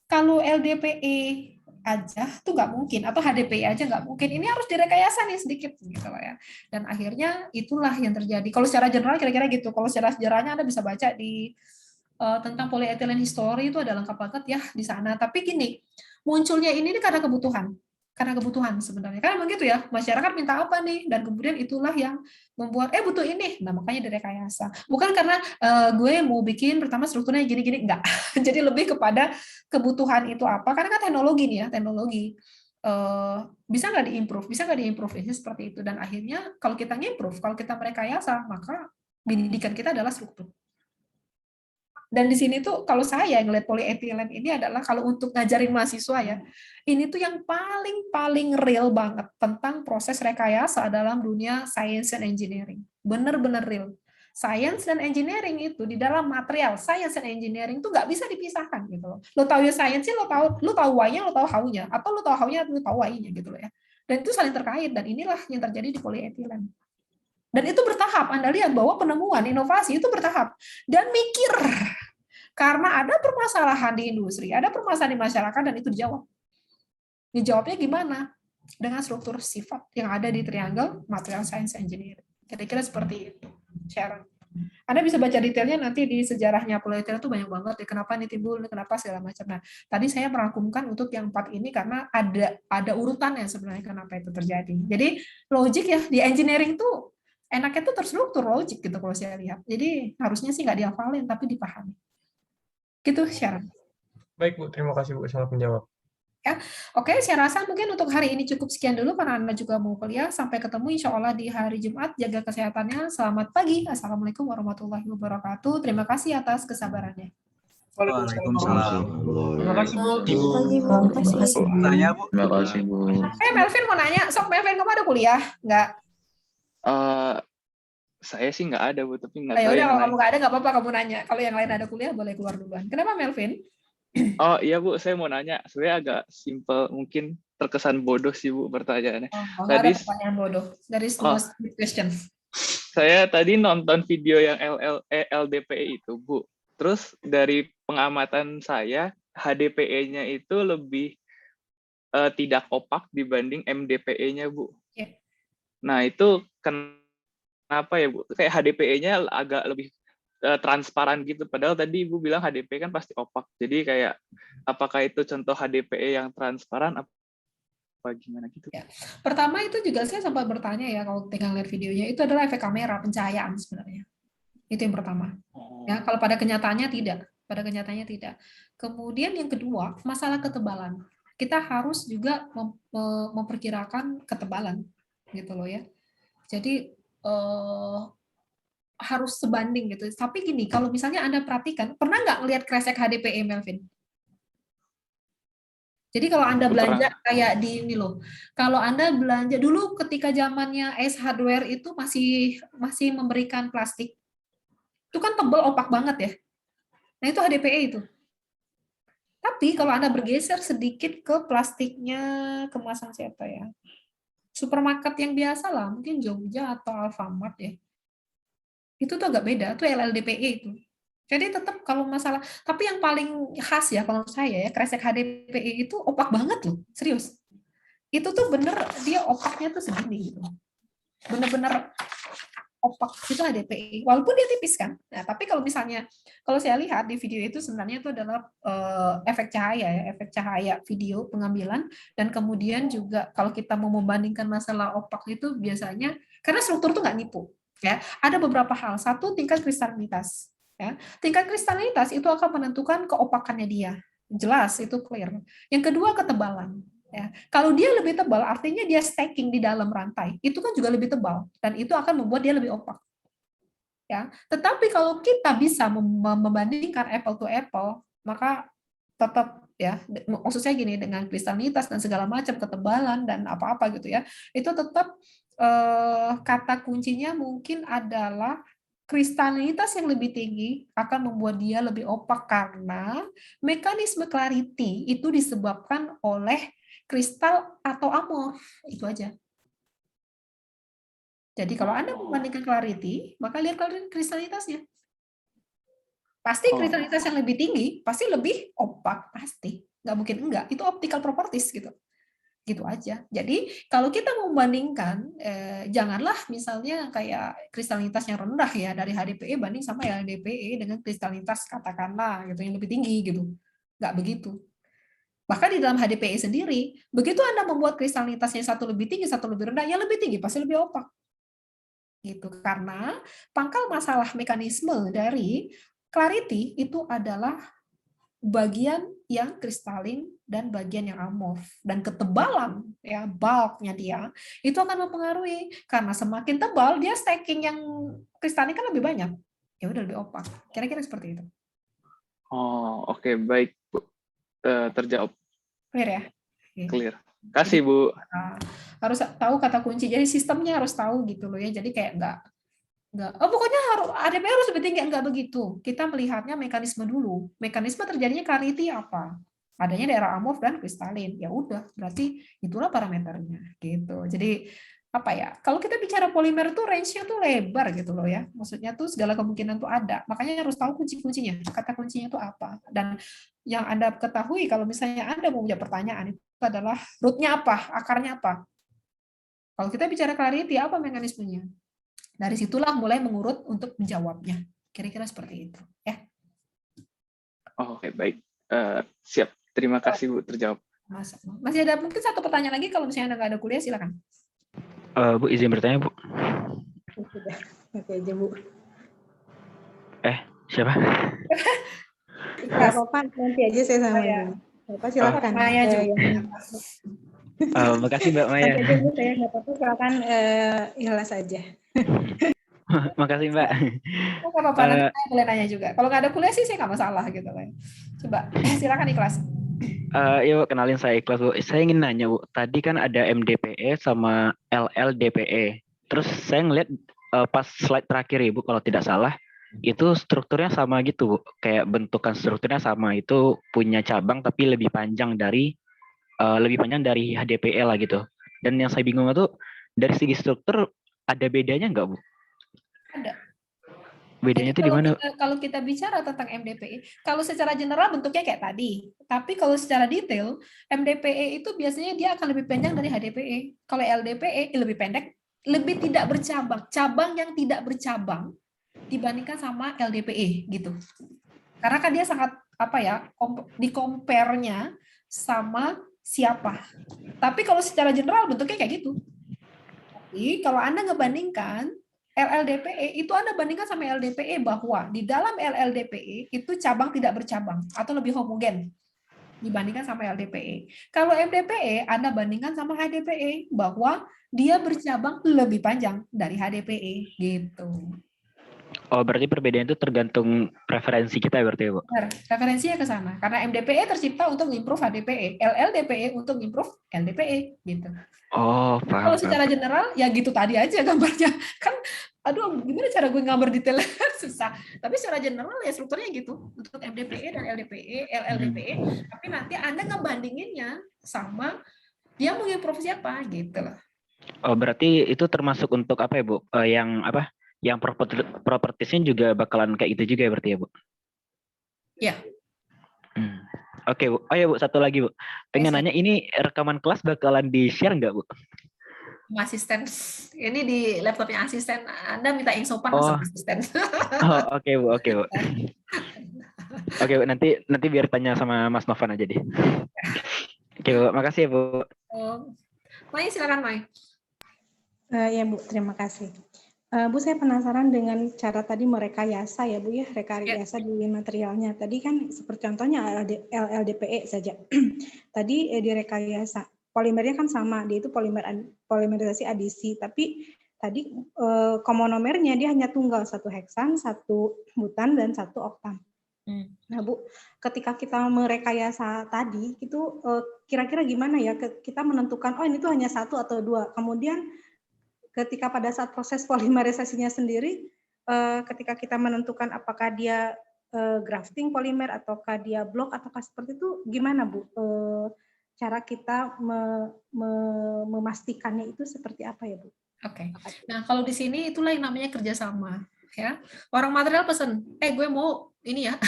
kalau LDPE aja tuh nggak mungkin, atau HDPE aja nggak mungkin, ini harus direkayasa nih sedikit gitu loh ya. Dan akhirnya itulah yang terjadi. Kalau secara general kira-kira gitu. Kalau secara sejarahnya Anda bisa baca di tentang polyethylene history, itu ada lengkap banget ya di sana. Tapi gini, munculnya ini karena kebutuhan sebenarnya. Karena begitu ya, masyarakat minta apa nih, dan kemudian itulah yang membuat butuh ini. Nah, makanya direkayasa. Bukan karena gue mau bikin pertama strukturnya gini-gini, enggak. Jadi lebih kepada kebutuhan itu apa. Karena kan teknologi nih ya, teknologi bisa nggak diimprove, ini seperti itu. Dan akhirnya kalau kita ngimprove, kalau kita merekayasa, maka pendidikan kita adalah struktur. Dan di sini tuh kalau saya ngeliat polyethylene ini adalah, kalau untuk ngajarin mahasiswa ya, ini tuh yang paling real banget tentang proses rekayasa dalam dunia science and engineering. Bener-bener real. Science dan engineering itu di dalam material, science and engineering tuh nggak bisa dipisahkan gitu loh. Lo tahu ya science, lo tahu why-nya, lo tahu how-nya, atau lo tahu how-nya, lo tahu why-nya gitu loh ya. Dan itu saling terkait, dan inilah yang terjadi di polyethylene. Dan itu bertahap. Anda lihat bahwa penemuan inovasi itu bertahap dan mikir. Karena ada permasalahan di industri, ada permasalahan di masyarakat, dan itu dijawab. Dijawabnya gimana? Dengan struktur sifat yang ada di triangle material science engineering. Kira-kira seperti itu, Sharon. Anda bisa baca detailnya nanti di sejarahnya Pulitzer itu banyak banget ya, kenapa ini timbul, kenapa segala macam. Nah, tadi saya merangkumkan untuk yang 4 ini karena ada urutannya sebenarnya kenapa itu terjadi. Jadi logik ya di engineering itu enaknya tuh terstruktur logik gitu kalau saya lihat. Jadi harusnya sih nggak dihafalin tapi dipahami. Gitu, Sharon. Baik Bu, terima kasih Bu sangat menjawab. Ya, oke, saya rasa mungkin untuk hari ini cukup sekian dulu karena Anda juga mau kuliah. Sampai ketemu insya Allah di hari Jumat. Jaga kesehatannya. Selamat pagi. Assalamualaikum warahmatullahi wabarakatuh. Terima kasih atas kesabarannya. Waalaikumsalam. Terima kasih, Bu. Tanya, Bu. Terima kasih, Bu. Melvin mau nanya. Sok, Melvin, kamu ada kuliah? Nggak? Saya sih nggak ada, Bu, tapi nggak Ya tahu udah, yang kalau lain. kamu nggak ada, nggak apa-apa kamu nanya. Kalau yang lain ada kuliah, boleh keluar duluan. Kenapa, Melvin? Oh iya, Bu, saya mau nanya. Sebenarnya agak simpel, mungkin terkesan bodoh sih, Bu, pertanyaannya. Oh, nggak ada pertanyaan bodoh. That is the most question. Saya tadi nonton video yang LDPE itu, Bu. Terus dari pengamatan saya, HDPE-nya itu lebih tidak opak dibanding MDPE-nya, Bu. Yeah. Nah, itu kenapa ya, Bu? Kayak HDPE-nya agak lebih transparan gitu. Padahal tadi Ibu bilang HDPE kan pasti opak. Jadi kayak, apakah itu contoh HDPE yang transparan? Apa gimana gitu? Ya. Pertama itu juga saya sempat bertanya ya, kalau tinggal lihat videonya, itu adalah efek kamera, pencahayaan sebenarnya. Itu yang pertama. Ya, kalau pada kenyataannya tidak. Pada kenyataannya tidak. Kemudian yang kedua, masalah ketebalan. Kita harus juga memperkirakan ketebalan, gitu loh ya. Jadi harus sebanding gitu. Tapi gini, kalau misalnya Anda perhatikan, pernah nggak ngelihat kresek HDPE, Melvin? Jadi kalau Anda belanja kayak di ini loh, kalau Anda belanja dulu ketika zamannya Ace Hardware itu masih memberikan plastik, itu kan tebal opak banget ya. Nah itu HDPE itu. Tapi kalau Anda bergeser sedikit ke plastiknya kemasan siapa ya? Supermarket yang biasa lah, mungkin Jogja atau Alfamart ya. Itu tuh agak beda, itu LLDPE itu. Jadi tetap kalau masalah, tapi yang paling khas ya kalau saya ya, kresek HDPE itu opak banget loh, serius. Itu tuh bener, dia opaknya tuh segini gitu. Bener-bener opak itu HDPE, walaupun dia tipis kan. Nah, tapi kalau misalnya, kalau saya lihat di video itu sebenarnya itu adalah efek cahaya ya, efek cahaya video pengambilan, dan kemudian juga kalau kita mau membandingkan masalah opak itu biasanya, karena struktur tuh nggak nipu. Ya, ada beberapa hal. Satu, tingkat kristalinitas. Ya, tingkat kristalinitas itu akan menentukan keopakannya dia. Jelas, itu clear. Yang kedua, ketebalan. Ya, kalau dia lebih tebal, artinya dia stacking di dalam rantai. Itu kan juga lebih tebal, dan itu akan membuat dia lebih opak. Ya, tetapi kalau kita bisa membandingkan apple to apple, maka tetap ya, maksud saya gini, dengan kristalinitas dan segala macam ketebalan dan apa-apa gitu ya, itu tetap kata kuncinya mungkin adalah kristalinitas yang lebih tinggi akan membuat dia lebih opak karena mekanisme clarity itu disebabkan oleh kristal atau amorf, itu aja. Jadi kalau Anda membandingkan clarity, maka lihat kristalinitasnya. Pasti kristalinitas yang lebih tinggi, pasti lebih opak, pasti. Nggak mungkin enggak, itu optical properties gitu. Gitu aja. Jadi kalau kita membandingkan, janganlah misalnya kayak kristalinitas yang rendah ya dari HDPE banding sama LDPE dengan kristalinitas katakanlah gitu yang lebih tinggi gitu. Nggak begitu. Bahkan di dalam HDPE sendiri, begitu Anda membuat kristalinitasnya satu lebih tinggi, satu lebih rendah, yang lebih tinggi pasti lebih opak. Gitu. Karena pangkal masalah mekanisme dari clarity itu adalah bagian yang kristalin dan bagian yang amorf, dan ketebalan ya bulknya dia itu akan mempengaruhi, karena semakin tebal dia stacking yang kristalin kan lebih banyak, ya udah lebih opak, kira-kira seperti itu. Oh oke, baik Bu, terjawab. Clear ya? Clear. Kasih Bu. Harus tahu kata kunci, jadi sistemnya harus tahu gitu loh ya, jadi kayak enggak, pokoknya harus ADP harus lebih tinggi, enggak begitu. Kita melihatnya mekanisme dulu. Mekanisme terjadinya clarity apa? Adanya daerah amorf dan kristalin. Ya udah, berarti itulah parameternya gitu. Jadi apa ya? Kalau kita bicara polimer tuh range-nya tuh lebar gitu loh ya. Maksudnya tuh segala kemungkinan tuh ada. Makanya harus tahu kunci-kuncinya. Kata kuncinya itu apa. Dan yang Anda ketahui kalau misalnya Anda mau punya pertanyaan itu adalah root-nya apa, akarnya apa. Kalau kita bicara clarity, apa mekanismenya? Dari situlah mulai mengurut untuk menjawabnya. Kira-kira seperti itu, ya. Oh, oke, baik. Siap. Terima kasih, Bu, terjawab. Masih ada mungkin satu pertanyaan lagi, kalau misalnya Anda nggak ada kuliah, silakan. Bu, izin bertanya, Bu. Sudah, oke aja, Bu. Siapa? Nggak apa-apa, nanti aja saya sama Ibu. Bapak silakan. Maya juga. Makasih Mbak Maya. Nanti aja, Bu, saya nggak apa-apa, silakan ikhlas aja. Makasih Mbak. Oh, nggak apa-apa, nanti saya boleh nanya juga. Kalau nggak ada kuliah sih, saya nggak masalah gitu kan. Coba, silakan ikhlas. Ya Bu, kenalin saya Ikhlas Bu. Saya ingin nanya Bu, tadi kan ada MDPE sama LLDPE. Terus saya ngeliat pas slide terakhir Ibu kalau tidak salah, itu strukturnya sama gitu Bu. Kayak bentukan strukturnya sama, itu punya cabang tapi lebih panjang dari HDPE lah gitu. Dan yang saya bingung itu dari segi struktur ada bedanya nggak Bu? Ada. Bedanya itu di mana? Kalau kita bicara tentang MDPE, kalau secara general bentuknya kayak tadi, tapi kalau secara detail, MDPE itu biasanya dia akan lebih panjang dari HDPE. Kalau LDPE lebih pendek, lebih tidak bercabang, cabang yang tidak bercabang dibandingkan sama LDPE gitu. Karena kan dia sangat di-compare-nya sama siapa. Tapi kalau secara general bentuknya kayak gitu. Tapi kalau Anda ngebandingkan LLDPE itu Anda bandingkan sama LDPE bahwa di dalam LLDPE itu cabang tidak bercabang atau lebih homogen dibandingkan sama LDPE. Kalau MDPE Anda bandingkan sama HDPE bahwa dia bercabang lebih panjang dari HDPE gitu. Oh, berarti perbedaan itu tergantung preferensi kita berarti ya, Bu? Benar, referensinya ke sana. Karena MDPE tercipta untuk improve HDPE, LLDPE untuk improve LDPE gitu. Oh, paham. Kalau secara general ya gitu tadi aja gambarnya. Kan aduh gimana cara gue gambar detail susah. Tapi secara general ya strukturnya gitu untuk MDPE dan LDPE, LLDPE. Tapi nanti Anda ngebandinginnya sama dia mau improve siapa gitu loh. Oh, berarti itu termasuk untuk apa ya, Bu? Yang propertiesnya juga bakalan kayak itu juga ya berarti ya, Bu? Ya. Oke, Bu. Oh ya, Bu, satu lagi, Bu. Pengen nanya, ini rekaman kelas bakalan di-share nggak, Bu? Asisten. Ini di laptopnya asisten. Anda minta yang sopan sama asisten. Oh, oke, Bu. Oke, Bu. Oke, Bu. Nanti biar tanya sama Mas Novan aja deh. Oke, Bu. Makasih ya, Bu. Mai, silakan, Mai. Ya, Bu. Terima kasih. Bu, saya penasaran dengan cara tadi merekayasa ya, Bu ya, rekayasa di materialnya. Tadi kan seperti contohnya LLDPE saja. Tadi direkayasa. Polimernya kan sama, dia itu polimerisasi adisi, tapi tadi komonomernya dia hanya tunggal, 1 heksan, 1 butan, dan 1 oktan. Nah, Bu, ketika kita merekayasa tadi, itu kira-kira gimana ya, kita menentukan, oh ini tuh hanya 1 atau 2, kemudian ketika pada saat proses polimerisasinya sendiri, ketika kita menentukan apakah dia grafting polimer ataukah dia blok ataukah seperti itu, gimana Bu? Cara kita memastikannya itu seperti apa ya Bu? Oke. Nah kalau di sini itulah yang namanya kerjasama. Ya, orang material pesan, gue mau ini ya,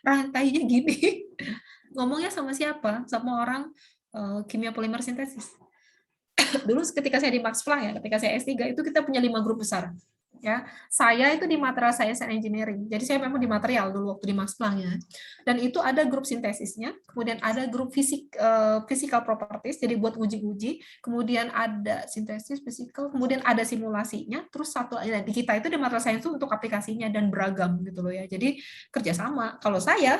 rantainya gini. Ngomongnya sama siapa? Sama orang kimia polimer sintesis. Dulu ketika saya di Max Planck ya, ketika saya S3 itu kita punya 5 grup besar. Ya, saya itu di material science and engineering. Jadi saya memang di material dulu waktu di Max Planck ya. Dan itu ada grup sintesisnya, kemudian ada grup physical properties, jadi buat uji-uji, kemudian ada sintesis physical, kemudian ada simulasinya, terus satu di kita itu di material science itu untuk aplikasinya dan beragam gitu loh ya. Jadi kerjasama. Kalau saya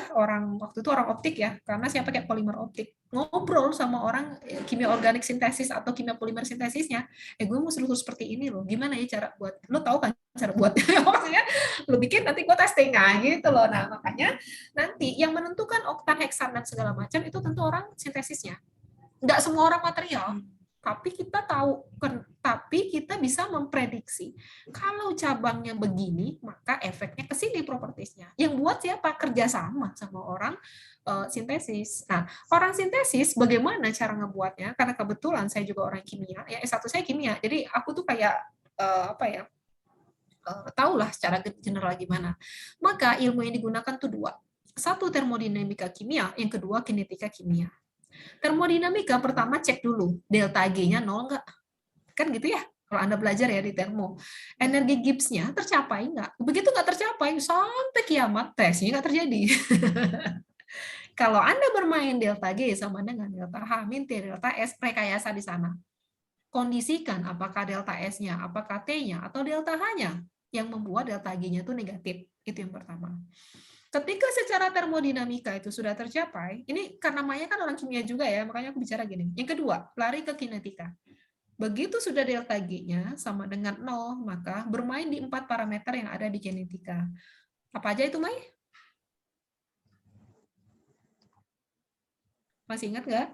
waktu itu orang optik ya, karena saya pakai polimer optik. Ngobrol sama orang kimia organik sintesis atau kimia polimer sintesisnya, gue mau struktur seperti ini loh, gimana ya cara buat, lo tahu kan cara buatnya, maksudnya lo bikin nanti gue testing gitu loh. Nah makanya nanti yang menentukan oktan, heksan dan segala macam itu tentu orang sintesisnya, nggak semua orang material. Tapi kita tahu, tapi kita bisa memprediksi kalau cabangnya begini, maka efeknya ke sini propertiesnya. Yang buat siapa? Kerjasama sama orang sintesis. Nah, orang sintesis bagaimana cara ngebuatnya? Karena kebetulan saya juga orang kimia, ya S1 saya kimia, jadi aku tuh kayak tahulah secara general gimana. Maka ilmu yang digunakan tuh dua. Satu termodinamika kimia, yang kedua kinetika kimia. Termodinamika pertama cek dulu delta G-nya 0 enggak? Kan gitu ya, kalau Anda belajar ya di termo. Energi Gibbs-nya tercapai enggak? Begitu enggak tercapai, sampai kiamat, reaksinya enggak terjadi. Kalau Anda bermain delta G sama dengan delta H min T delta S, rekayasa di sana. Kondisikan apakah delta S-nya, apakah T-nya, atau delta H-nya yang membuat delta G-nya itu negatif. Itu yang pertama. Ketika secara termodinamika itu sudah tercapai, ini karena Maya kan orang kimia juga ya, makanya aku bicara gini. Yang kedua, lari ke kinetika. Begitu sudah delta G-nya sama dengan 0, maka bermain di 4 parameter yang ada di kinetika. Apa aja itu, Mai? Masih ingat nggak?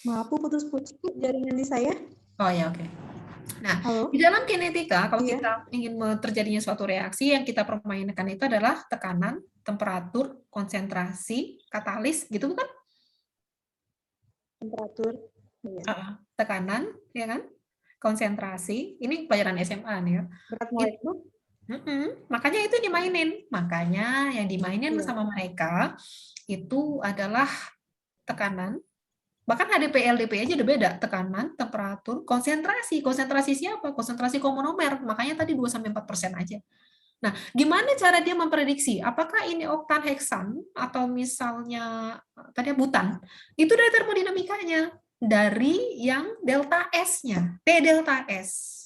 Maaf, Bu, putus-putus jaringan di saya. Oh ya, oke. Nah, Halo? di dalam kinetika, kalau Iya. kita ingin terjadinya suatu reaksi, yang kita permainkan itu adalah tekanan, temperatur, konsentrasi, katalis, gitu bukan? Temperatur. Iya. Tekanan, ya kan? Konsentrasi, ini pelajaran SMA nih ya. Berat molekul. Makanya itu dimainin. Makanya yang dimainin Iya. sama mereka itu adalah tekanan. Bahkan HDP, LDP aja udah beda. Tekanan, temperatur, konsentrasi. Konsentrasi siapa? Konsentrasi komonomer. Makanya tadi 2-4% aja. Nah, gimana cara dia memprediksi? Apakah ini oktan heksan atau misalnya tadi butan? Itu dari termodinamikanya. Dari yang delta S-nya. T delta S.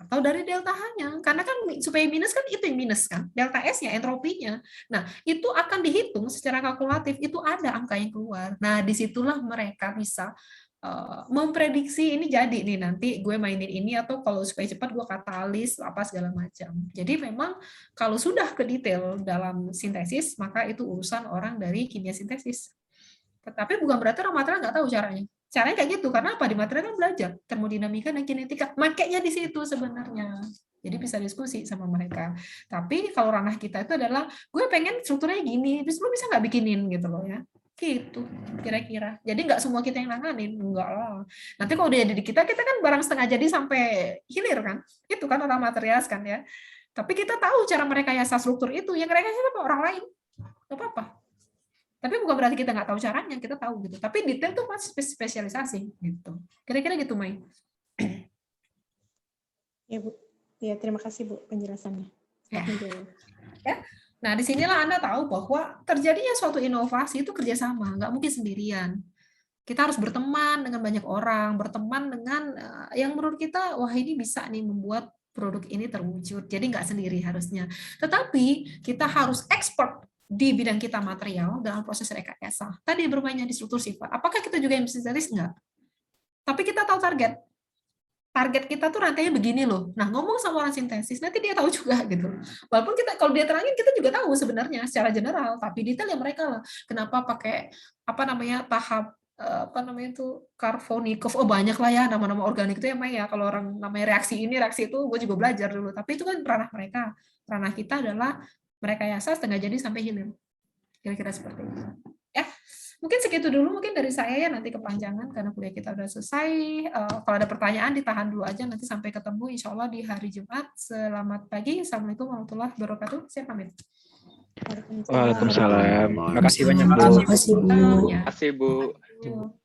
Atau dari delta H-nya. Karena kan supaya minus kan itu yang minus kan. Delta S-nya, entropinya. Nah, itu akan dihitung secara kalkulatif. Itu ada angka yang keluar. Nah, disitulah mereka bisa memprediksi ini jadi nih nanti gue mainin ini atau kalau supaya cepat gue katalis apa segala macam. Jadi memang kalau sudah ke detail dalam sintesis, maka itu urusan orang dari kimia sintesis. Tetapi bukan berarti orang material nggak tahu caranya. Caranya kayak gitu, karena apa? Di material kan belajar termodinamika dan kinetika. Makanya di situ sebenarnya. Jadi bisa diskusi sama mereka. Tapi kalau ranah kita itu adalah, gue pengen strukturnya gini, terus lu bisa nggak bikinin gitu loh ya. Gitu, kira-kira. Jadi nggak semua kita yang nanganin, enggak lah. Nanti kalau udah jadi kita kan barang setengah jadi sampai hilir kan. Itu kan orang material kan ya. Tapi kita tahu cara mereka rekayasa struktur itu, yang rekayasa apa? Orang lain. Nggak apa-apa. Tapi bukan berarti kita nggak tahu caranya, kita tahu gitu. Tapi detail tuh masih spesialisasi gitu. Kira-kira gitu, Mai. Ya, Bu. Ya, terima kasih, Bu, penjelasannya. Ya. Nah, disinilah Anda tahu bahwa terjadinya suatu inovasi itu kerjasama, nggak mungkin sendirian. Kita harus berteman dengan banyak orang, berteman dengan yang menurut kita, wah ini bisa nih membuat produk ini terwujud. Jadi nggak sendiri harusnya. Tetapi kita harus expert di bidang kita material dalam proses rekayasa. Tadi bermainnya di struktur sifat. Apakah kita juga yang sintetis? Enggak. Tapi kita tahu target. Target kita tuh rantainya begini loh. Nah, ngomong sama orang sintesis, nanti dia tahu juga gitu. Walaupun kita kalau dia terangin kita juga tahu sebenarnya secara general, tapi detail ya mereka lah. Kenapa pakai tahap itu Karvonikov. Oh, banyak lah ya nama-nama organik itu ya, Mai ya. Kalau orang namanya reaksi ini, reaksi itu, gue juga belajar dulu. Tapi itu kan ranah mereka. Ranah kita adalah merekayasa setengah jadi sampai hilir. Kira-kira seperti itu. Ya. Mungkin segitu dulu mungkin dari saya ya, nanti kepanjangan karena kuliah kita udah selesai. Kalau ada pertanyaan ditahan dulu aja, nanti sampai ketemu insya Allah di hari Jumat. Selamat pagi. Assalamualaikum warahmatullahi wabarakatuh. Saya pamit. Waalaikumsalam. Terima kasih banyak, Bu. Terima kasih, Bu. Terima kasih, Bu.